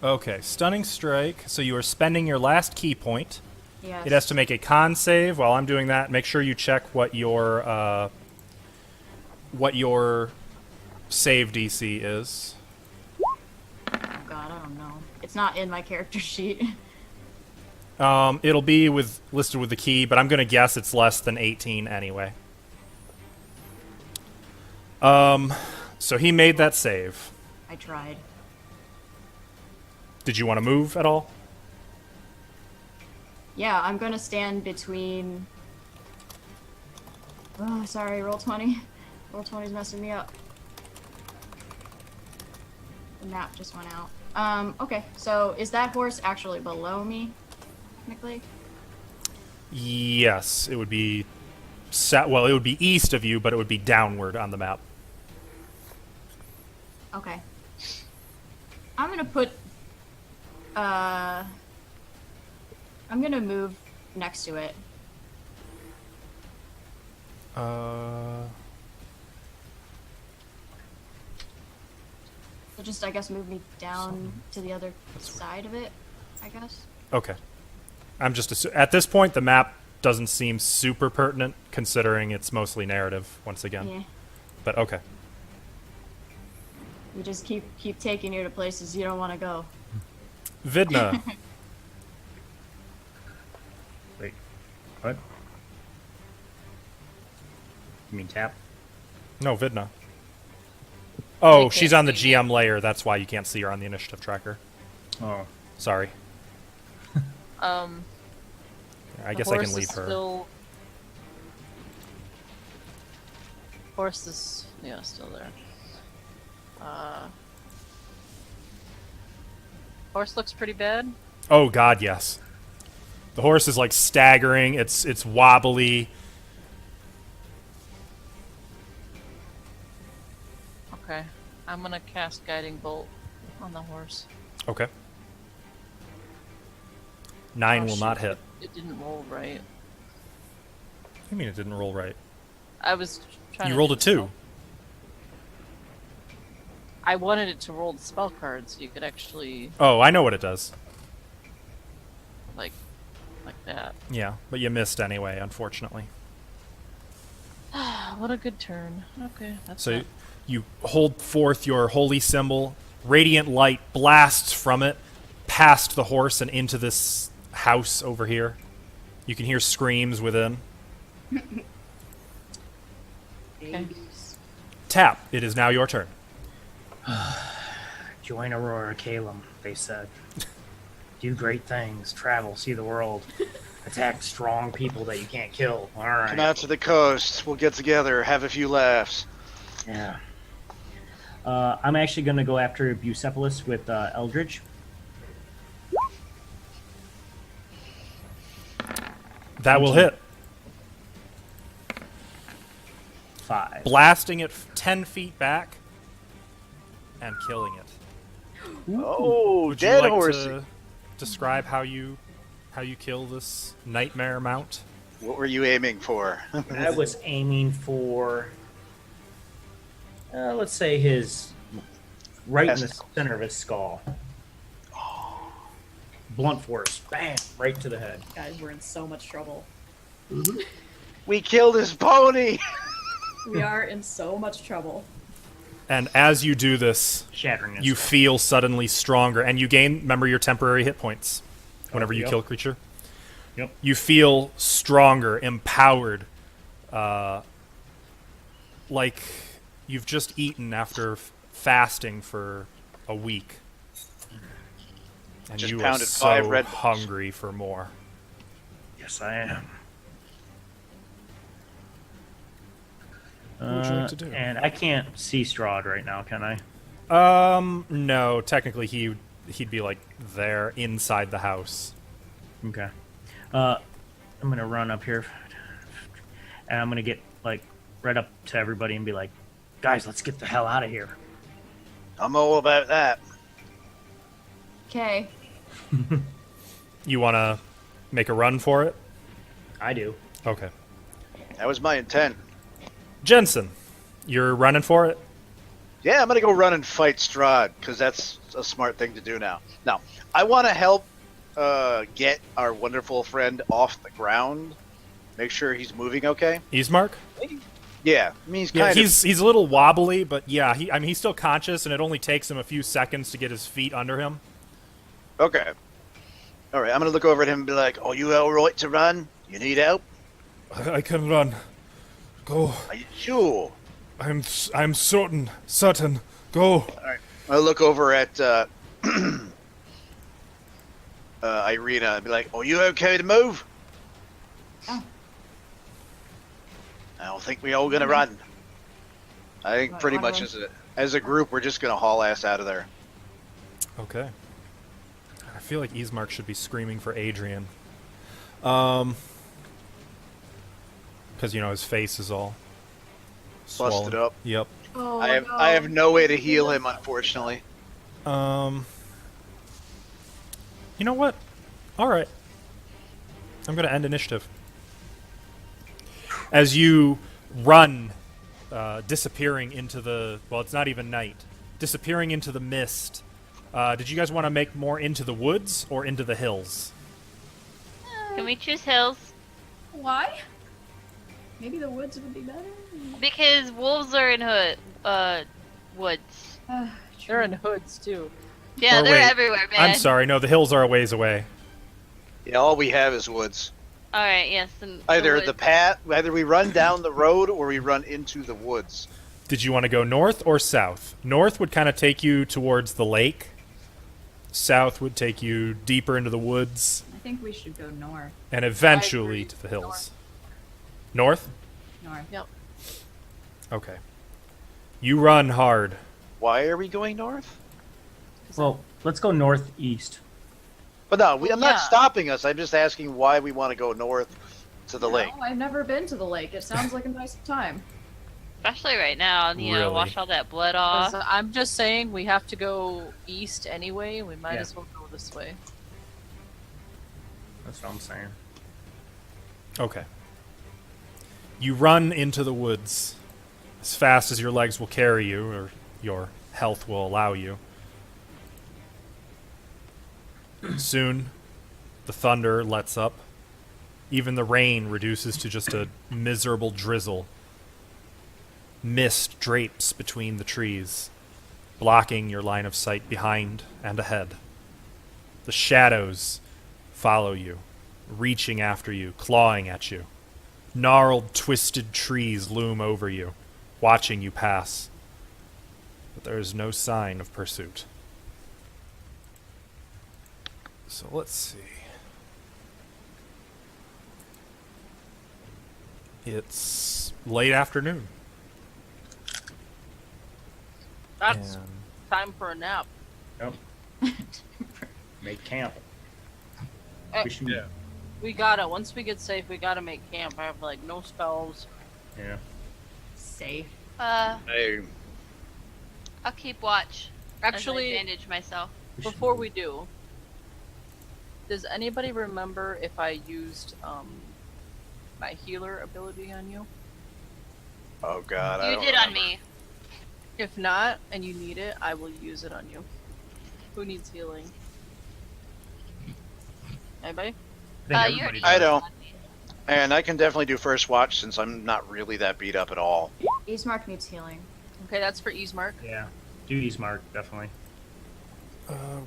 A: Okay, stunning strike. So you are spending your last key point.
C: Yes.
A: It has to make a con save. While I'm doing that, make sure you check what your save DC is.
C: Oh god, I don't know. It's not in my character sheet.
A: It'll be listed with the key, but I'm gonna guess it's less than 18 anyway. So he made that save.
C: I tried.
A: Did you want to move at all?
C: Yeah, I'm gonna stand between... Oh, sorry, roll 20. Roll 20's messing me up. The map just went out. Okay, so is that horse actually below me, technically?
A: Yes, it would be. It would be east of you, but it would be downward on the map.
C: Okay. I'm gonna put. I'm gonna move next to it. So just, I guess, move me down to the other side of it, I guess.
A: Okay. I'm just at this point the map doesn't seem super pertinent considering it's mostly narrative once again.
C: Yeah.
A: But okay.
C: We just keep taking you to places you don't want to go.
A: Vidna.
E: Wait, what? You mean Tap?
A: No, Vidna. Oh,
G: can't
A: she's on the
G: see
A: GM layer. That's why you can't see her on the initiative tracker.
E: Oh.
A: Sorry. I guess I can leave her.
G: Horse is still there. Horse looks pretty bad.
A: Oh God, yes. The horse is like staggering. It's wobbly.
G: Okay, I'm gonna cast Guiding Bolt on the horse.
A: Okay. 9
G: Oh,
A: will
G: shoot,
A: not hit.
G: It didn't roll right.
A: What do you mean it didn't roll right?
G: I was trying.
A: You
G: to
A: rolled
G: do
A: a 2.
G: spell- I wanted it to roll the spell cards. So you could actually
A: Oh, I know what it does.
G: like that.
A: Yeah, but you missed anyway, unfortunately.
G: What a good turn. Okay, that's
A: So
G: it.
A: you hold forth your holy symbol. Radiant light blasts from it past the horse and into this house over here. You can hear screams within.
G: Okay.
A: Tap, it is now your turn.
H: Join Aurora Caelum, they said. Do great things, travel, see the world, attack strong people that you can't kill. All right.
B: Come out to the coast. We'll get together, have a few laughs.
E: Yeah. I'm actually going to go after Bucephalus with Eldritch.
A: That will hit.
E: 5.
A: Blasting it 10 feet back and killing it.
B: Oh,
A: Would you
B: dead
A: like
B: horsey.
A: to describe how you kill this nightmare mount?
B: What were you aiming for?
E: I was aiming for, let's say his right in the center of his skull. Blunt force, bam, right to the head.
C: Guys, we're in so much trouble.
B: We killed his pony!
C: We are in so much trouble.
A: And as you do this,
E: Shattering his
A: you
E: skull.
A: feel suddenly stronger, and you gain, remember, your temporary hit points whenever you
E: yep.
A: kill a creature.
E: Yep.
A: You feel stronger, empowered, like you've just eaten after fasting for a week. And
B: Just
A: you are
B: pounded
A: so
B: 5 Red Bulls.
A: hungry for more.
E: Yes, I am.
A: What would you like to do?
E: And I can't see Strahd right now, can I?
A: No, technically he'd be like there inside the house.
E: Okay. I'm gonna run up here, and I'm gonna get like right up to everybody and be like, "Guys, let's get the hell out of here."
B: I'm all about that.
C: Okay.
A: You want to make a run for it?
E: I do.
A: Okay.
B: That was my intent.
A: Jensen, you're running for it?
B: Yeah, I'm gonna go run and fight Strahd, because that's a smart thing to do now. Now, I want to help get our wonderful friend off the ground. Make sure he's moving okay.
A: Ismark?
B: Yeah, I mean, he's
A: Yeah,
B: kind
A: he's a little wobbly, but yeah, he's still conscious, and it only takes him a few seconds to get his feet under him.
B: Okay. All right, I'm gonna look over at him and be like, "Oh, you all right to run? You need help?
A: I can run. Go.
B: Are you sure?"
A: I'm certain. Go.
B: All right. I look over at Irina and be like, "Oh, you okay to move?"
C: Oh.
B: I don't think we all gonna run. I think
C: Right,
B: pretty
C: why do
B: much
C: I-
B: as a group, we're just gonna haul ass out of there.
A: Okay. I feel like Ismark should be screaming for Adrian. Because, his face is all
B: Busted
A: swollen.
B: up.
A: Yep.
C: Oh,
B: I have no way to heal him, unfortunately.
A: You know what? All right. I'm going to end initiative. As you run, disappearing into the... Well, it's not even night. Disappearing into the mist. Did you guys want to make more into the woods or into the hills?
F: Can we choose hills?
C: Why? Maybe the woods would be better?
F: Because wolves are in woods.
G: They're in hoods too.
F: Yeah,
A: Or
F: they're
A: wait,
F: everywhere, man.
A: I'm sorry. No, the hills are a ways away.
B: Yeah, all we have is woods.
F: Alright, yes. The
B: Either
F: woods.
B: the path, either we run down the road or we run into the woods.
A: Did you want to go north or south? North would kind of take you towards the lake. South would take you deeper into the woods.
C: I think we should go north.
A: And eventually to the hills. North?
C: North.
G: Yep.
A: Okay. You run hard.
B: Why are we going north?
E: Well, let's go northeast.
B: But no, I'm
G: Yeah.
B: not stopping us. I'm just asking why we want to go north to the lake.
C: No, I've never been to the lake. It sounds like a nice time.
F: Especially right now, you know,
A: Really?
F: wash all that blood off.
G: I'm just saying we have to go east anyway. We might
E: Yeah.
G: as well go this way.
E: That's what I'm saying.
A: Okay. You run into the woods as fast as your legs will carry you, or your health will allow you. Soon, the thunder lets up. Even the rain reduces to just a miserable drizzle. Mist drapes between the trees, blocking your line of sight behind and ahead. The shadows follow you, reaching after you, clawing at you. Gnarled, twisted trees loom over you, watching you pass. But there is no sign of pursuit. So let's see. It's late afternoon.
G: That's
A: and
G: time for a nap.
E: Yep. Make camp.
G: Eh,
E: We should.
I: Yeah.
G: We gotta. Once we get safe, we gotta make camp. I have like no spells.
E: Yeah.
C: Safe.
B: Hey,
F: I'll keep watch. as I
G: Actually,
F: bandage myself.
E: We should
G: before
E: move.
G: we do, does anybody remember if I used my healer ability on you?
B: oh god, I
F: You
B: don't
F: did on
B: remember.
F: me.
G: If not, and you need it, I will use it on you. Who needs healing? Anybody?
E: I think
F: You
E: everybody
F: already
B: I
F: used it
B: don't.
F: on me.
B: And I can definitely do first watch since I'm not really that beat up at all.
C: Eastmark needs healing.
G: Okay, that's for Easemark.
E: Yeah. Duty's mark, definitely.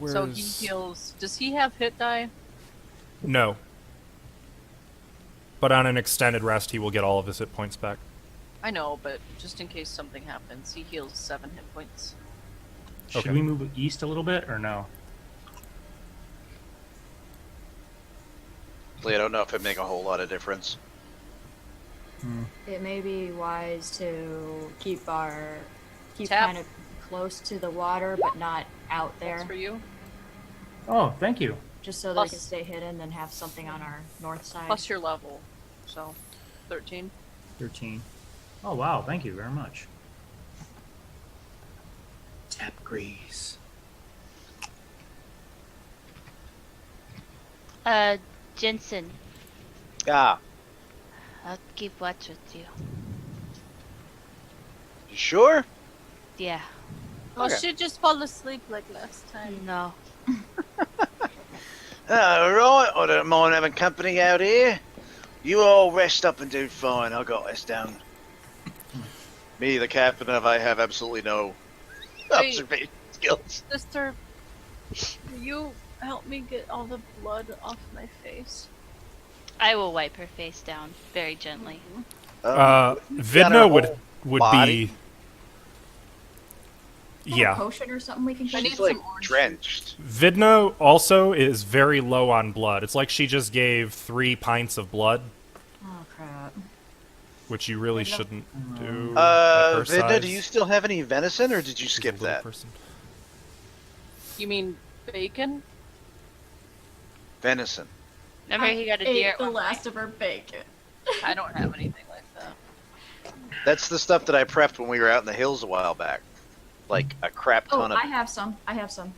G: So he heals. Does he have hit die?
A: No. But on an extended rest, he will get all of his hit points back.
G: I know, but just in case something happens, he heals 7 hit points.
A: Okay.
E: Should we move east a little bit or no?
B: I don't know if it'd make a whole lot of difference.
C: It may be wise to keep
G: Tap.
C: kind of close to the water, but not out
G: That's
C: there,
G: for you.
E: Oh, thank you.
C: just so
G: Plus-
C: they can stay hidden and have something on our north side.
G: Plus your level. So, 13.
E: 13. Oh, wow. Thank you very much. Tap grease.
F: Jensen,
B: Ah,
F: I'll keep watch with you.
B: you sure?
F: Yeah.
G: Oh,
B: Okay.
G: she just fall asleep like last time.
F: No.
B: Alright, I don't mind having company out here. You all rest up and do fine. I got this down. Me, the captain, I have absolutely no
G: Wait.
B: observation skills.
G: Sister, will you help me get all the blood off my face?
F: I will wipe her face down very gently.
B: Got her
A: Vidna would
B: whole
A: would
B: body?
A: be.
C: Have a
A: Yeah.
C: potion or something we can
G: I
C: drink?
G: need
B: She's
G: some
B: like
G: orange
B: drenched.
A: Vidna also is very low on blood. It's like she just gave 3 pints of blood,
C: Oh crap.
A: which you really
G: Vidna?
A: shouldn't do. at her
B: Vidna, do
A: size.
B: you still have any venison, or did you
A: She's a
B: skip
A: little
B: that?
A: person.
G: You mean bacon?
B: Venison.
F: Remember, he got a
C: ate
F: deer. at
C: the
F: one point.
C: last of her bacon.
G: I don't have anything like that.
B: That's the stuff that I prepped when we were out in the hills a while back. Like a crap
C: Oh,
B: ton of.
C: I have some. I have some.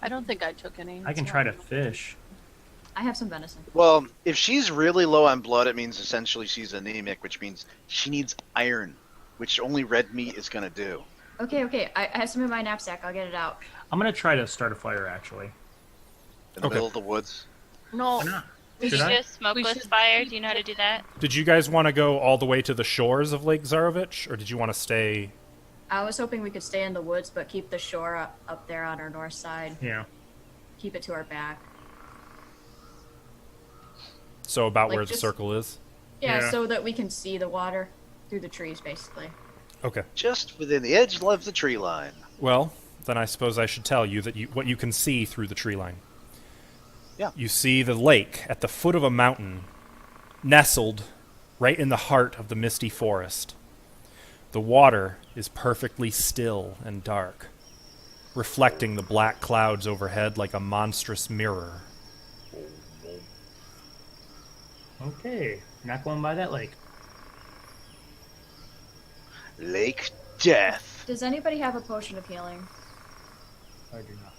G: I don't think I took any.
H: I can try to fish.
C: I have some venison.
B: Well, if she's really low on blood, it means essentially she's anemic, which means she needs iron, which only red meat is gonna do.
C: Okay. I have some in my knapsack. I'll get it out.
H: I'm gonna try to start a fire actually.
B: In the
A: Okay.
B: middle of the woods.
G: No,
H: Why not?
F: We
H: Should
F: should
H: I?
F: do a smokeless
G: should-
F: fire. Do you know how to do that?
A: Did you guys want to go all the way to the shores of Lake Zarovich, or did you want to stay?
C: I was hoping we could stay in the woods, but keep the shore up there on our north side.
H: Yeah.
C: Keep it to our back.
A: So about
C: Like
A: where the
C: just-
A: circle is?
C: Yeah,
H: Yeah.
C: so that we can see the water through the trees, basically.
A: Okay.
B: Just within the edge of the tree line.
A: Well, then I suppose I should tell you what you can see through the tree line.
B: Yeah.
A: You see the lake at the foot of a mountain, nestled right in the heart of the misty forest. The water is perfectly still and dark, reflecting the black clouds overhead like a monstrous mirror.
H: Okay. Not going by that lake.
B: Lake Death.
C: Does anybody have a potion of healing?
H: I do not.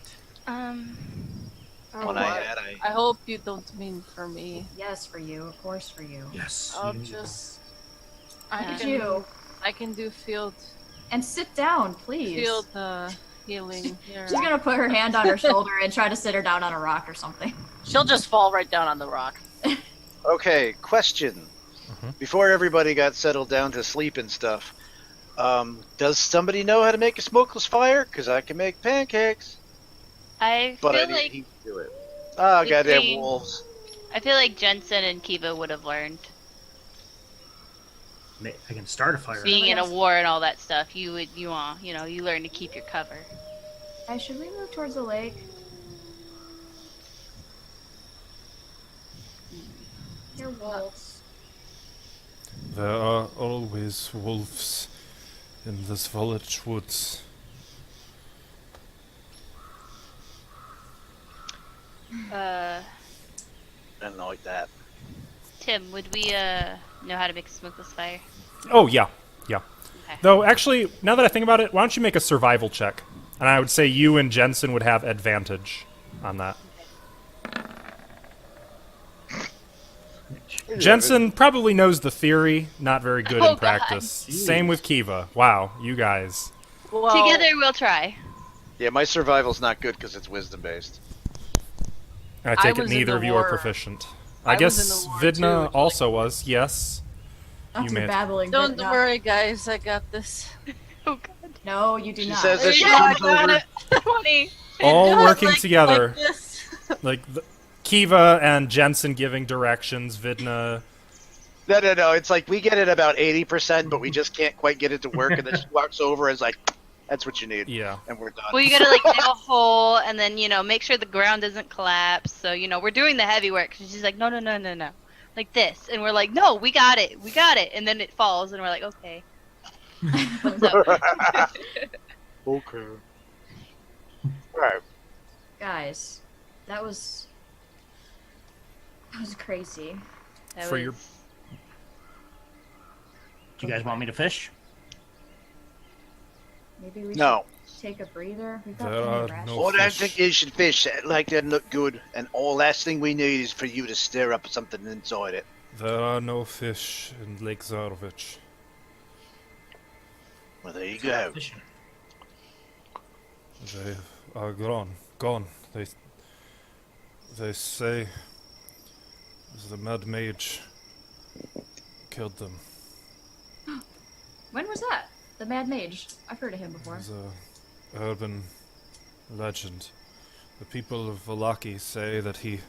B: When I had,
G: I hope you don't mean for me.
C: Yes, for you. Of course, for you.
H: Yes.
G: I'll
H: you-
G: just.
C: Look
G: I
C: at
G: can,
C: you.
G: I can do field
C: And sit down, please.
G: healing here.
C: She's gonna put her hand on her shoulder and try to sit her down on a rock or something.
G: She'll just fall right down on the rock.
B: Okay, question. Before everybody got settled down to sleep and stuff, does somebody know how to make a smokeless fire? Because I can make pancakes.
F: I
B: But I
F: feel
B: need
F: like
B: heat to do it. Oh, goddamn
F: Between-
B: wolves.
F: I feel like Jensen and Kiva would have learned.
H: I can start a fire.
F: Being in a war and all that stuff, you learn to keep your cover.
C: Guys, should we move towards the lake? They're wolves.
A: There are always wolves in this village woods.
B: I don't like that.
F: Tim, would we know how to make a smokeless fire?
A: Oh, yeah. Yeah.
F: Okay.
A: Though, actually, now that I think about it, why don't you make a survival check? And I would say you and Jensen would have advantage on that. Jensen probably knows the theory, not very good
F: Oh,
A: in practice.
H: God.
A: Same with Kiva. Wow, you guys.
G: Well,
F: Together we'll try.
B: Yeah, my survival's not good because it's wisdom based.
A: I take it
G: was in
A: neither
G: the
A: of you are
G: war.
A: proficient.
G: I
A: I
G: was
A: guess
G: in the war,
A: Vidna
G: too,
A: also was, yes.
C: Not
A: You
C: to be
A: may-
C: babbling.
G: Don't
C: but not-
G: worry, guys. I got this.
F: Oh god.
C: No, you do
B: She
C: not.
B: says that she
G: Yeah, I
B: comes
G: got
B: over.
G: it.
F: 20.
A: All
G: It goes
A: working
G: like
A: together.
G: this.
A: Like Kiva and Jensen giving directions, Vidna.
B: No. It's like we get it about 80%, but we just can't quite get it to work. And then she walks over and is like, "That's what you need,"
A: Yeah.
B: and we're done.
F: Well, you gotta like dig a hole and then make sure the ground doesn't collapse. So we're doing the heavy work. And she's like, no, like this, and we're like, no, we got it, and then it falls, and we're like, okay. What's up?
B: Okay. Alright.
C: Guys, that was crazy.
F: That
A: For your-
F: was-
H: Do you guys want me to fish?
C: Maybe we
B: No.
C: should take a breather. We've got
A: There
C: plenty
A: are
C: of rations.
A: no-
B: Oh, I don't
A: fish.
B: think you should fish. Like that look good. And all last thing we need is for you to stir up something inside it.
A: There are no fish in Lake Zarovich.
B: Well, there you go.
H: Fishing.
A: They are gone. They say the Mad Mage killed them.
C: When was that? The Mad Mage. I've heard of him before.
A: It's a urban legend. The people of Vallaki say that he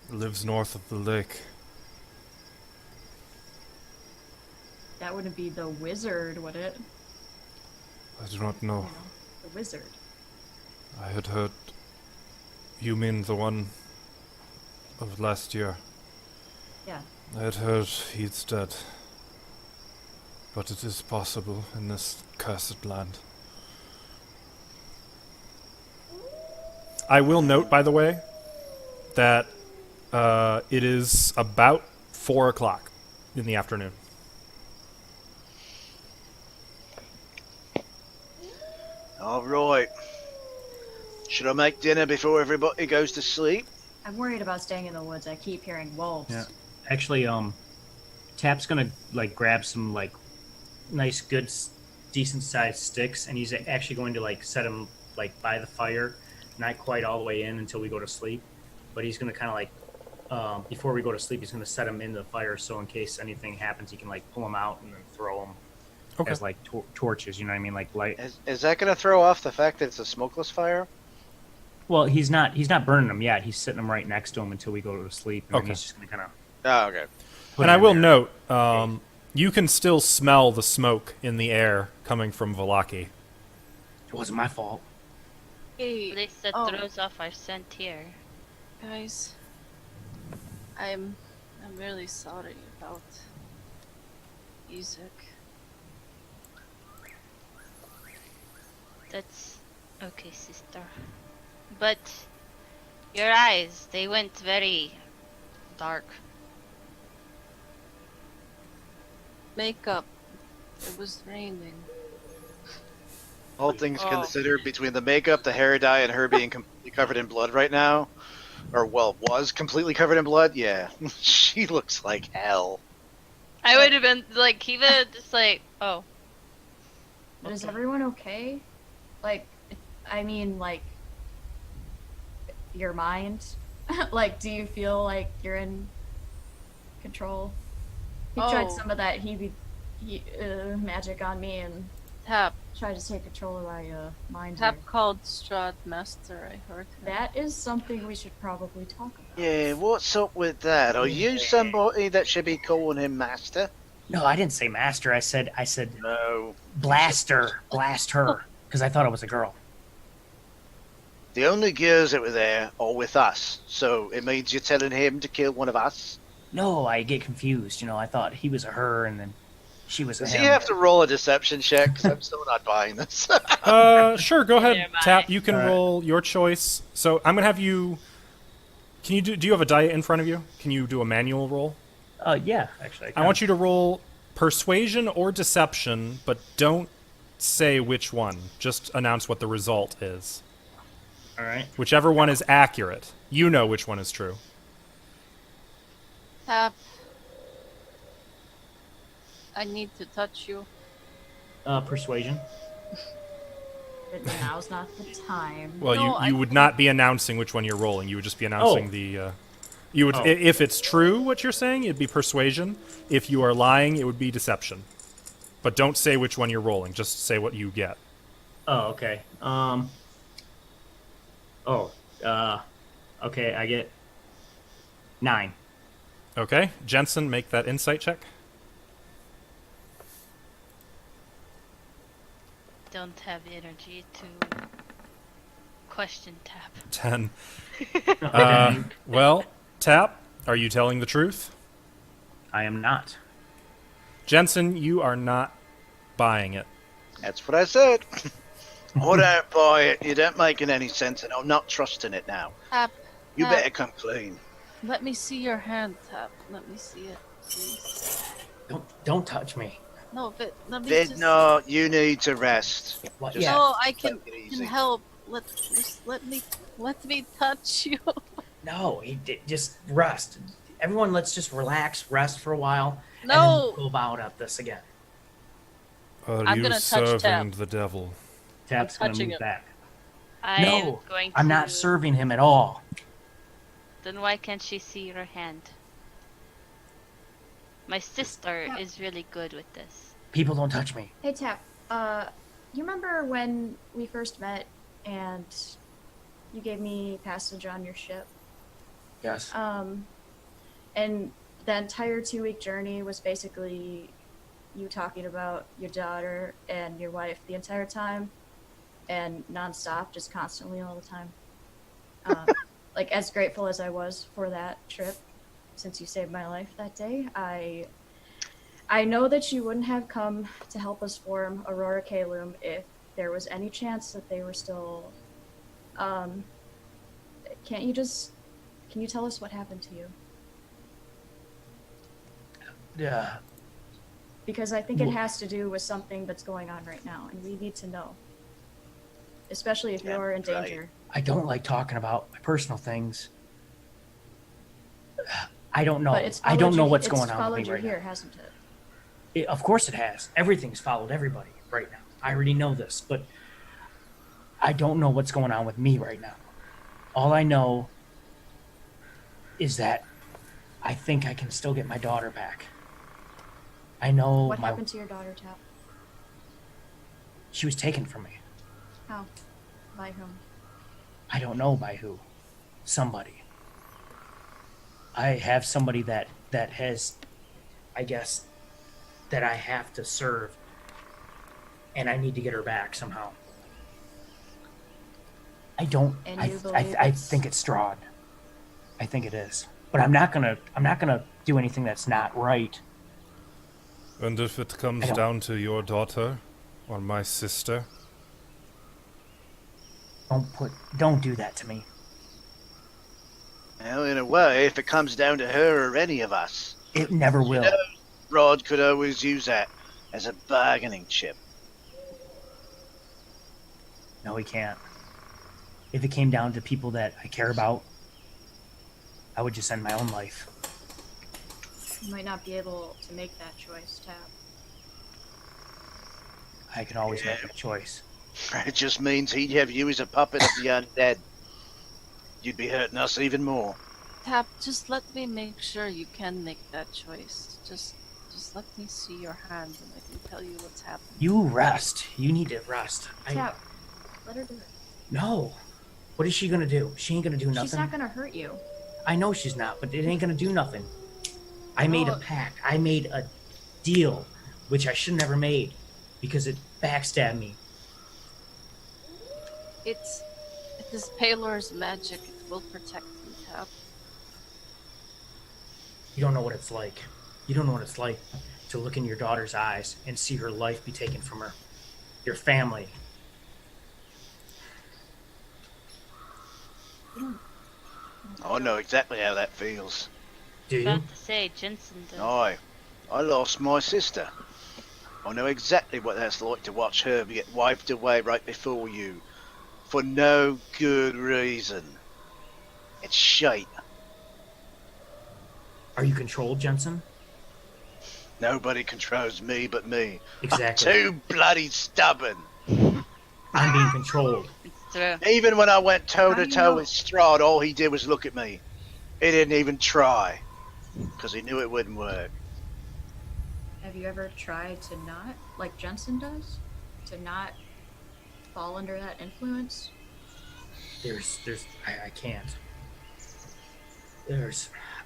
A: lives north of the lake.
C: That wouldn't be the wizard, would it?
A: I do not
C: You
A: know.
C: know, the wizard.
A: I had heard. You mean the one of last year?
C: Yeah.
A: I had heard he's dead. But it is possible in this cursed land. I will note, by the way, that it is about 4 o'clock in the afternoon.
B: All right. Should I make dinner before everybody goes to sleep?
C: I'm worried about staying in the woods. I keep hearing wolves.
H: Yeah. Actually, Tap's gonna like grab some like nice, good, decent sized sticks, and he's actually going to like set them like by the fire, not quite all the way in until we go to sleep, but he's gonna kind of like before we go to sleep, he's gonna set them into the fire so in case anything happens, he can like pull them out and then throw them as like torches. You know what I mean? Like light.
B: Is that going to throw off the fact that it's a smokeless fire?
H: Well, he's not burning them yet. He's sitting them right next to him until we go to sleep, and then
A: Okay.
H: he's just gonna kind of.
B: Oh, okay.
A: And I will note, you can still smell the smoke in the air coming from Vallaki.
H: It wasn't my fault.
G: Hey,
F: At least that
G: oh,
F: throws off our scent here.
G: guys, I'm really sorry about Isaac.
F: That's okay, sister. But your eyes, they went very dark.
G: Makeup. It was raining.
B: All things
G: Oh.
B: considered, between the makeup, the hair dye, and her being completely covered in blood right now, or well, was completely covered in blood, yeah, she looks like hell.
F: I would have been like, Kiva, just like, oh.
C: But is
F: Okay.
C: everyone okay? Like, I mean, like, your mind? Like, do you feel like you're in control? He tried
G: Oh.
C: some of that magic on me and
G: Tap.
C: tried to take control of my mind.
G: Tap
C: here.
G: called Strahd Master, I heard him.
C: That is something we should probably talk about.
B: Yeah, what's up with that? Are you somebody that should be calling him master?
H: No, I didn't say master. I said
B: No.
H: blaster, blast her, because I thought it was a girl.
B: The only girls that were there are with us, so it means you're telling him to kill one of us?
H: No, I get confused. You know, I thought he was a her, and then she was a
B: Does
H: him.
B: he have to roll a deception check? Because I'm still not buying this.
A: Sure, go ahead,
F: Never
A: Tap.
F: mind.
A: You can
H: All right.
A: roll your choice. So I'm gonna have you. Can you do you have a die in front of you? Can you do a manual roll?
H: Yeah, actually.
A: I want you to roll persuasion or deception, but don't say which one. Just announce what the result is.
H: All right.
A: Whichever one is accurate. You know which one is true.
G: Tap. I need to touch you.
H: Persuasion.
C: But now's not the time.
A: Well,
G: No,
A: you would not be announcing which one you're rolling. You would just be announcing the. You would,
H: Oh.
A: if it's true what you're saying, it'd be persuasion. If you are lying, it would be deception. But don't say which one you're rolling. Just say what you get.
H: Oh, okay. Okay, I get 9.
A: Okay, Jensen, make that insight check.
F: Don't have energy to question Tap.
A: 10.
H: Okay.
A: Well, Tap, are you telling the truth?
H: I am not.
A: Jensen, you are not buying it.
B: That's what I said. I don't buy it. You don't making any sense, and I'm not trusting it now.
G: Tap.
B: You
G: Tap.
B: better come clean.
G: Let me see your hand, Tap. Let me see it, please.
H: Don't touch me.
G: No, but let me
B: Then,
G: just.
B: no, you need to rest.
H: What?
B: Just-
H: Yeah.
G: No, I can
B: Take it easy.
G: help. Let me touch you.
H: No, just rest. Everyone, let's just relax, rest for a while. And then
G: No.
H: we'll go about at this again.
A: Are
G: I'm gonna touch Tap.
A: the devil?
H: Tap's gonna
G: touching
H: move
G: him.
H: back.
F: I am
H: No,
F: going to.
H: I'm not serving him at all.
F: Then why can't she see your hand? My sister is really good with this.
H: People don't touch me.
C: Hey Tap, you remember when we first met and you gave me passage on your ship?
H: Yes.
C: And the entire 2-week journey was basically you talking about your daughter and your wife the entire time, and nonstop, just constantly all the time. Like, as grateful as I was for that trip, since you saved my life that day, I know that you wouldn't have come to help us form Aurora Caelum if there was any chance that they were still. Can you tell us what happened to you?
H: Yeah.
C: Because I think it has to do with something that's going on right now, and we need to know. especially if
B: Yeah,
C: you're in
B: right.
C: danger.
H: I don't like talking about my personal things. I don't know.
C: But it's
H: I don't know what's
C: it's
H: going on with
C: followed
H: me
C: you
H: right
C: here,
H: now.
C: hasn't it?
H: Of course it has. Everything's followed everybody right now. I already know this, but I don't know what's going on with me right now. All I know is that I think I can still get my daughter back. I know
C: What happened to your daughter, Tap?
H: she was taken from me.
C: How? By whom?
H: I don't know by who. Somebody. I have somebody that has, I guess, that I have to serve, and I need to get her back somehow. I don't.
C: And
H: I
C: you believe
H: I
C: it's-
H: think it's Strahd. I think it is, but I'm not gonna do anything that's not right.
A: And if it
H: I
A: comes
H: don't-
A: down to your daughter or my sister,
H: Don't do that to me.
B: Well, in a way, if it comes down to her or any of us,
H: It never will.
B: Rod could always use that as a bargaining chip.
H: No, he can't. If it came down to people that I care about, I would just end my own life.
C: You might not be able to make that choice, Tap.
H: I can always make a choice.
B: It just means he'd have you as a puppet of the undead. You'd be hurting us even more.
G: Tap, just let me make sure you can make that choice. Just let me see your hand and I can tell you what's happening.
H: You rest. You need to rest.
C: Tap, let her do it.
H: No. What is she gonna do? She ain't gonna do nothing.
C: She's not gonna hurt you.
H: I know she's not, but it ain't gonna do nothing. I made a
C: Well-
H: pact. I made a deal, which I should never made, because it backstabbed me.
G: It is Palor's magic. It will protect you, Tap.
H: You don't know what it's like. You don't know what it's like to look in your daughter's eyes and see her life be taken from her. Your family.
B: I know exactly how that feels.
H: Do you?
F: About to say, Jensen does.
B: I lost my sister. I know exactly what that's like to watch her get wiped away right before you. For no good reason. It's shite.
H: Are you controlled, Jensen?
B: Nobody controls me but me.
H: Exactly.
B: Too bloody stubborn.
H: I'm being controlled.
F: It's true.
B: Even when I went toe
C: How do
B: to
C: you
B: toe
C: know?
B: with Strahd, all he did was look at me. He didn't even try. Because he knew it wouldn't work.
C: Have you ever tried to not, like Jensen does, to not fall under that influence?
H: I can't.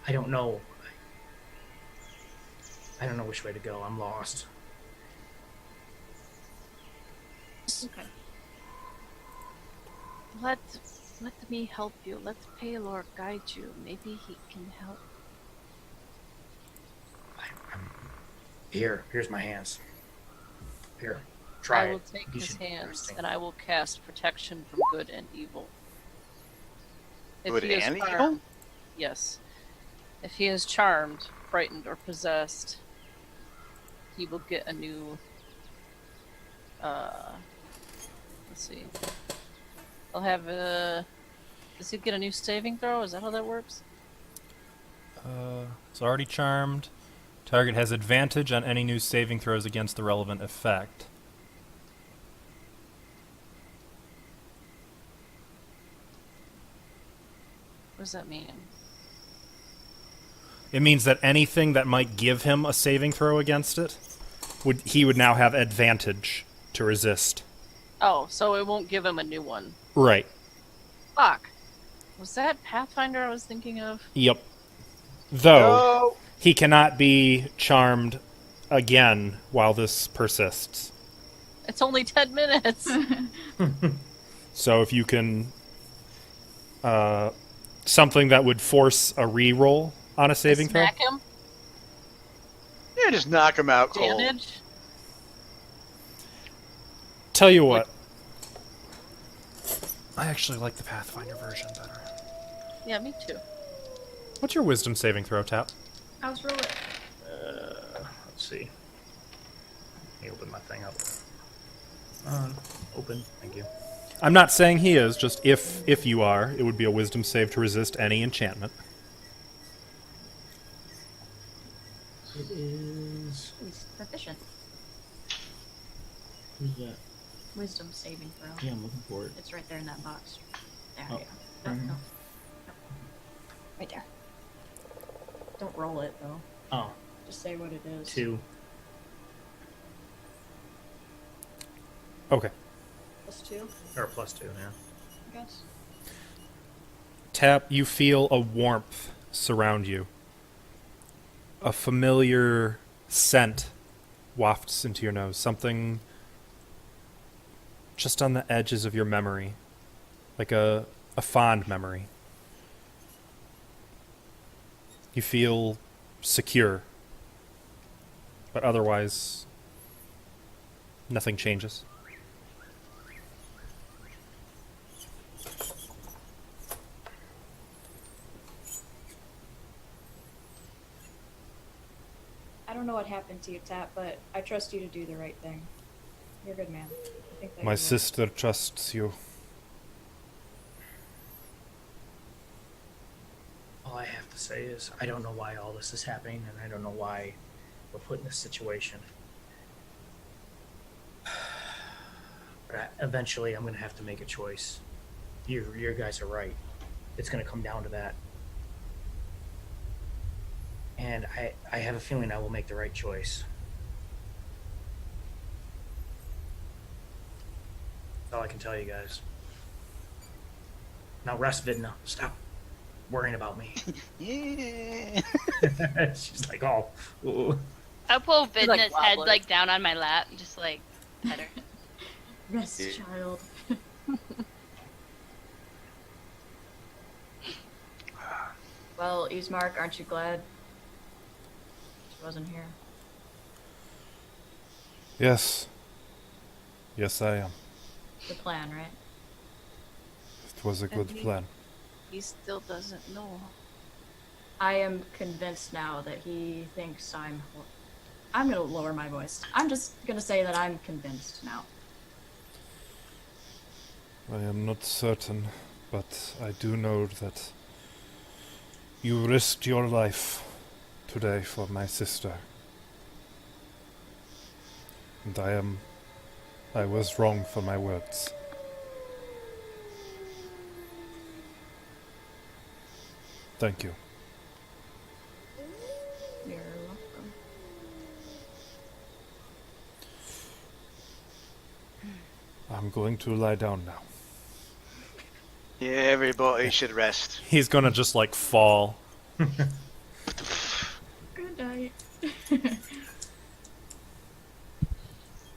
H: I don't know. I don't know which way to go. I'm lost.
C: Okay.
G: Let me help you. Let Palor guide you. Maybe he can help.
H: Here's my hands. Here, try
G: I will
H: it.
G: take
H: You
G: his
H: should
G: hands
H: understand.
G: and I will cast protection from good and evil. If
B: Good
G: he is
B: and evil?
G: charmed- Yes. If he is charmed, frightened, or possessed, he will get a new. Let's see. He'll have a. Does he get a new saving throw? Is that how that works?
A: it's already charmed. Target has advantage on any new saving throws against the relevant effect.
G: What does that mean?
A: It means that anything that might give him a saving throw against it, he would now have advantage to resist.
G: Oh, so it won't give him a new one.
A: Right.
G: Fuck. Was that Pathfinder I was thinking of?
A: Yep. Though,
B: No!
A: he cannot be charmed again while this persists.
G: It's only 10 minutes.
A: So if you can... something that would force a re-roll on a saving throw?
G: Smack him.
B: Yeah, just knock him out cold.
G: Damage.
A: Tell you what. I actually like the Pathfinder version better.
G: Yeah, me too.
A: What's your wisdom saving throw, Tap?
C: How's roll it?
H: Let's see. Let me open my thing up. Open. Thank you.
A: I'm not saying he is, just if you are, it would be a wisdom save to resist any enchantment.
H: It is.
C: He's proficient.
H: Who's that?
C: Wisdom saving throw.
H: Yeah, I'm looking for it.
C: It's right there in that box. There
H: Oh,
C: you go.
H: right here?
C: No. Right there. Don't roll it though.
H: Oh,
C: Just say what it is.
H: 2.
A: Okay.
C: +2,
H: Or +2, yeah.
C: I guess.
A: Tap, you feel a warmth surround you. A familiar scent wafts into your nose. Something just on the edges of your memory. Like a fond memory. You feel secure. But otherwise, nothing changes.
C: I don't know what happened to you, Tap, but I trust you to do the right thing. You're a good man. I think that
A: My
C: you will.
A: sister trusts you.
H: All I have to say is I don't know why all this is happening, and I don't know why we're put in this situation. But eventually, I'm going to have to make a choice. You guys are right. It's going to come down to that. And I have a feeling I will make the right choice. That's all I can tell you guys. Now rest, Vidna. Stop worrying about me.
B: Yeah.
H: She's like, oh. Ooh.
F: I pull
G: He's, like,
F: Vidna's head
G: wobbling.
F: like down on my lap, and just like pet her.
C: Rest,
B: Yeah.
C: child. Well, Ismark, aren't you glad she wasn't here?
A: Yes. Yes, I am.
C: The plan, right?
A: It was a good
G: And
A: plan.
G: He still doesn't know.
C: I am convinced now that he thinks I'm gonna lower my voice. I'm just gonna say that I'm convinced now.
A: I am not certain, but I do know that you risked your life today for my sister. And I was wrong for my words. Thank you.
C: You're welcome.
A: I'm going to lie down now.
B: Yeah, everybody should rest.
A: He's gonna just like fall.
C: Good night.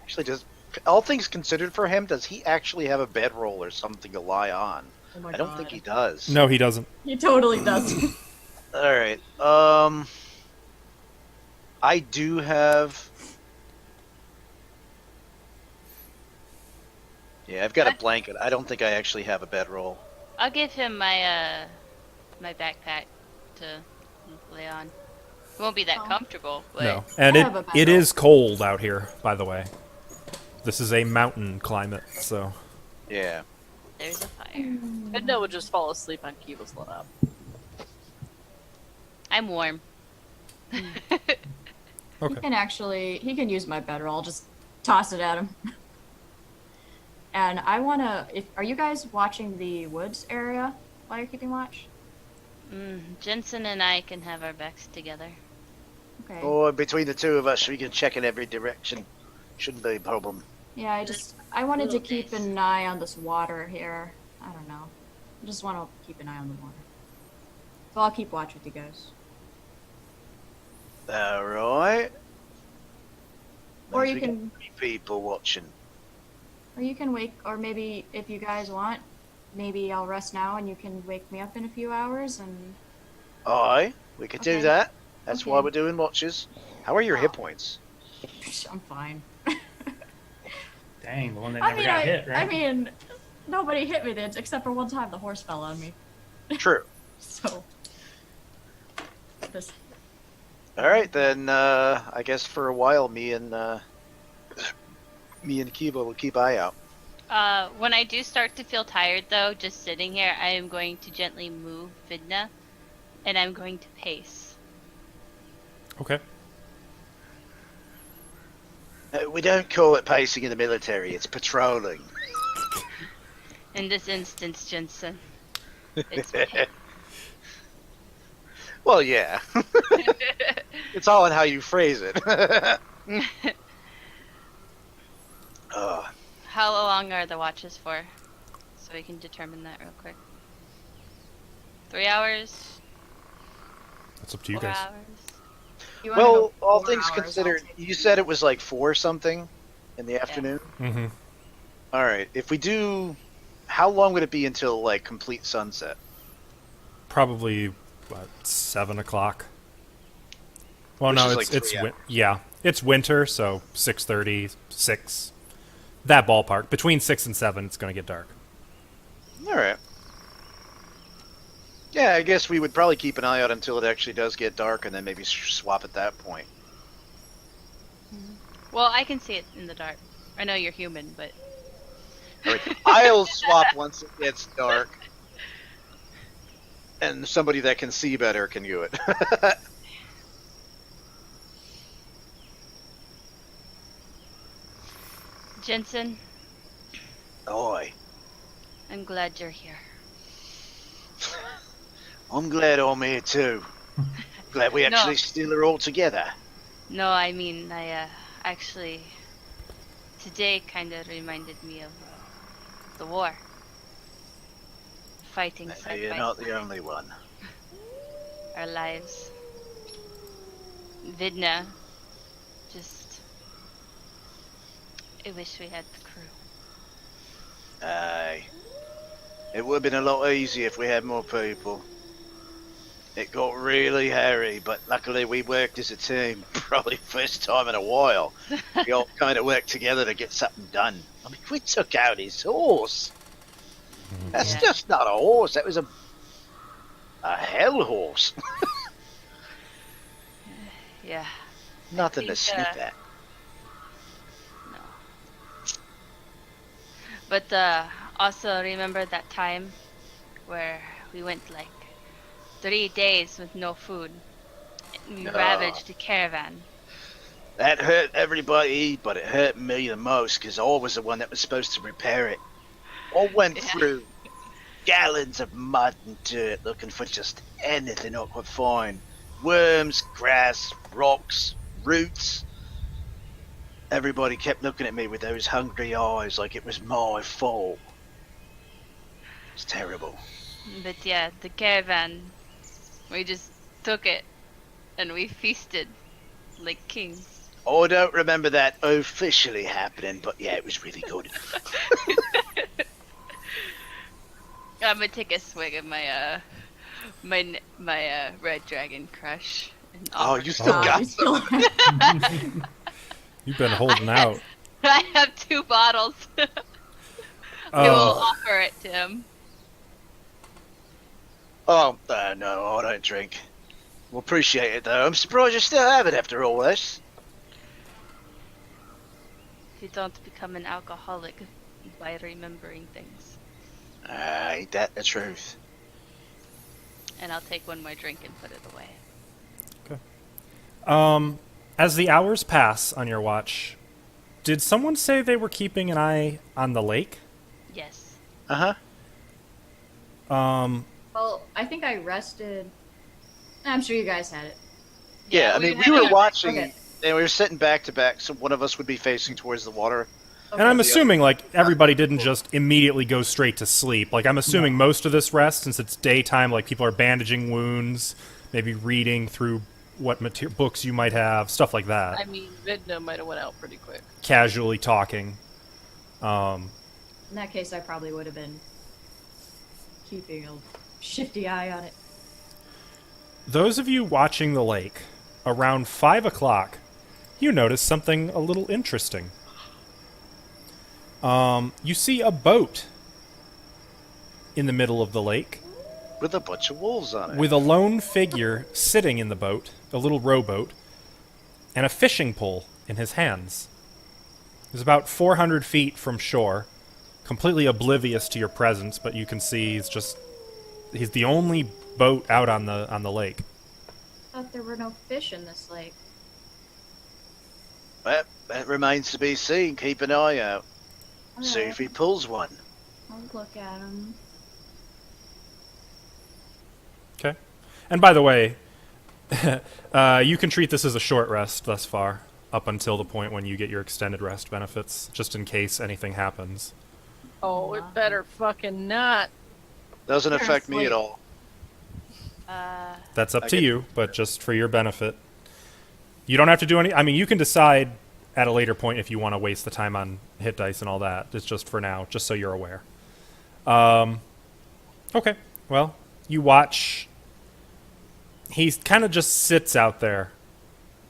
B: Actually, does all things considered for him, does he actually have a bedroll or something to lie on?
C: Oh my
B: I don't
C: God.
B: think he does.
A: No, he doesn't.
C: He totally does.
B: All right. I do have. Yeah, I've got a blanket. I don't think I actually have a bedroll.
F: I'll give him my my backpack to lay on. It won't be that
C: Oh.
F: comfortable, but
A: No. And
C: I
A: it
C: have a
A: it
C: bedroll.
A: is cold out here, by the way. This is a mountain climate, so
B: Yeah.
F: there's a fire.
G: Edna would just fall asleep on Kiva's lap.
F: I'm warm.
C: He
A: okay.
C: he can use my bedroll. I'll just toss it at him. And I wanna, are you guys watching the woods area while you're keeping watch?
F: Jensen and I can have our backs together.
C: Okay.
B: Or between the two of us, we can check in every direction. Shouldn't be a problem.
C: Yeah, I wanted to
F: Little
C: keep
F: base.
C: an eye on this water here. I don't know. I just want to keep an eye on the water. So I'll keep watch with you guys.
B: All right.
C: Or
B: Means
C: you
B: we
C: can,
B: got 3 people watching.
C: or you can wake, or maybe if you guys want, maybe I'll rest now and you can wake me up in a few hours and.
B: Aye, we could do
C: Okay.
B: that. That's why
C: Okay.
B: we're doing watches. How are your hit points?
C: I'm fine.
H: Dang, the one that
C: I
H: never
C: mean,
H: got hit, right?
C: I mean, nobody hit me then, except for one time the horse fell on me.
B: True.
C: So. This.
B: All right, then. I guess for a while, me and Kiva will keep eye out.
F: When I do start to feel tired, though, just sitting here, I am going to gently move Vidna, and I'm going to pace.
A: Okay.
B: We don't call it pacing in the military, it's patrolling.
F: In this instance, Jensen, it's pace.
B: Well, yeah. It's all in how you phrase it.
F: How long are the watches for? So we can determine that real quick. 3 hours?
A: That's up to you
F: 4
A: guys.
F: hours?
C: You wanna
B: Well,
C: go
B: all
C: 4
B: things
C: hours, I'll
B: considered,
C: take
B: you said it was like 4 something in the afternoon?
A: Mm-hmm.
B: Alright, if we do... How long would it be until, like, complete sunset?
A: Probably, what, 7 o'clock? Well,
B: Which
A: no,
B: is
A: it's,
B: like
A: it's
B: 3
A: win- yeah. It's winter, so 6:30, 6. That ballpark. Between 6 and 7, it's going to get dark.
B: Alright. Yeah, I guess we would probably keep an eye out until it actually does get dark and then maybe swap at that point.
F: Well, I can see it in the dark. I know you're human, but...
B: Alright, I'll swap once it gets dark. And somebody that can see better can do it.
F: Jensen,
B: Oi.
F: I'm glad you're here.
B: I'm glad I'm here too. Glad we
F: No.
B: actually still are all together.
F: No, I mean, I actually... Today kind of reminded me of the war. Fighting side
B: You're
F: by
B: not
F: side.
B: the only one.
F: Our lives. Vidna, just... I wish we had the crew.
B: Aye. It would have been a lot easier if we had more people. It got really hairy, but luckily we worked as a team. Probably first time in a while. We all kind of worked together to get something done. I mean, we took out his horse. That's
F: Yeah.
B: just not a horse. That was a hell horse.
F: Yeah,
B: Nothing to
F: think,
B: sniff at.
F: no. But also remember that time where we went like 3 days with no food. We
B: No.
F: ravaged the caravan.
B: That hurt everybody, but it hurt me the most because I was the one that was supposed to repair it. I went
F: Yeah.
B: through gallons of mud and dirt looking for just anything I could find. Worms, grass, rocks, roots. Everybody kept looking at me with those hungry eyes like it was my fault. It's terrible.
F: But yeah, the caravan, we just took it and we feasted like kings.
B: I don't remember that officially happening, but yeah, it was really good.
F: I'm gonna take a swig of my my red dragon crush. And
B: Oh,
F: offer
B: you
F: it.
B: still got
C: you
B: some?
C: still-
A: You've been holding out.
F: I have 2 bottles. I will offer it to him.
B: Oh, no, I don't drink. Well, appreciate it though. I'm surprised you still have it after all this.
F: You don't become an alcoholic by remembering things.
B: Ain't that the truth?
F: And I'll take one more drink and put it away.
A: As the hours pass on your watch, did someone say they were keeping an eye on the lake?
F: Yes.
B: Uh-huh.
C: Well, I think I rested. I'm sure you guys had it.
B: Yeah, I mean, we were watching,
C: Okay.
B: and we were sitting back to back, so one of us would be facing towards the water.
A: And I'm
B: the
A: assuming, like, everybody didn't just immediately go straight to sleep. Like, I'm assuming most of this rest, since it's daytime, like, people are bandaging wounds, maybe reading through what books you might have, stuff like that.
G: I mean, Vidna might have went out pretty quick.
A: Casually talking.
C: In that case, I probably would have been keeping a shifty eye on it.
A: Those of you watching the lake, around 5 o'clock, you notice something a little interesting. You see a boat in the middle of the lake
B: With a bunch of wolves on it.
A: with a lone figure sitting in the boat, a little rowboat, and a fishing pole in his hands. He's about 400 feet from shore, completely oblivious to your presence, but you can see he's the only boat out on the lake.
C: I thought there were no fish in this lake.
B: Well, that remains to be seen. Keep an eye out. See if he pulls one.
C: I'll look at him.
A: Okay. And by the way, you can treat this as a short rest thus far, up until the point when you get your extended rest benefits, just in case anything happens.
G: Oh, it better fucking not.
B: Doesn't
C: You're
B: affect me
C: asleep.
B: at all.
A: That's up
B: I
A: to
B: get-
A: you, but just for your benefit. You don't have to do any... I mean, you can decide at a later point if you want to waste the time on hit dice and all that. It's just for now, just so you're aware. Okay. Well, you watch... He kind of just sits out there.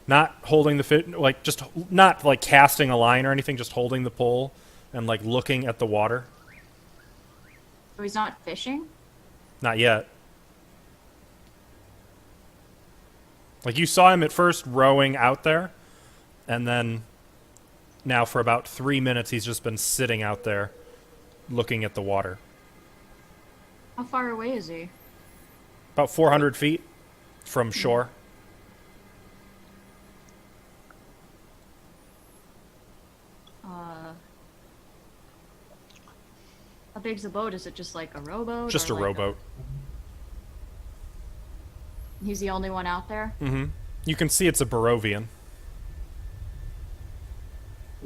A: Not holding the fish... Like, just... Not, like, casting a line or anything, just holding the pole and, like, looking at the water.
C: So he's not fishing?
A: Not yet. Like, you saw him at first rowing out there, and then now for about 3 minutes he's just been sitting out there looking at the water.
C: How far away is he?
A: About 400 feet from shore.
C: How big's the boat? Is it just like a rowboat?
A: Just a
C: or like
A: rowboat.
C: He's the only one out there?
A: Mm-hmm. You can see it's a Barovian.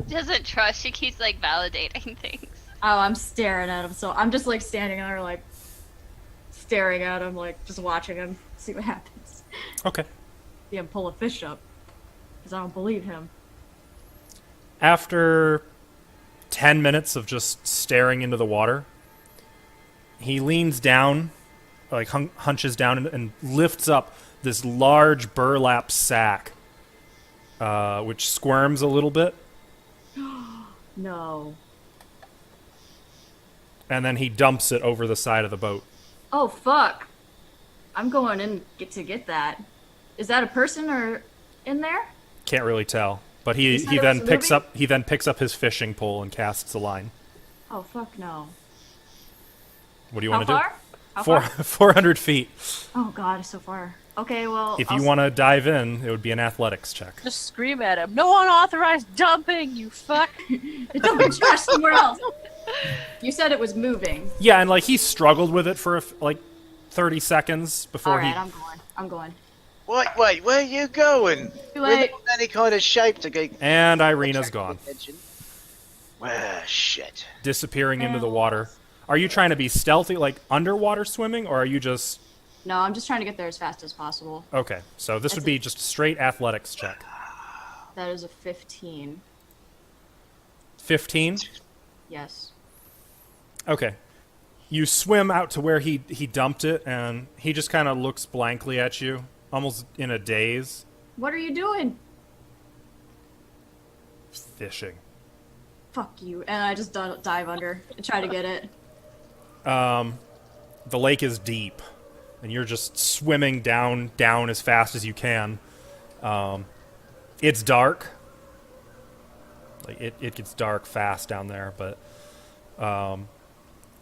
F: Doesn't trust. She keeps like validating things.
C: Oh, I'm staring at him, so I'm just like standing there like staring at him, like just watching him, see what happens.
A: Okay.
C: See him pull a fish up. Because I don't believe him.
A: After 10 minutes of just staring into the water, he leans down, like hunches down and lifts up this large burlap sack, which squirms a little bit,
C: No.
A: and then he dumps it over the side of the boat.
C: Oh, fuck. I'm going in to get that. Is that a person or in there?
A: Can't really tell, but
C: You
A: he
C: said it
A: then
C: was
A: picks
C: moving?
A: up his fishing pole and casts a line.
C: Oh, fuck no.
A: What do you
C: How
A: want to
C: far? How
A: do?
C: far?
A: 400 feet.
C: Oh, God, so far. Okay, well.
A: If you want to dive in, it would be an athletics check.
G: Just scream at him. No unauthorized dumping, you fuck.
C: Don't be trash somewhere else. You said it was moving.
A: Yeah, and like he struggled with it for like 30 seconds before
C: Alright,
A: he.
C: I'm going.
B: Wait, where are you going?
C: Too
B: We're
C: late.
B: not in any kind of shape to get
A: And Irina's gone,
B: attention. Well, shit.
A: disappearing into the water. Are you trying to be stealthy, like underwater swimming, or are you just?
C: No, I'm just trying to get there as fast as possible.
A: Okay, so this would be just a straight athletics check.
C: That is a 15.
A: 15.
C: Yes.
A: Okay. You swim out to where he dumped it, and he just kind of looks blankly at you, almost in a daze.
C: What are you doing?
A: Fishing.
C: Fuck you. And I just dive under and try to get it.
A: The lake is deep, and you're just swimming down as fast as you can. It's dark. Like it gets dark fast down there, but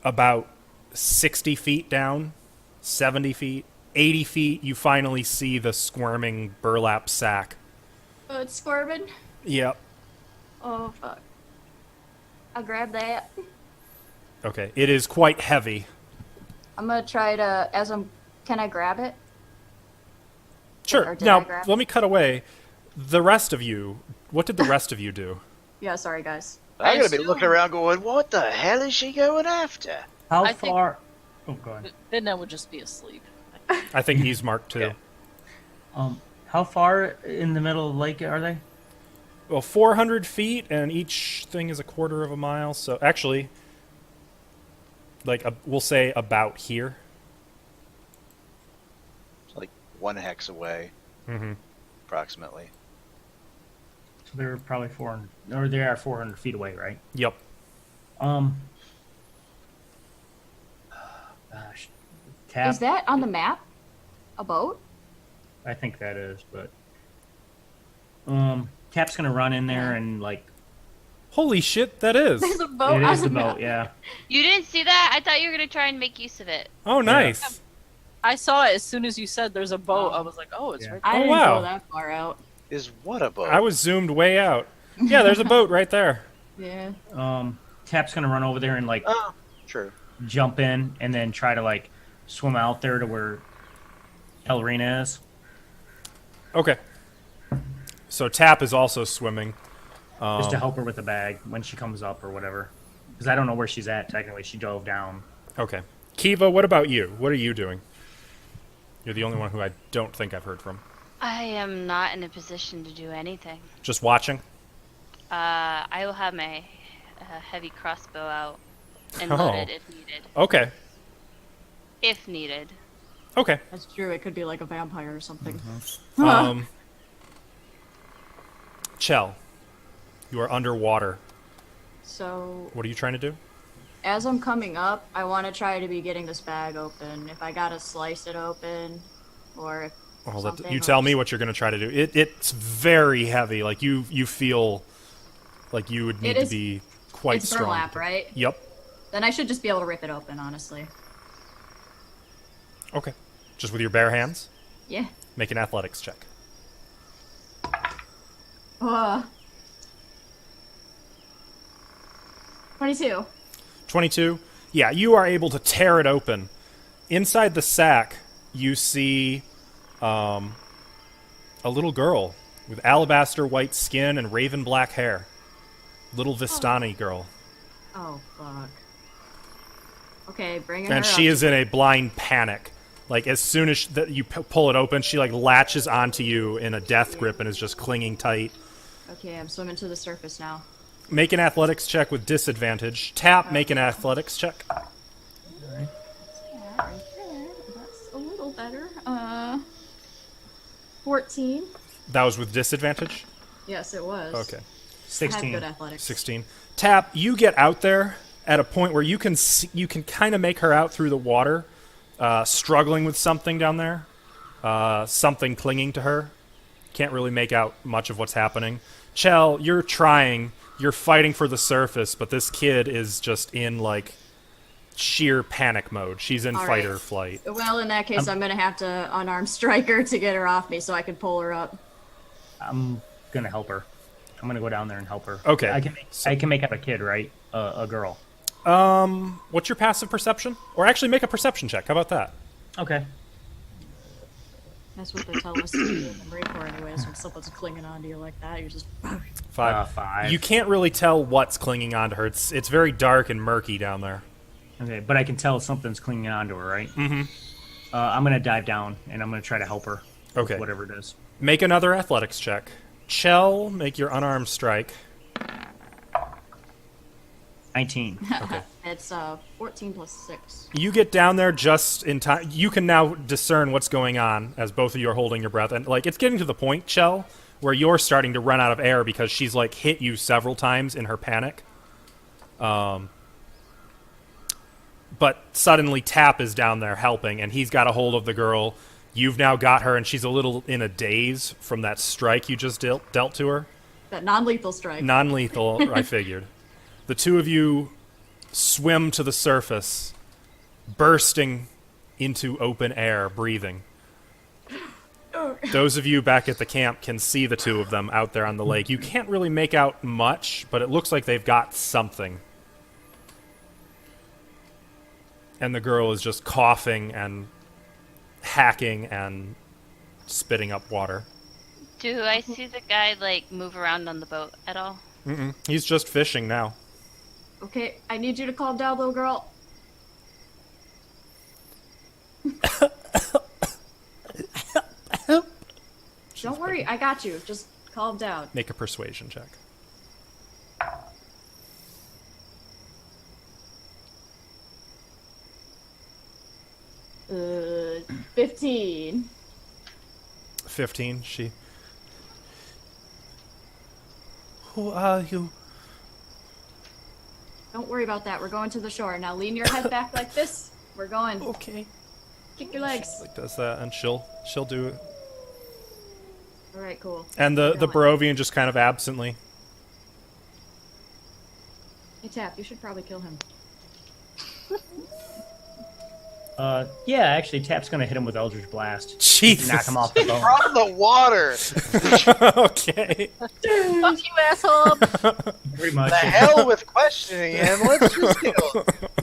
A: about 60 feet down, 70 feet, 80 feet, you finally see the squirming burlap sack.
C: Oh, it's squirming.
A: Yep.
C: Oh, fuck. I'll grab that.
A: Okay. It is quite heavy.
C: I'm gonna try to, can I grab it?
A: Sure.
C: Or did I
A: Now,
C: grab
A: let me cut away. The rest of you, what did the rest of you do?
C: Yeah, sorry, guys.
B: I'm gonna be
G: assume-
B: looking around going, what the hell is she going after?
H: How
G: I think-
H: far? Oh, go ahead.
G: Then I would just be asleep.
A: I think he's marked too.
B: Yeah.
H: How far in the middle of the lake are they?
A: Well, 400 feet, and each thing is a quarter of a mile. So actually, like we'll say about here.
B: It's like 1 hex away,
A: Mm-hmm.
B: approximately.
H: So they're probably 400, or they are 400 feet away, right?
A: Yep.
H: Gosh, Tap.
C: Is that on the map? A boat?
H: I think that is, but Tap's gonna run in there and like
A: Holy shit, that is.
C: There's a boat
E: It
C: on
E: is the
C: map.
E: boat, yeah.
F: You didn't see that? I thought you were gonna try and make use of it.
A: Oh, nice.
G: I saw it as soon as you said there's a boat. I was like, oh, it's
E: Yeah.
G: right
C: I
A: Oh,
C: didn't
A: wow.
C: go that far out.
B: Is what a boat?
A: I was zoomed way out. Yeah, there's a boat right there.
C: Yeah.
E: Tap's gonna run over there and like
B: Oh, true.
E: jump in and then try to like swim out there to where Elrina is.
A: Okay. So Tap is also swimming.
E: Just to help her with the bag when she comes up or whatever. Because I don't know where she's at, technically. She dove down.
A: Okay. Kiva, what about you? What are you doing? You're the only one who I don't think I've heard from.
F: I am not in a position to do anything.
A: Just watching?
F: I will have my heavy crossbow out and
A: Oh.
F: loaded if needed.
A: Okay.
F: If needed.
A: Okay.
C: That's true. It could be like a vampire or something.
A: Chell, you are underwater.
C: So,
A: What are you trying to do?
C: as I'm coming up, I want to try to be getting this bag open. If I gotta slice it open, or if
A: Well,
C: something,
A: you
C: or
A: tell me
C: just-
A: what you're going to try to do. It's very heavy. Like you feel like you would need to
C: is-
A: be quite
C: It's
A: strong.
C: burlap, right?
A: Yep.
C: Then I should just be able to rip it open, honestly.
A: Okay. Just with your bare hands?
C: Yeah.
A: Make an athletics check.
C: 22.
A: 22. Yeah, you are able to tear it open. Inside the sack, you see a little girl with alabaster white skin and raven black hair. Little Vistani girl.
C: Oh, fuck. Okay, bring her
A: And
C: up.
A: she is in a blind panic. Like, as soon as you pull it open, she, like, latches onto you in a death grip and is just clinging tight.
C: Okay, I'm swimming to the surface now.
A: Make an athletics check with disadvantage. Tap, make an athletics check.
C: Yeah, right there. That's a little better. 14.
A: That was with disadvantage?
C: Yes, it was.
A: Okay.
C: I have
E: 16.
C: good athletics.
A: 16. Tap, you get out there at a point where you can kind of make her out through the water, struggling with something down there, something clinging to her. Can't really make out much of what's happening. Chell, you're trying. You're fighting for the surface, but this kid is just in, like, sheer panic mode. She's in
C: All
A: fight
C: right.
A: or flight.
C: Well, in that case, I'm gonna have to unarmed strike her to get her off me so I can pull her up.
E: I'm gonna help her. I'm gonna go down there and help her.
A: Okay.
E: I can make out a kid, right? A girl.
A: What's your passive perception? Or actually make a perception check. How about that?
E: Okay.
C: That's what they tell us to do in the Marine Corps anyways. When someone's clinging onto you like that, you're just...
A: 5.
E: 5.
A: You can't really tell what's clinging onto her. It's very dark and murky down there.
E: Okay, but I can tell something's clinging onto her, right?
A: Mm-hmm.
E: I'm gonna dive down and I'm gonna try to help her. with
A: Okay.
E: Whatever it is.
A: Make another athletics check. Chell, make your unarmed strike.
E: 19.
A: Okay.
C: It's 14 plus 6.
A: You get down there just in time. You can now discern what's going on as both of you are holding your breath. And, like, it's getting to the point, Chell, where you're starting to run out of air because she's, like, hit you several times in her panic. But suddenly Tap is down there helping, and he's got a hold of the girl. You've now got her, and she's a little in a daze from that strike you just dealt to her.
C: That non-lethal strike.
A: Non-lethal, I figured. The two of you swim to the surface, bursting into open air, breathing. Those of you back at the camp can see the two of them out there on the lake. You can't really make out much, but it looks like they've got something. And the girl is just coughing and hacking and spitting up water.
F: Do I see the guy, like, move around on the boat at all?
A: Mm-mm. He's just fishing now.
C: Okay, I need you to calm down, little girl. Don't worry, I got you. Just calm down.
A: Make a persuasion check.
C: 15.
A: 15. She. Who are you?
C: Don't worry about that. We're going to the shore. Now lean your head back like this. We're going.
A: Okay.
C: Kick your legs.
A: Like does that, and she'll do it.
C: All right, cool.
A: And the
C: We're going.
A: Barovian just kind of absently.
C: Hey, Tap, you should probably kill him.
H: Yeah, actually, Tap's gonna hit him with Eldritch Blast.
A: Jesus.
H: Knock him off the boat.
B: From the water.
A: Okay.
G: Fuck you, asshole!
H: Pretty much.
B: The hell with questioning him. Let's just kill.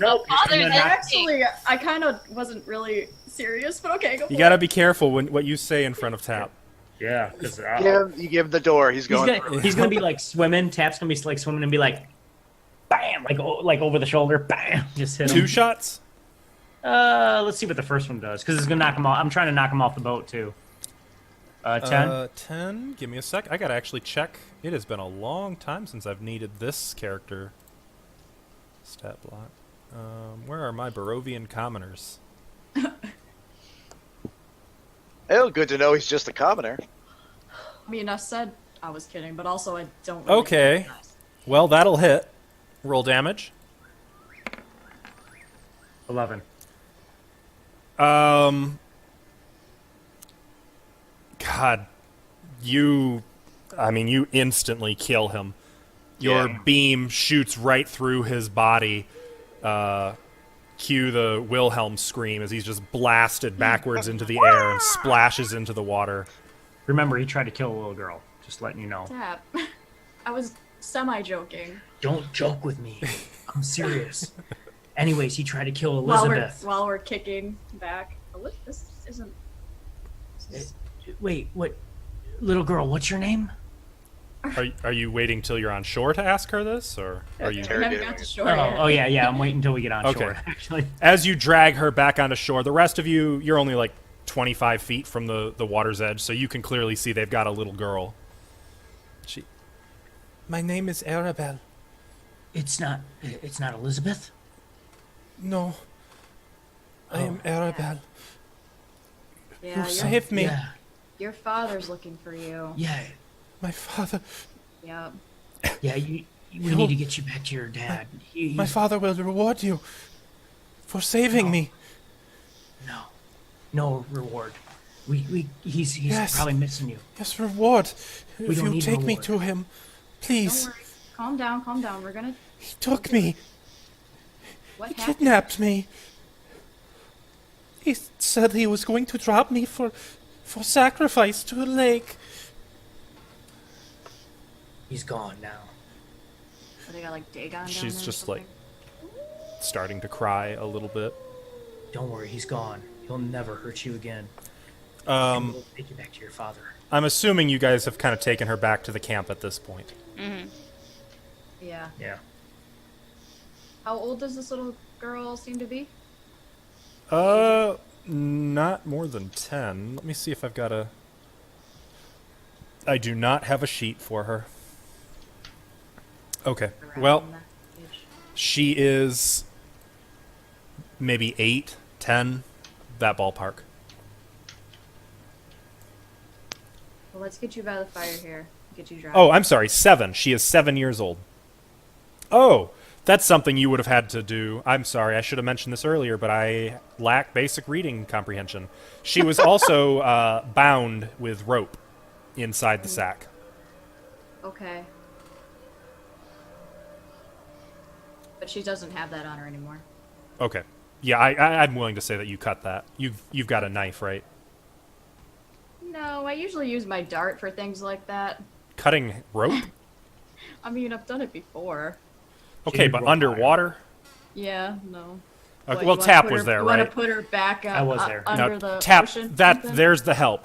H: Nope. he's
F: Father,
H: gonna
F: that's
H: knock-
C: Actually, I kind of wasn't really serious, but okay, go for
A: You
C: it.
A: gotta be careful what you say in front of Tap.
H: Yeah, because
B: You give him the door. He's going.
H: he's gonna be like swimming. Tap's gonna be like swimming and be like, bam, like over the shoulder, bam, just hit him.
A: 2 shots?
H: Let's see what the first one does, because it's gonna knock him off. I'm trying to knock him off the boat too. 10.
A: 10. Give me a sec. I gotta actually check. It has been a long time since I've needed this character. Stat block. Where are my Barovian commoners?
B: Oh, good to know he's just a commoner.
C: I mean, I said I was kidding, but also I don't really
A: Okay.
C: recognize.
A: Well, that'll hit. Roll damage.
H: 11.
A: God, you instantly kill him. Your
B: Yeah.
A: beam shoots right through his body. Cue the Wilhelm scream as he's just blasted backwards into the air and splashes into the water.
H: Remember, he tried to kill a little girl. Just letting you know.
C: Tap, I was semi-joking.
H: Don't joke with me. I'm serious. Anyways, he tried to kill
C: While
H: Elizabeth.
C: we're kicking back. This isn't.
H: Wait, what? Little girl, what's your name?
A: Are you waiting till you're on shore to ask her this, or are you?
C: I haven't got to shore
H: Oh,
C: yet.
H: oh yeah. I'm waiting until we get on
A: Okay.
H: shore. Actually,
A: As you drag her back onto shore, the rest of you're only like 25 feet from the water's edge, so you can clearly see they've got a little girl. My name is Arabelle.
H: it's not Elizabeth.
A: No. I am Arabelle.
C: Yeah,
A: You
C: your,
A: saved me.
H: Yeah,
C: your father's looking for you.
H: yeah,
A: My father.
C: Yep.
H: yeah. We need to get you back to your dad.
A: My father will reward you for saving me.
H: No reward. He's
A: Yes.
H: probably missing you.
A: Yes, reward.
H: We
A: If
H: don't
A: you
H: need
A: take me
H: reward.
A: to him, please.
C: Don't worry. Calm down, calm down. We're gonna.
A: He took me.
C: What
A: He
C: happened?
A: kidnapped me. He said he was going to drop me for sacrifice to a lake.
H: He's gone now.
C: Are they got like Dagon down
A: She's
C: there or
A: just
C: something?
A: starting to cry a little bit.
H: Don't worry, he's gone. He'll never hurt you again. We'll take you back to your father.
A: I'm assuming you guys have kind of taken her back to the camp at this point.
C: Yeah.
H: Yeah.
C: How old does this little girl seem to be?
A: Not more than 10. Let me see if I've got a... I do not have a sheet for her. Okay.
C: Around
A: Well,
C: that age?
A: she is maybe 8, 10, that ballpark.
C: Well, let's get you by the fire here. Get you dry.
A: Oh, I'm sorry, 7. She is 7 years old. Oh, that's something you would have had to do. I'm sorry, I should have mentioned this earlier, but I lack basic reading comprehension. She was also bound with rope inside the sack.
C: Okay. But she doesn't have that on her anymore.
A: Okay. Yeah, I'm willing to say that you cut that. You've got a knife, right?
C: No, I usually use my dart for things like that.
A: Cutting rope?
C: I mean, I've done it before.
A: Okay,
H: did
A: but
H: rope
A: underwater?
C: Yeah, no.
A: Okay,
C: What,
A: well,
C: you wanna
A: Tap
C: put
A: was
C: her-
A: there,
C: you wanna
A: right?
C: put her back
H: I was there.
C: under
A: Now,
C: the
A: Tap,
C: ocean?
A: that
C: something?
A: there's the help.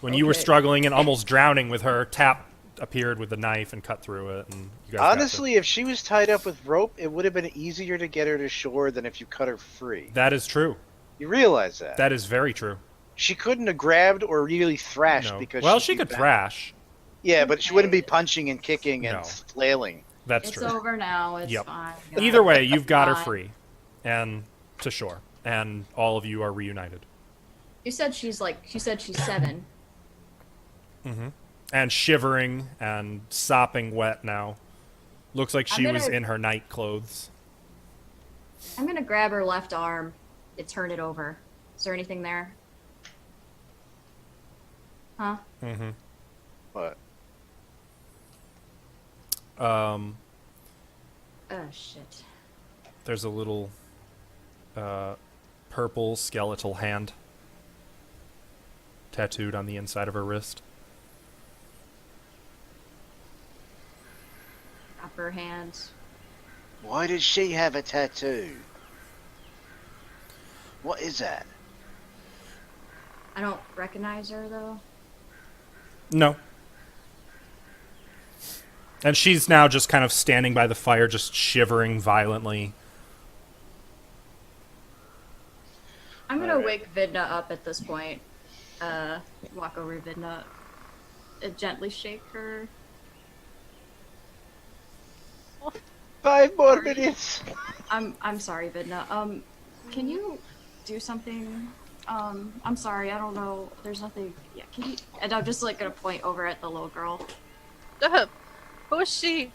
A: When you were
C: Okay.
A: struggling and almost drowning with her, Tap appeared with the knife and cut through it, and you guys got to-
B: Honestly, if she was tied up with rope, it would have been easier to get her to shore than if you cut her free.
A: That is true.
B: You realize that?
A: That is very true.
B: She couldn't have grabbed or really thrashed
A: No.
B: because
A: Well,
B: she'd
A: she
B: be
A: could
B: back.
A: thrash.
B: Yeah, but she wouldn't be punching and kicking and
A: No.
B: flailing.
A: That's
C: It's
A: true.
C: over now. It's
A: Yep.
C: fine.
A: Either way, you've got her
C: Fine.
A: free and to shore, and all of you are reunited.
C: You said she's 7.
A: And shivering and sopping wet now. Looks like she
C: I'm
A: was
C: gonna-
A: in her night clothes.
C: I'm gonna grab her left arm and turn it over. Is there anything there? Huh?
B: But
C: Oh, shit.
A: There's a little purple skeletal hand tattooed on the inside of her wrist.
C: Upper hand.
B: Why did she have a tattoo? What is that?
C: I don't recognize her, though.
A: No. And she's now just kind of standing by the fire, just shivering violently.
C: I'm gonna
B: Alright.
C: wake Vidna up at this point. Walk over to Vidna. Gently shake her.
B: 5 more minutes.
C: I'm sorry, Vidna. Can you do something? I'm sorry, I don't know. There's nothing. Yeah, can you? And I'm just like gonna point over at the little girl.
G: Who is she?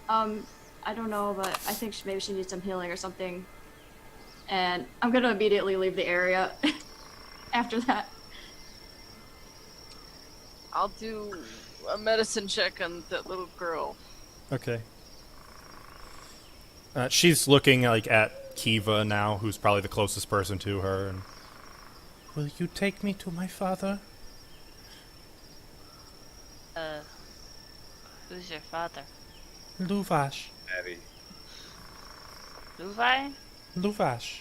C: I don't know, but I think maybe she needs some healing or something. And I'm gonna immediately leave the area after that.
G: I'll do a medicine check on that little girl.
A: Okay. She's looking like at Kiva now, who's probably the closest person to her. And will you take me to my father?
F: Who's your father?
A: Luvash.
B: Abby.
F: Luvi?
A: Luvash.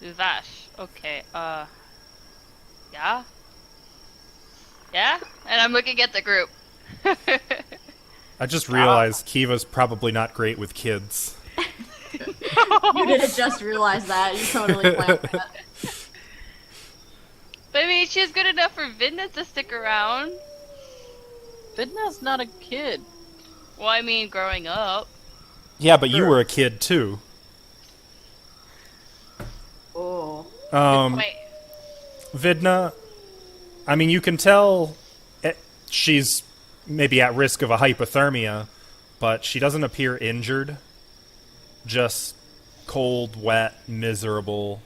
F: Luvash. Okay, yeah? Yeah? And I'm looking at the group.
A: I just realized Kiva's probably not great with kids.
C: You didn't just realize that. You totally planned that.
F: But I mean, she's good enough for Vidna to stick around.
G: Vidna's not a kid.
F: Well, I mean, growing up.
A: Yeah, but you were a kid too.
C: Oh.
F: Wait.
A: Vidna, I mean, you can tell she's maybe at risk of a hypothermia, but she doesn't appear injured. Just cold, wet, miserable.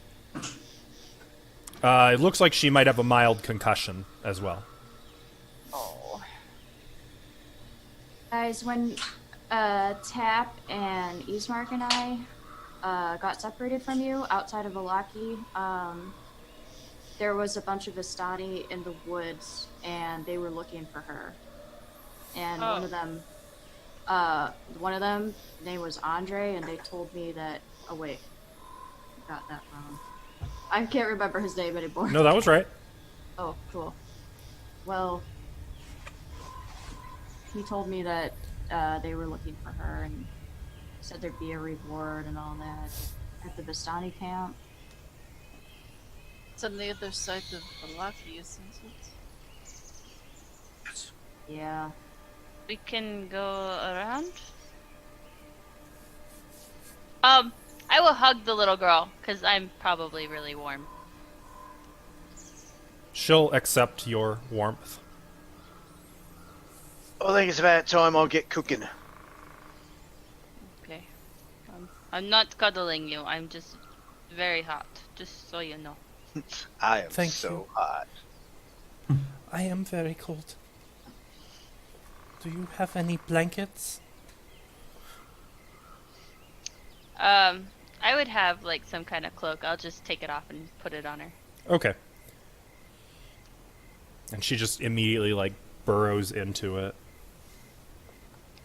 A: It looks like she might have a mild concussion as well.
G: Oh.
C: Guys, when Tap and Ismark and I got separated from you outside of Valaki, there was a bunch of Vistani in the woods, and they were looking for her. And
F: Oh.
C: one of them, name was Andre, and they told me that. Oh wait, I got that wrong. I can't remember his name anymore.
A: No, that was right.
C: Oh, cool. Well, he told me that they were looking for her and said there'd be a reward and all that at the Vistani camp.
G: It's on the other side of Valaki, isn't it?
C: Yeah.
F: We can go around? I will hug the little girl, because I'm probably really warm.
A: She'll accept your warmth.
B: I think it's about time I'll get cooking.
F: Okay. I'm not cuddling you, I'm just very hot, just so you know.
B: I am
A: Thank
B: so
A: you.
B: hot.
A: I am very cold. Do you have any blankets?
F: I would have, like, some kind of cloak. I'll just take it off and put it on her.
A: Okay. And she just immediately, like, burrows into it.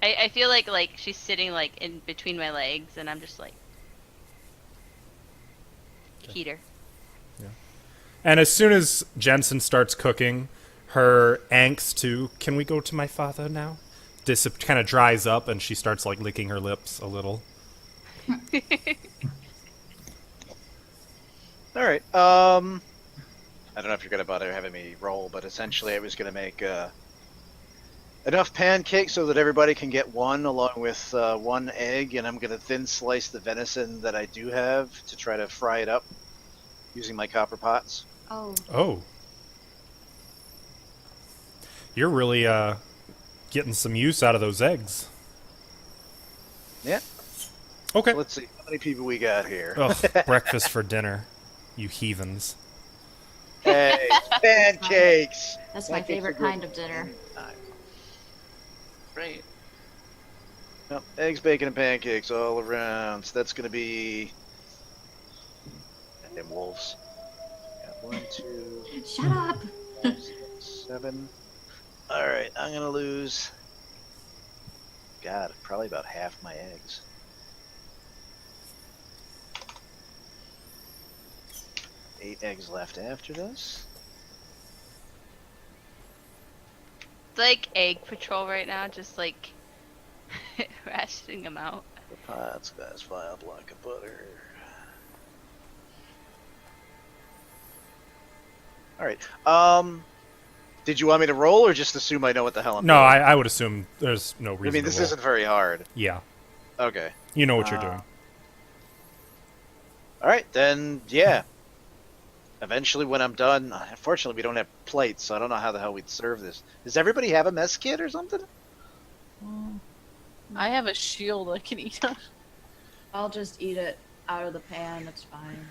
F: I feel like she's sitting, like, in between my legs, and I'm just, like... Heater.
A: And as soon as Jensen starts cooking, her angst to, can we go to my father now? Kind of dries up, and she starts, like, licking her lips a little.
B: Alright, I don't know if you're gonna bother having me roll, but essentially I was gonna make enough pancakes so that everybody can get one, along with one egg, and I'm gonna thin slice the venison that I do have to try to fry it up using my copper pots.
C: Oh.
A: Oh. You're really, getting some use out of those eggs.
B: Yeah.
A: Okay.
B: Let's see how many people we got here.
A: Ugh, breakfast for dinner, you heathens.
B: Hey, pancakes!
C: That's my
B: Pancakes
C: favorite
B: are good
C: kind of dinner.
B: anytime.
G: Right.
B: Yep, eggs, bacon, and pancakes all around. So that's gonna be. Them wolves. Got 1, 2,
C: Shut up!
B: 5, 6, 7. All right, I'm gonna lose. God, probably about half my eggs. 8 eggs left after this.
F: It's like egg patrol right now, just like rationing them out.
B: The pots, glass vial, block of butter. All right. Did you want me to roll or just assume I know what the hell I'm
A: No,
B: doing?
A: I would assume there's no reason.
B: I mean, this
A: to roll.
B: isn't very hard.
A: Yeah,
B: Okay.
A: you know what you're doing.
B: All right, then, yeah. Eventually, when I'm done, unfortunately, we don't have plates, so I don't know how the hell we'd serve this. Does everybody have a mess kit or something?
G: I have a shield I can eat on.
C: I'll just eat it out of the pan. It's fine.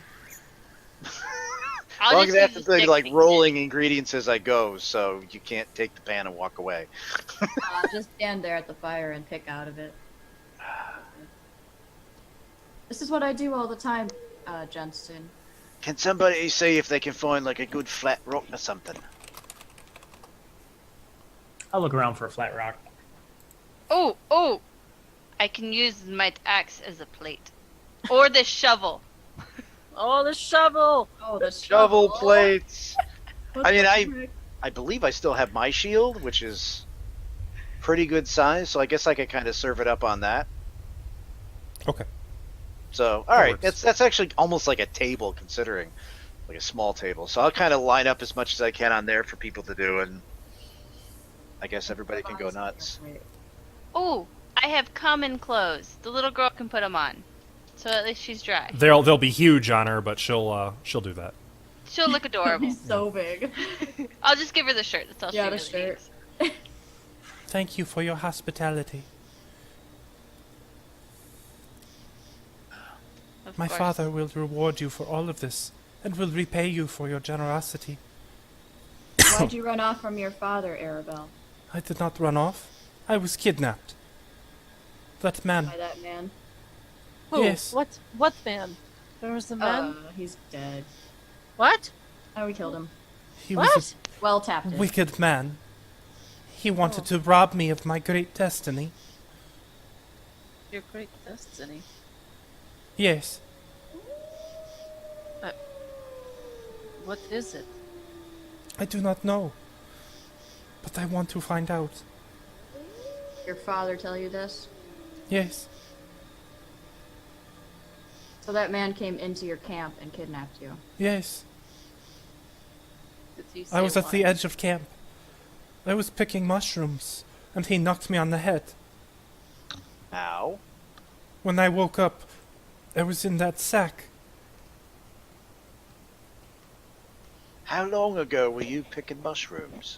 F: I'll
B: Well, I'm
F: just
B: gonna have
F: use
B: to
F: the
B: think like
F: stick
B: rolling ingredients as I go, so you can't take the pan and walk away.
C: I'll just stand there at the fire and pick out of it. This is what I do all the time, Jensen.
B: Can somebody see if they can find like a good flat rock or something?
H: I'll look around for a flat rock.
F: Oh! I can use my axe as a plate. Or the shovel.
G: Oh, the shovel!
C: Oh, the
B: Shovel plates.
C: What
B: I mean,
C: the heck?
B: I believe I still have my shield, which is pretty good size, so I guess I could kind of serve it up on that.
A: Okay.
B: So,
A: That
B: all right,
A: works.
B: that's actually almost like a table, considering like a small table. So I'll kind of line up as much as I can on there for people to do, and I guess everybody can go nuts.
F: Oh, I have common clothes. The little girl can put them on. So at least she's dry.
A: They'll be huge on her, but she'll do that.
F: She'll look adorable.
C: He's so big.
F: I'll just give her the shirt. That's all
C: Yeah,
F: she
C: the
F: really
C: shirt.
F: needs.
A: Thank you for your hospitality.
F: Of
A: My
F: course.
A: father will reward you for all of this, and will repay you for your generosity.
C: Why'd you run off from your father, Arabelle?
A: I did not run off. I was kidnapped. That man.
C: By that man?
G: Who?
A: Yes.
G: What man? There was a man?
C: He's dead.
G: What?
C: Oh, we killed him.
A: He
G: What?
A: was
C: Well
A: a
C: tapped.
A: wicked man. He wanted to rob me of my great destiny.
G: Your great destiny.
A: Yes.
G: What is it?
A: I do not know. But I want to find out.
C: Your father tell you this?
A: Yes.
C: So that man came into your camp and kidnapped you.
A: Yes.
G: Did he
A: I was
G: say
A: at the
G: why?
A: edge of camp. I was picking mushrooms, and he knocked me on the head.
B: Ow.
A: When I woke up, I was in that sack.
B: How long ago were you picking mushrooms?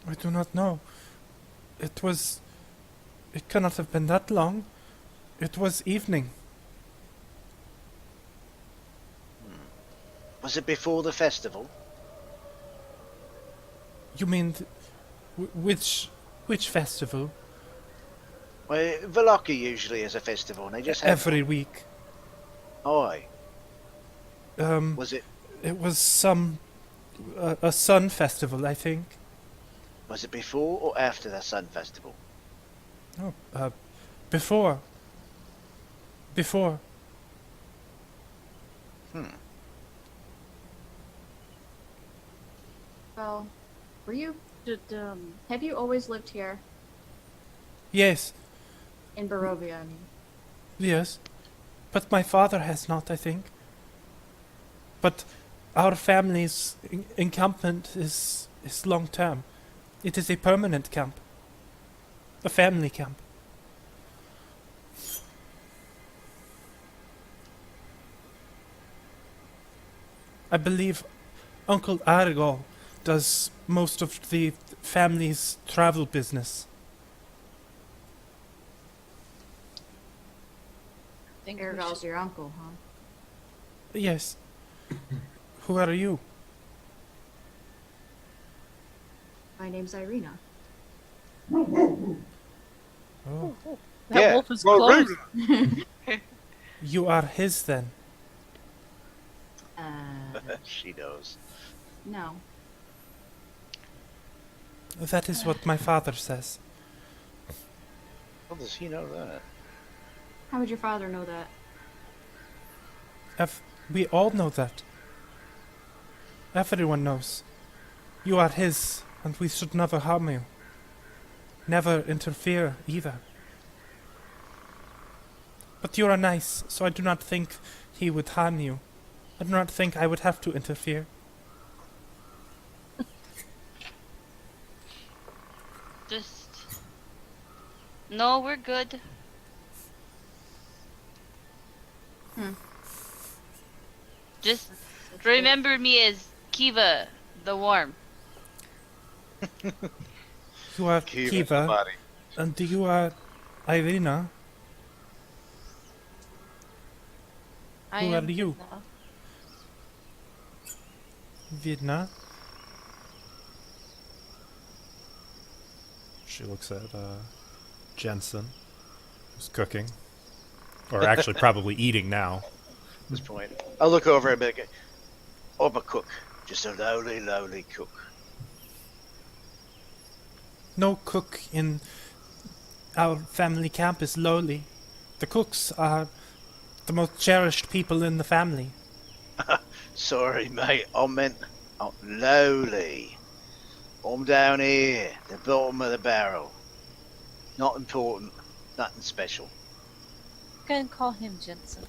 A: I do not know. It cannot have been that long. It was evening.
B: Was it before the festival?
A: You mean, which festival?
B: Well, Vallaki usually has a festival, and they just have.
A: Every week.
B: Oi.
A: Was
B: Was it?
A: It was a sun festival, I think.
B: Was it before or after the Sun Festival?
A: Oh, before. Before.
C: Well, were you...
G: Did,
C: Have you always lived here?
A: Yes,
C: In Barovia, I mean.
A: yes. But my father has not, I think. But our family's encampment is long term. It is a permanent camp. A family camp. I believe Uncle Argol does most of the family's travel business.
G: I think we
C: Arabelle's
G: should-
C: your uncle, huh?
A: Yes. Who are you?
C: My name's Irina.
A: Oh.
G: That
B: Yeah,
G: wolf is
B: well,
G: close.
A: You are his then.
B: She knows.
C: No.
A: That is what my father says.
B: How does he know that?
C: How would your father know that?
A: We all know that. Everyone knows. You are his, and we should never harm you. Never interfere either. But you are nice, so I do not think he would harm you. I do not think I would have to interfere.
F: Just. No, we're good. Just remember me as Kiva the Worm.
A: You are
B: Kiva,
A: Kiva,
B: somebody.
A: and you are Irina.
G: I
A: Who
G: am
A: are you?
G: Vidna.
A: Vidna. She looks at Jensen, who's cooking. Or actually probably eating now.
B: At this point, I'll look over and be like, I'm a cook. Just a lowly, lowly cook.
A: No cook in our family camp is lowly. The cooks are the most cherished people in the family.
B: Sorry, mate. I meant lowly. I'm down here, the bottom of the barrel. Not important. Nothing special.
G: You can call him Jensen.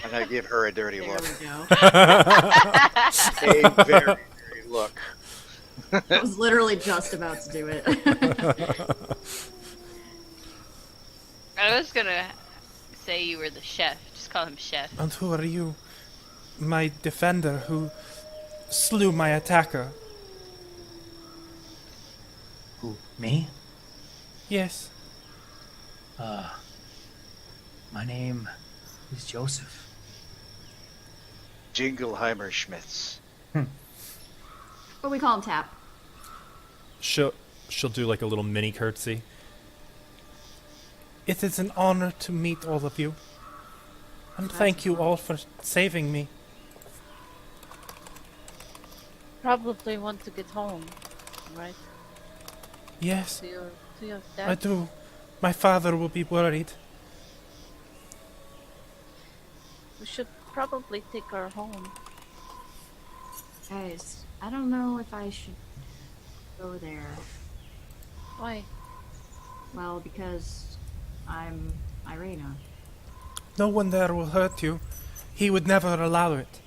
B: I'm gonna give her a dirty
C: There
B: look.
C: we go.
B: A very dirty look.
C: I was literally just about to do it.
F: I was gonna say you were the chef. Just call him chef.
A: And who are you? My defender who slew my attacker.
E: Who? Me?
A: Yes.
E: My name is Joseph.
B: Jingleheimer Schmitz.
C: But we call him Tap.
A: She'll do like a little mini curtsy. It is an honor to meet all of you. And thank you all for saving me.
G: Probably want to get home, right?
A: Yes,
G: To your
A: I
G: dad.
A: do. My father will be worried.
G: We should probably take her home.
C: Guys, I don't know if I should go there.
G: Why?
C: Well, because I'm Irina.
A: No one there will hurt you. He would never allow it.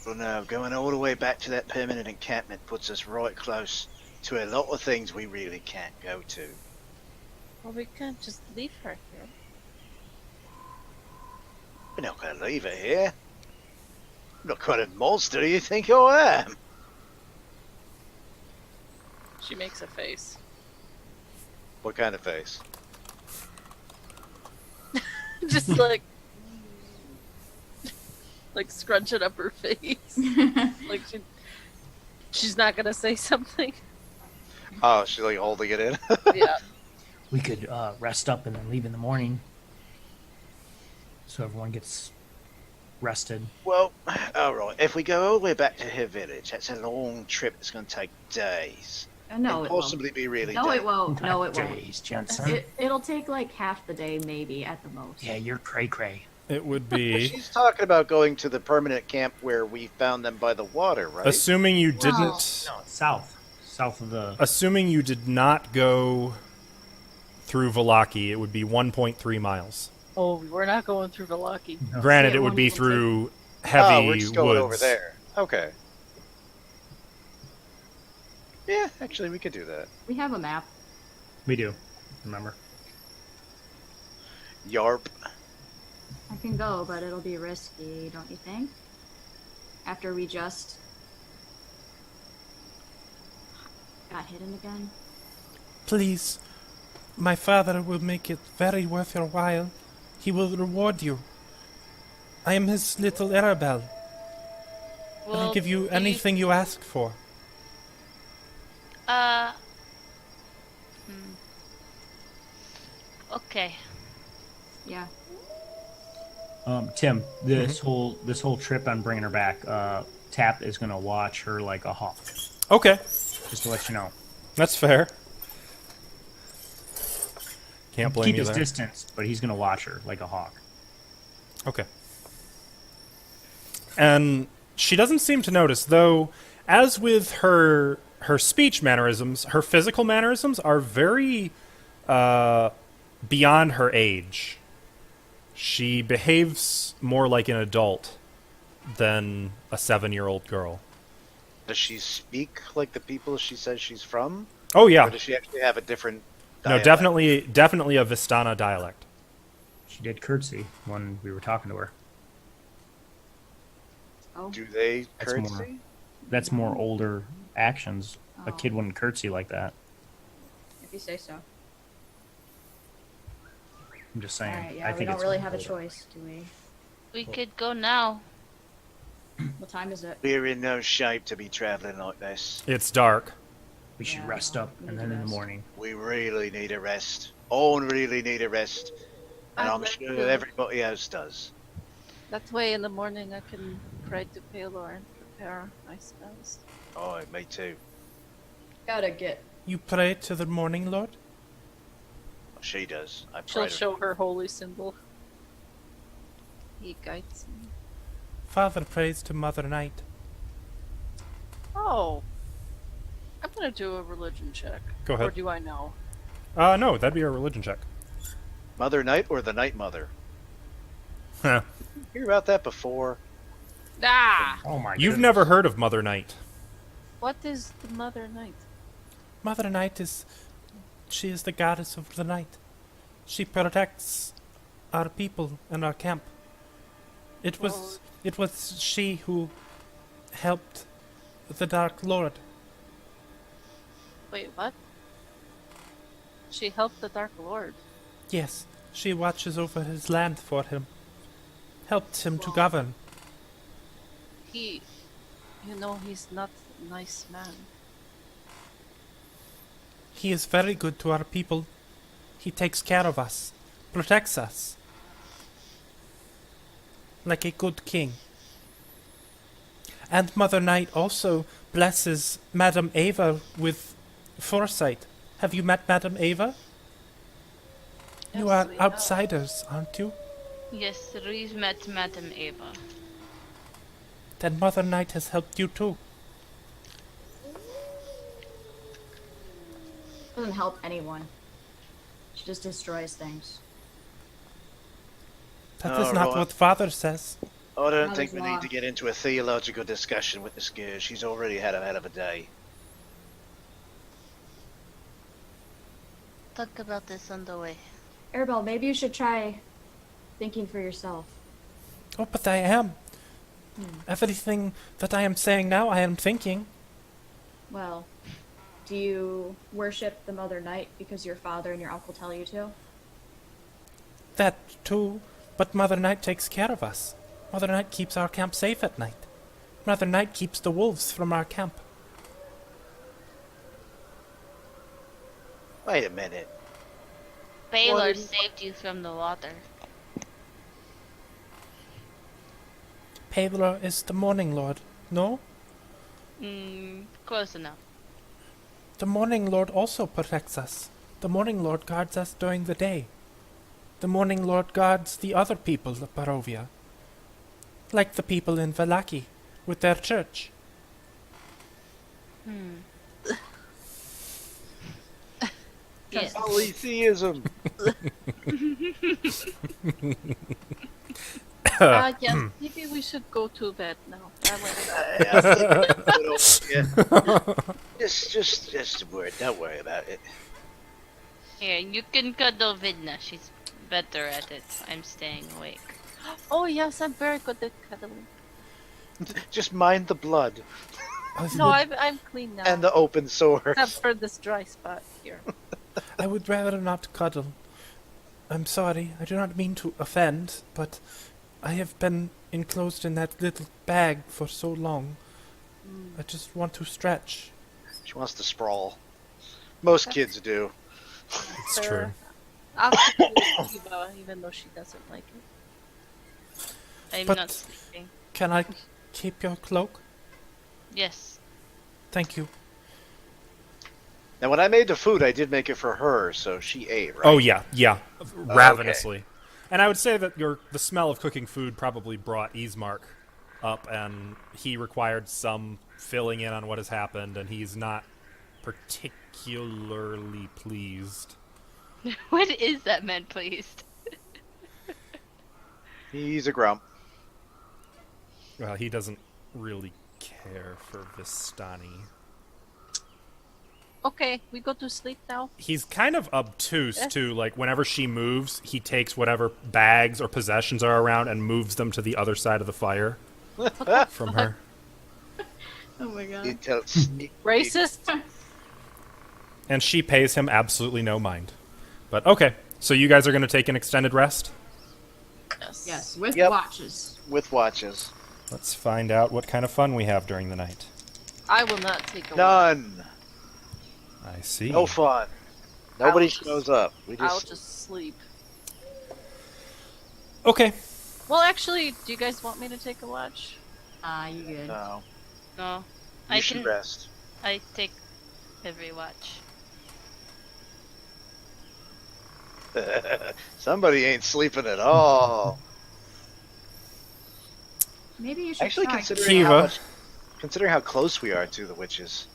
B: Well, no, going all the way back to that permanent encampment puts us right close to a lot of things we really can't go to.
G: Well, we can't just leave her here.
B: We're not gonna leave her here. I'm not kind of monster you think I am.
G: She makes a face.
B: What kind of face?
G: Just like scrunching up her face. Like she's not gonna say something.
B: Oh, she's like holding it in.
G: Yeah.
E: We could rest up and then leave in the morning. So everyone gets rested.
B: Well, alright, if we go all the way back to her village, that's a long trip that's going to take days.
C: No,
B: and
C: it
B: possibly
C: won't.
B: be really
C: No, it won't. No, it won't.
E: Days, Jensen.
C: It'll take like half the day, maybe, at the most.
E: Yeah, you're cray cray.
A: It would be,
B: She's talking about going to the permanent camp where we found them by the water, right?
A: assuming you didn't,
E: No, it's south. South of the.
A: assuming you did not go through Vallaki, it would be 1.3 miles.
G: Oh, we're not going through Vallaki.
A: Granted,
C: Yeah,
A: it would be
C: 1.3.
A: through
B: Oh,
A: heavy
B: we're just going
A: woods.
B: over there. Okay. Yeah, actually, we could do that.
C: We have a map.
E: We do. Remember?
B: Yarp.
C: I can go, but it'll be risky, don't you think? After we just got hidden again.
A: Please, my father will make it very worth your while. He will reward you. I am his little Arabelle. I'll give you anything you ask for.
F: Okay.
C: Yeah.
H: Tim, this whole trip on bringing her back, Tap is gonna watch her like a hawk.
A: Okay,
H: Just to let you know.
A: that's fair. Can't blame
H: Keep
A: you
H: his
A: there.
H: distance, but he's gonna watch her like a hawk.
A: Okay. And she doesn't seem to notice, though, as with her speech mannerisms, her physical mannerisms are very beyond her age. She behaves more like an adult than a 7-year-old girl.
B: Does she speak like the people she says she's from?
A: Oh yeah,
B: Or does she actually have a different
A: no,
B: dialect?
A: definitely a Vistana dialect.
H: She did curtsy when we were talking to her.
C: Oh.
B: Do they
H: That's
B: curtsy?
H: more- That's more older actions. A
C: Oh.
H: kid wouldn't curtsy like that.
C: If you say so.
H: I'm just saying.
C: Alright, yeah,
H: I
C: we
H: think
C: don't
H: it's
C: really have a
H: older.
C: choice, do we?
F: We could go now.
C: What time is it?
B: We're in no shape to be traveling like this.
A: It's dark.
H: We should
C: Yeah,
H: rest up,
C: we
H: and
C: need
H: then
C: to
H: in the
C: rest.
H: morning.
B: We really need a rest. All really need a rest. And
G: I'd
B: I'm
G: like
B: sure
G: to.
B: everybody else does.
G: That way in the morning I can pray to Paylor and prepare my spells.
B: Oh, me too.
C: Gotta get.
A: You pray to the morning lord?
B: She does. I
G: She'll
B: pray to
G: show her holy symbol. He guides me.
A: Father prays to Mother Night.
G: Oh. I'm gonna do a religion check.
A: Go
G: Or
A: ahead.
G: do I know?
A: No, that'd be a religion check.
B: Mother Night or the Night Mother?
A: Huh.
B: Hear about that before?
G: Ah!
H: Oh my
A: You've
H: goodness.
A: never heard of Mother Night.
G: What is the Mother Night?
A: Mother Night she is the goddess of the night. She protects our people and our camp. It was she who helped the Dark Lord.
G: Wait, what? She helped the Dark Lord.
A: Yes, she watches over his land for him. Helped him to govern.
G: He... You know, he's not a nice man.
A: He is very good to our people. He takes care of us, protects us. Like a good king. And Mother Night also blesses Madame Ava with foresight. Have you met Madame Ava? You
G: Yes,
A: are
G: we
A: outsiders, aren't you?
F: Yes, we've met Madame Ava.
A: Then Mother Night has helped you too.
C: Doesn't help anyone. She just destroys things.
A: That is
B: Oh,
A: not
B: right.
A: what Father says.
B: I don't
C: Mother's
B: think we
C: law.
B: need to get into a theological discussion with this girl. She's already had a hell of a day.
F: Talk about this on the way.
C: Arabelle, maybe you should try thinking for yourself.
A: Oh, but I am. Everything that I am saying now, I am thinking.
C: Well, do you worship the Mother Night because your father and your uncle tell you to?
A: That too, but Mother Night takes care of us. Mother Night keeps our camp safe at night. Mother Night keeps the wolves from our camp.
B: Wait a minute.
F: Baylor
B: What?
F: saved you from the water.
A: Pedro is the Morning Lord, no?
F: Close enough.
A: The Morning Lord also protects us. The Morning Lord guards us during the day. The Morning Lord guards the other people of Barovia. Like the people in Vallaki, with their church.
F: Yes.
B: Polytheism.
G: Yes, maybe we should go to bed now. That way.
B: Just a word. Don't worry about it.
F: Here, you can cuddle Vidna. She's better at it. I'm staying awake.
G: Oh yes, I'm very good at cuddling.
B: Just mind the blood
G: No, I'm clean now.
B: and the open sore.
G: Except for this dry spot here.
A: I would rather not cuddle. I'm sorry, I do not mean to offend, but I have been enclosed in that little bag for so long. I just want to stretch.
B: She wants to sprawl. Most kids do.
A: It's
G: Fair. I'll keep it with Eva, even though she doesn't like it.
F: I'm
A: But-
F: not sleeping.
A: Can I keep your cloak?
F: Yes.
A: Thank you.
B: Now, when I made the food, I did make it for her, so she ate, right?
A: Oh yeah, ravenously. And I would say that the smell of cooking food probably brought Ismark up, and he required some filling in on what has happened, and he's not particularly pleased.
F: What is that man pleased?
B: He's a grump.
A: Well, he doesn't really care for Vistani.
G: Okay, we go to sleep now.
A: He's kind of obtuse too. Like whenever she moves, he takes whatever bags or possessions are around and moves them to the other side of the fire from her.
C: Oh my god.
B: He tells-
G: Racist.
A: And she pays him absolutely no mind. But okay, so you guys are going to take an extended rest?
C: Yes, with
B: Yep.
C: watches.
B: with watches.
A: Let's find out what kind of fun we have during the night.
G: I will not take a walk.
B: None.
A: I see.
B: No fun. Nobody
G: I'll just-
B: shows up. We
G: I'll
B: just.
G: just sleep.
A: Okay.
G: Well, actually, do you guys want me to take a watch?
C: You good.
B: No.
F: No.
B: You
F: I
B: should
F: can.
B: rest.
F: I take every watch.
B: Somebody ain't sleeping at all.
C: Maybe you should
B: Actually,
C: try.
B: considering how close we are to the witches.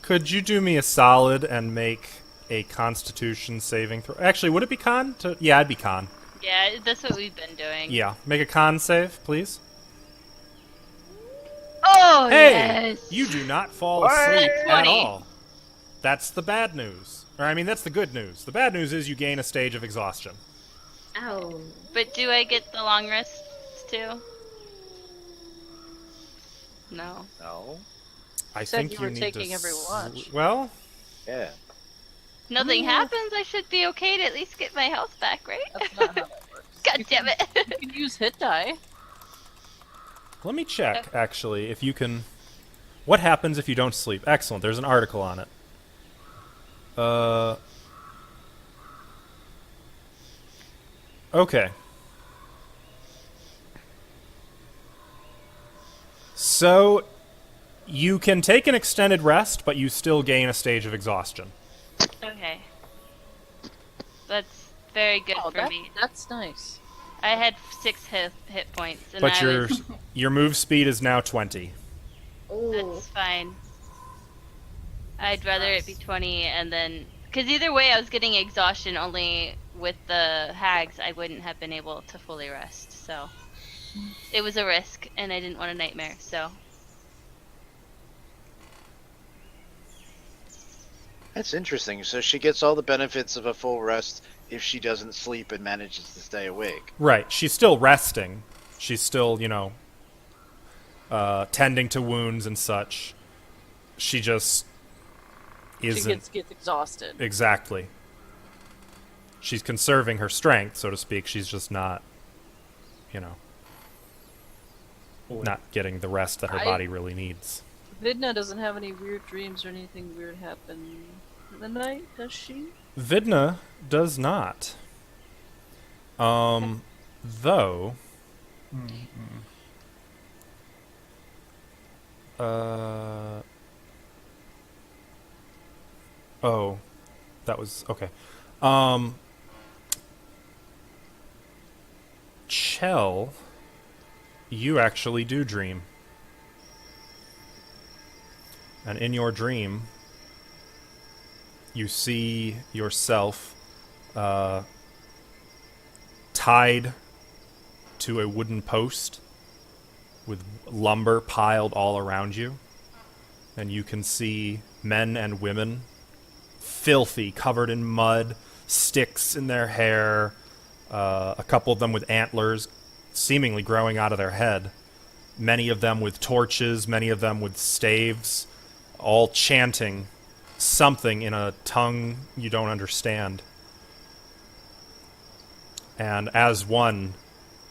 A: Could you do me a solid and make a Constitution saving throw? Actually, would it be con? Yeah, it'd be con.
F: Yeah, that's what we've been doing.
A: Yeah, make a con save, please.
F: Oh
A: Hey,
F: yes.
A: you do not fall asleep at
F: 20.
A: all. That's the bad news. Or, I mean, that's the good news. The bad news is you gain a stage of exhaustion.
C: Oh.
F: But do I get the long rests too? No.
B: No.
A: I
G: said
A: think
G: you
A: you
G: were
A: need
G: taking
A: to
G: every watch.
A: Well,
B: Yeah.
F: Nothing happens. I should be okay to at least get my health back, right?
G: That's not how that works.
F: God damn it.
G: You can use hit die.
A: let me check, actually, if you can... What happens if you don't sleep? Excellent, there's an article on it. Okay. So, you can take an extended rest, but you still gain a stage of exhaustion.
F: Okay. That's very good
G: Oh,
F: for me.
G: that's nice.
F: I had 6 hit points, and
A: But
F: I
A: your
F: was.
A: your move speed is now 20.
C: Oh.
F: That's fine. I'd rather it be 20 and then. Because either way, I was getting exhaustion, only with the hags, I wouldn't have been able to fully rest. So. It was a risk, and I didn't want a nightmare, so.
B: That's interesting. So she gets all the benefits of a full rest if she doesn't sleep and manages to stay awake.
A: Right, she's still resting. She's still, tending to wounds and such. She just isn't...
G: She gets exhausted.
A: Exactly. She's conserving her strength, so to speak. She's just not, not getting the rest that her body really needs.
G: Vidna doesn't have any weird dreams or anything weird happen in the night, does she?
A: Vidna does not. Though... Oh, that was okay. Chell, you actually do dream. And in your dream, you see yourself tied to a wooden post with lumber piled all around you. And you can see men and women, filthy, covered in mud, sticks in their hair, a couple of them with antlers seemingly growing out of their head, many of them with torches, many of them with staves, all chanting something in a tongue you don't understand. And as one,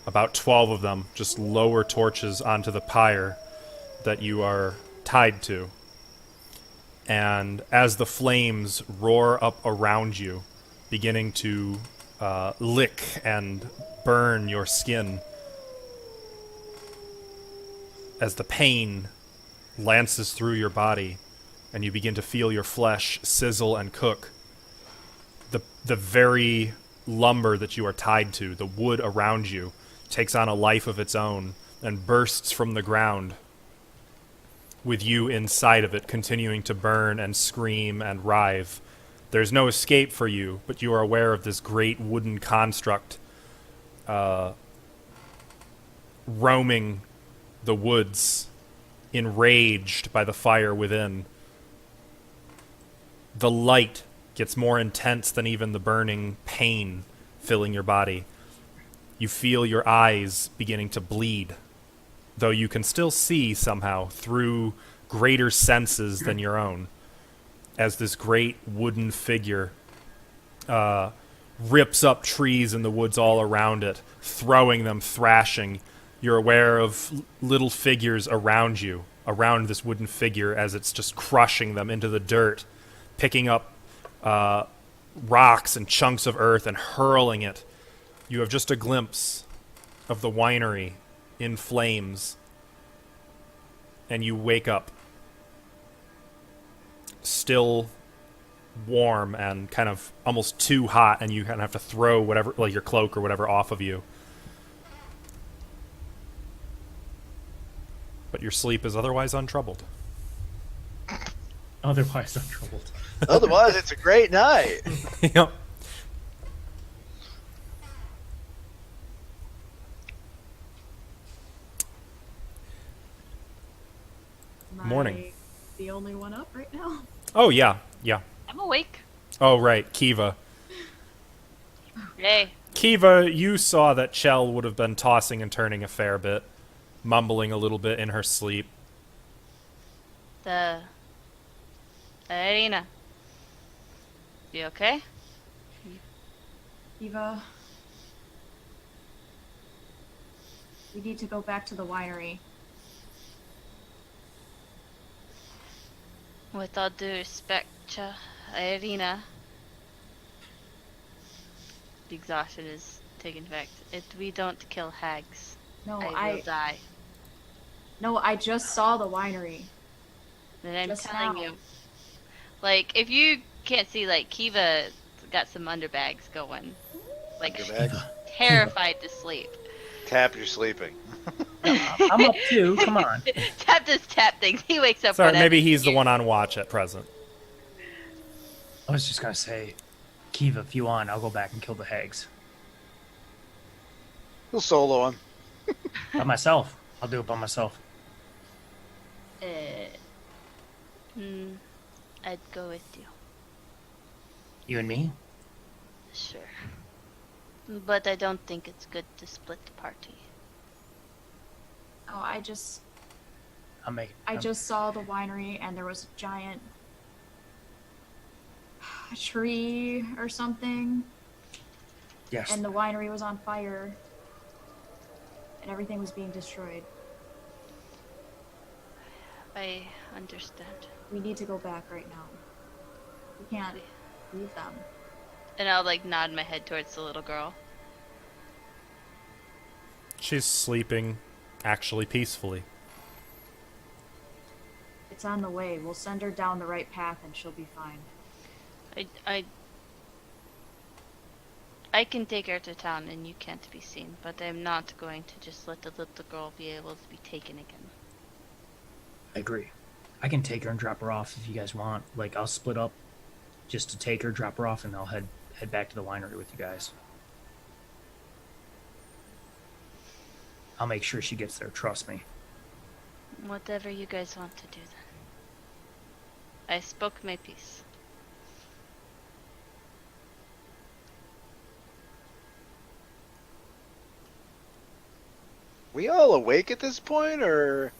A: about 12 of them just lower torches onto the pyre that you are tied to. And as the flames roar up around you, beginning to lick and burn your skin as the pain lances through your body and you begin to feel your flesh sizzle and cook. The very lumber that you are tied to, the wood around you, takes on a life of its own and bursts from the ground, with you inside of it continuing to burn and scream and writhe. There's no escape for you, but you are aware of this great wooden construct roaming the woods, enraged by the fire within. The light gets more intense than even the burning pain filling your body. You feel your eyes beginning to bleed, though you can still see somehow through greater senses than your own, as this great wooden figure rips up trees in the woods all around it, throwing them, thrashing. You're aware of little figures around you, around this wooden figure, as it's just crushing them into the dirt, picking up rocks and chunks of earth and hurling it. You have just a glimpse of the winery in flames, and you wake up, still warm and kind of almost too hot, and you kind of have to throw whatever, like your cloak or whatever, off of you. But your sleep is otherwise untroubled.
H: Otherwise untroubled.
B: Otherwise, it's a great night.
A: Yep.
C: Am
A: Morning.
C: I the only one up right now?
A: Oh, yeah.
F: I'm awake.
A: Oh, right. Kiva.
F: Yay.
A: Kiva, you saw that Chell would have been tossing and turning a fair bit, mumbling a little bit in her sleep.
F: Irina. You okay?
C: Eva, we need to go back to the winery.
F: With all due respect, Irina. The exhaustion is taking effect. If we don't kill hags,
C: No,
F: I will die.
C: No, I just saw the winery.
F: And I'm
C: Just
F: telling
C: now.
F: you. Like, if you can't see, like, Kiva got some underbags going. Like,
B: Underbag?
F: terrified to sleep.
B: Tap, you're sleeping.
H: I'm up too. Come on.
F: Tap does tap things. He wakes up
A: Sorry,
F: whenever
A: maybe he's the
F: he-
A: one on watch at present.
H: I was just gonna say, Kiva, if you want, I'll go back and kill the hags
B: He'll solo him.
H: by myself. I'll do it by myself.
F: I'd go with you.
H: You and me.
F: Sure. But I don't think it's good to split the party.
C: Oh, I just
H: I'm-
C: saw the winery and there was a giant tree or something,
H: Yes.
C: and the winery was on fire and everything was being destroyed.
F: I understand.
C: We need to go back right now. We can't leave them.
F: And I'll, like, nod my head towards the little girl.
A: She's sleeping, actually peacefully.
C: It's on the way. We'll send her down the right path and she'll be fine.
F: I can take her to town and you can't be seen, but I'm not going to just let the little girl be able to be taken again.
H: I agree. I can take her and drop her off if you guys want. Like, I'll split up just to take her, drop her off, and I'll head back to the winery with you guys. I'll make sure she gets there. Trust me.
F: Whatever you guys want to do then. I spoke my piece.
B: We all awake at this point, or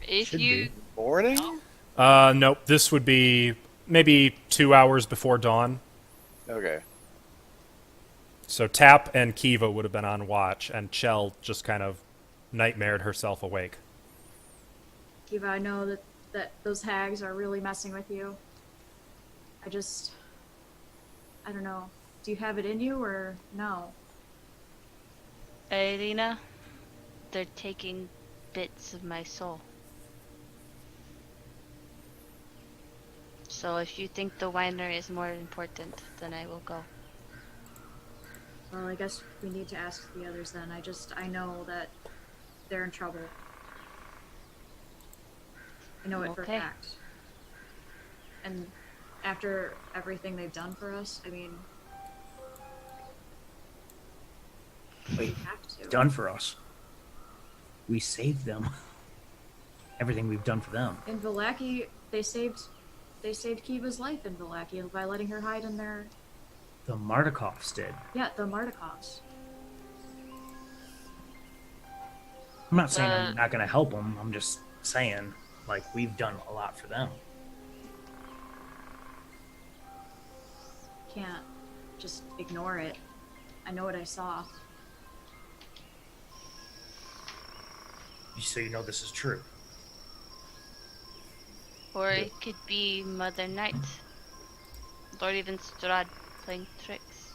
F: If
H: Should
F: you
H: be.
B: morning?
A: Nope. This would be maybe 2 hours before dawn.
B: Okay.
A: So Tap and Kiva would have been on watch, and Chell just kind of nightmared herself awake.
C: Kiva, I know that those hags are really messing with you. I don't know. Do you have it in you or no?
F: Irina, they're taking bits of my soul. So if you think the winery is more important, then I will go.
C: Well, I guess we need to ask the others then. I know that they're in trouble. I know it for a
F: Okay.
C: fact. And after everything they've done for us, I mean, we
H: Wait,
C: have to.
H: done for us. We saved them. Everything we've done for them.
C: In Vallaki, they saved Kiva's life in Vallaki by letting her hide in their
H: The Mardikovs did.
C: the Mardikovs.
H: I'm not saying I'm not going to help them. I'm just saying, like, we've done a lot for them.
C: Can't just ignore it. I know what I saw.
H: So you know this is true.
F: Or it could be Mother Night. Or even Strahd playing tricks.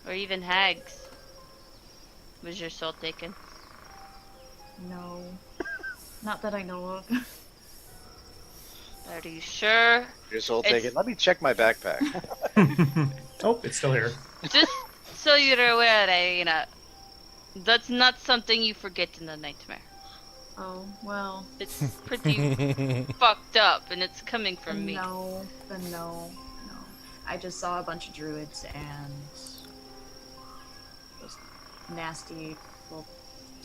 F: Or even hags. Was your soul taken?
C: No. Not that I know of.
F: Are you sure?
B: Your soul
F: It's-
B: taken. Let me check my backpack.
H: Oh, it's still here.
F: Just so you're aware, Irina, that's not something you forget in the nightmare.
C: Oh, well.
F: It's pretty fucked up, and it's coming from me.
C: No. No. I just saw a bunch of druids and those nasty little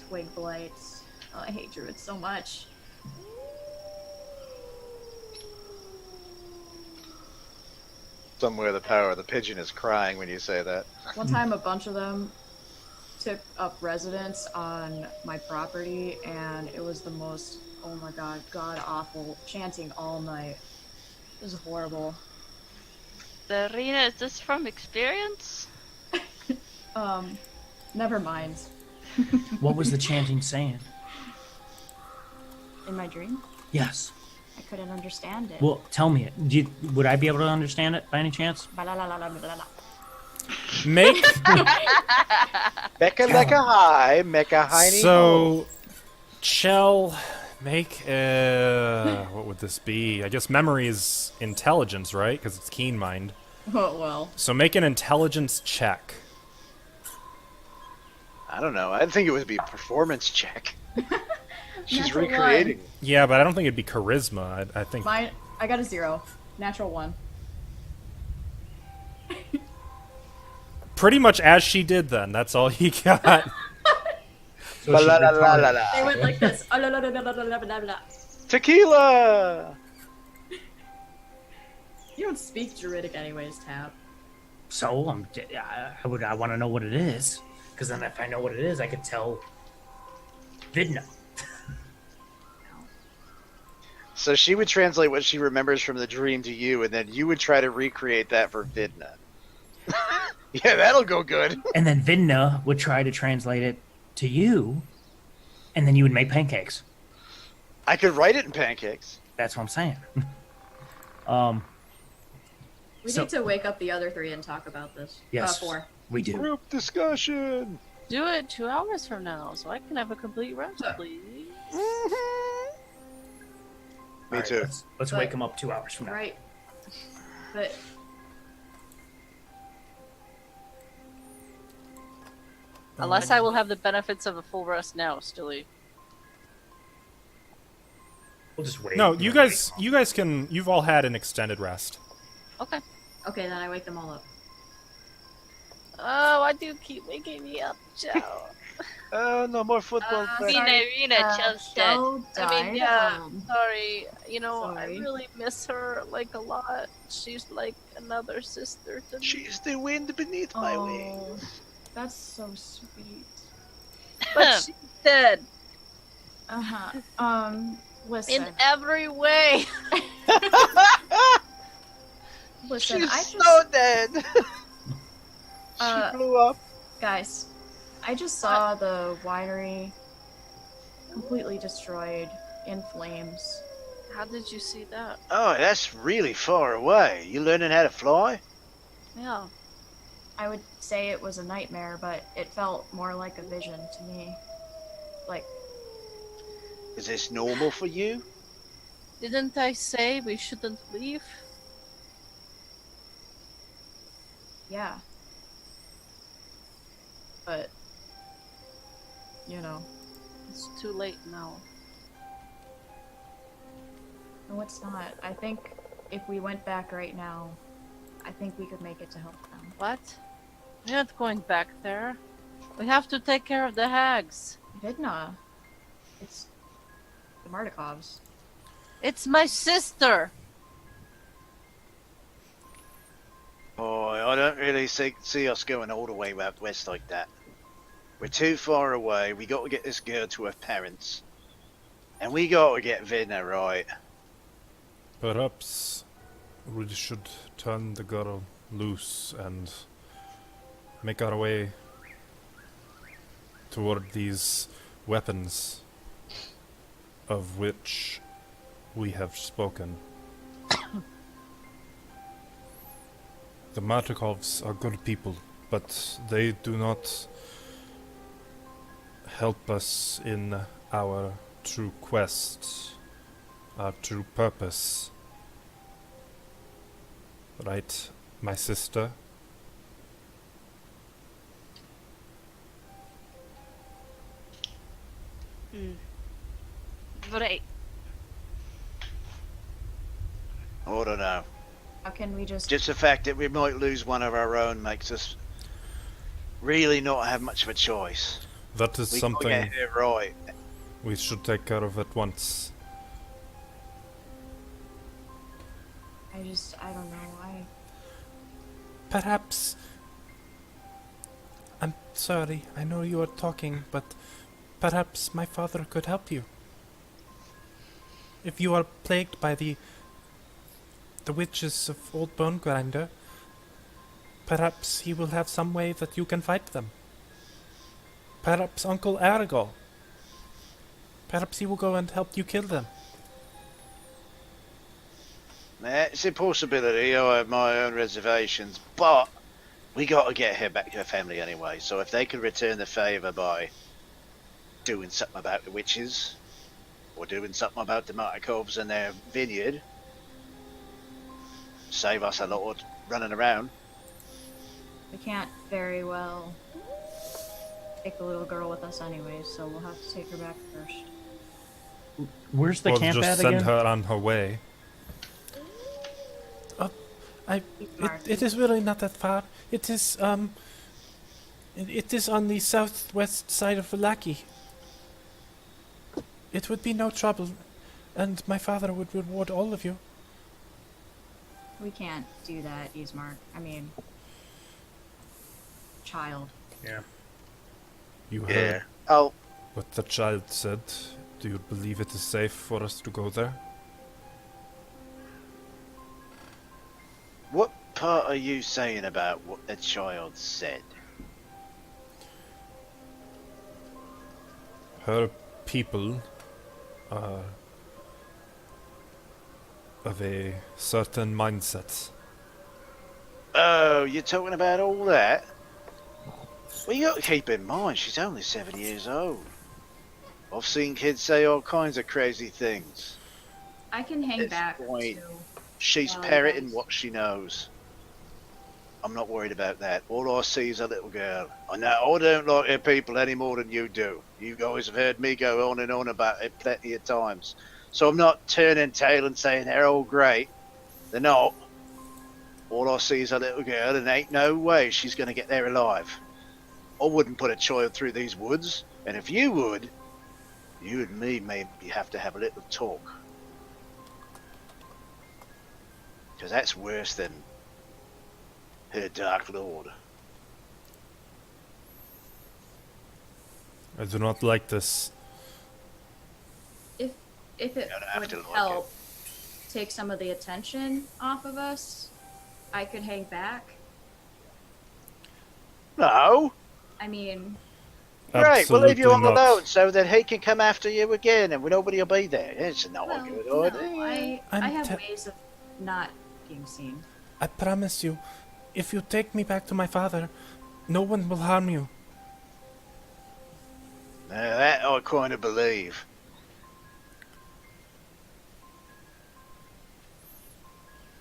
C: twig blights. Oh, I hate druids so much.
B: Somewhere the power of the pigeon is crying when you say that.
C: One time, a bunch of them took up residence on my property, and it was the most, oh my god, god-awful, chanting all night. It was horrible.
F: Irina, is this from experience?
C: Never mind.
H: What was the chanting saying?
C: In my dream,
H: Yes.
C: I couldn't understand it.
H: Well, tell me it. Would I be able to understand it by any chance?
C: Ba-la-la-la-la-la-la.
A: Make
B: Mecca lecca high, mecca hiney.
A: so Chell, make what would this be? I guess memory is intelligence, right? Because it's keen mind.
C: Oh, well.
A: So make an intelligence check.
B: I don't know. I think it would be a performance check. She's
C: Natural
B: recreating.
A: Yeah, but I don't think it'd be charisma. I think
C: Mine, I got a 0. Natural 1.
A: pretty much as she did. Then that's all he got.
H: So she's retarded.
C: They went like this. Oh, la, la, la, la, la, la, la, la.
B: Tequila!
C: You don't speak Druidic anyways, Tab.
H: So I want to know what it is, because then if I know what it is, I could tell Vidna.
B: So she would translate what she remembers from the dream to you, and then you would try to recreate that for Vidna. Yeah, that'll go good.
H: And then Vidna would try to translate it to you, and then you would make pancakes.
B: I could write it in pancakes.
H: That's what I'm saying.
C: We
H: So-
C: need to wake up the other 3 and talk about this.
H: Yes.
C: 4.
H: We do.
B: Group discussion.
G: Do it 2 hours from now, so I can have a complete rest, please.
B: Me
H: All right,
B: too.
H: Let's
C: But-
H: wake him up 2 hours from now.
C: Right. But
G: Unless I will have the benefits of a full rest now, Stilly.
H: We'll just wait.
A: No, you guys can. You've all had an extended rest.
G: Okay.
C: okay, then I wake them all up.
G: Oh, I do keep waking me up, Joe.
B: Oh, no more football.
C: Uh,
B: practice.
F: Irina, Irina, Chell's dead.
C: Shell
G: I mean,
C: died,
G: yeah, sorry. You know,
C: sorry.
G: I really miss her, like, a lot. She's like another sister to me.
B: She's the wind beneath my
C: Oh,
B: wings.
C: that's so sweet.
G: But she's dead
C: Uh-huh. Listen.
G: in every way.
C: Listen,
B: She's
C: I just...
B: so dead.
C: Uh,
B: she blew up.
C: Guys, I just saw the winery completely destroyed in flames.
G: How did you see that?
B: Oh, that's really far away. You learning how to fly?
G: Yeah.
C: I would say it was a nightmare, but it felt more like a vision to me. Like,
B: Is this normal for you?
G: Didn't I say we shouldn't leave?
C: yeah. But, you know,
G: It's too late now.
C: no, it's not. I think if we went back right now, I think we could make it to help them.
G: What? We're not going back there. We have to take care of the hags.
C: Vidna. It's the Mardikovs.
G: It's my sister.
B: Boy, I don't really see us going all the way out west like that. We're too far away. We got to get this girl to her parents. And we got to get Vidna right.
A: Perhaps we should turn the girl loose and make our way toward these weapons of which we have spoken. The Martikovs are good people, but they do not help us in our true quest, our true purpose. Right, my sister?
F: Right.
B: I don't know.
C: How can we just...
B: Just the fact that we might lose one of our own makes us really not have much of a choice.
A: That is
B: We
A: something
B: got to get it right.
A: we should take care of at once.
C: I don't know.
A: Perhaps... I'm sorry, I know you are talking, but perhaps my father could help you. If you are plagued by the witches of Old Bone Grinder, perhaps he will have some way that you can fight them. Perhaps Uncle Aragol. Perhaps he will go and help you kill them.
B: It's a possibility. I have my own reservations, but we got to get her back to her family anyway. So if they could return the favour by doing something about the witches, or doing something about the Martikovs and their vineyard, save us a lot of running around.
C: We can't very well take the little girl with us anyways, so we'll have to take her back first.
H: Where's the
A: Or
H: camp
A: just
H: at
A: send
H: again?
A: her on her way. It is really not that far. It is on the southwest side of Vallaki. It would be no trouble, and my father would reward all of you.
C: We can't do that, Ismark. I mean, child.
H: Yeah.
A: You
B: Yeah.
A: heard
B: Oh,
A: what the child said. Do you believe it is safe for us to go there?
B: what part are you saying about what the child said?
A: Her people are of a certain mindset.
B: Oh, you're talking about all that? Well, you got to keep in mind, she's only 7 years old. I've seen kids say all kinds of crazy things.
C: I can hang
B: It's
C: back
B: point.
C: to...
B: She's
C: Oh,
B: parroting
C: yes.
B: what she knows. I'm not worried about that. All I see is a little girl. I don't like her people any more than you do. You guys have heard me go on and on about it plenty of times. So I'm not turning tail and saying they're all great. They're not. All I see is a little girl, and ain't no way she's going to get there alive. I wouldn't put a child through these woods, and if you would, you and me maybe have to have a little talk. Because that's worse than her Dark Lord.
A: I do not like this.
C: If it
B: don't have
C: would
B: to like
C: help take some of the attention off of us, I could hang back.
B: No!
C: I mean,
B: Great, we'll leave you on
A: Absolutely
B: the
A: not.
B: load so that he can come after you again and nobody will be there. It's not
C: well,
B: a good
C: no,
B: idea.
C: I
A: I'm
C: have
A: te-
C: ways of not being seen.
A: I promise you, If you take me back to my father, no one will harm you.
B: Now that I kind of believe.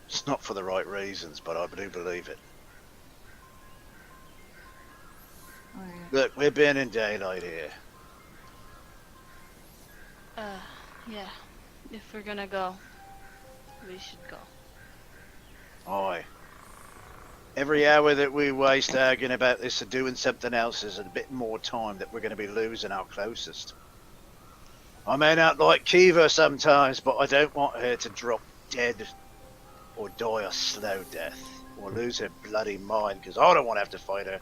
B: It's not for the right reasons, but I do believe it.
C: Alright.
B: Look, we're burning daylight here.
F: Yeah. If we're gonna go, we should go.
B: Aye. Every hour that we waste arguing about this or doing something else is a bit more time that we're going to be losing our closest. I may not like Kiva sometimes, but I don't want her to drop dead or die a slow death or lose her bloody mind because I don't want to have to fight her.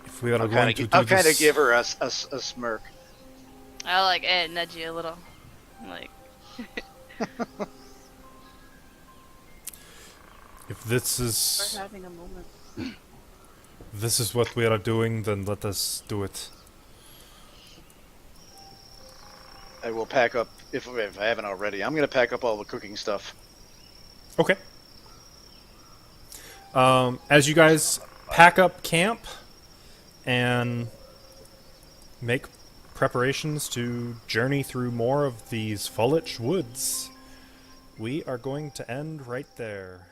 A: If we are
B: I'll
A: going to do
B: kind of
A: this,
B: give her a smirk.
F: I like nudge you a little. Like,
A: if this is
G: We're having a moment.
A: this is what we are doing, then let us do it.
B: I will pack up, if I haven't already, I'm going to pack up all the cooking stuff.
A: Okay. As you guys pack up camp and make preparations to journey through more of these Vallakovich woods, we are going to end right there.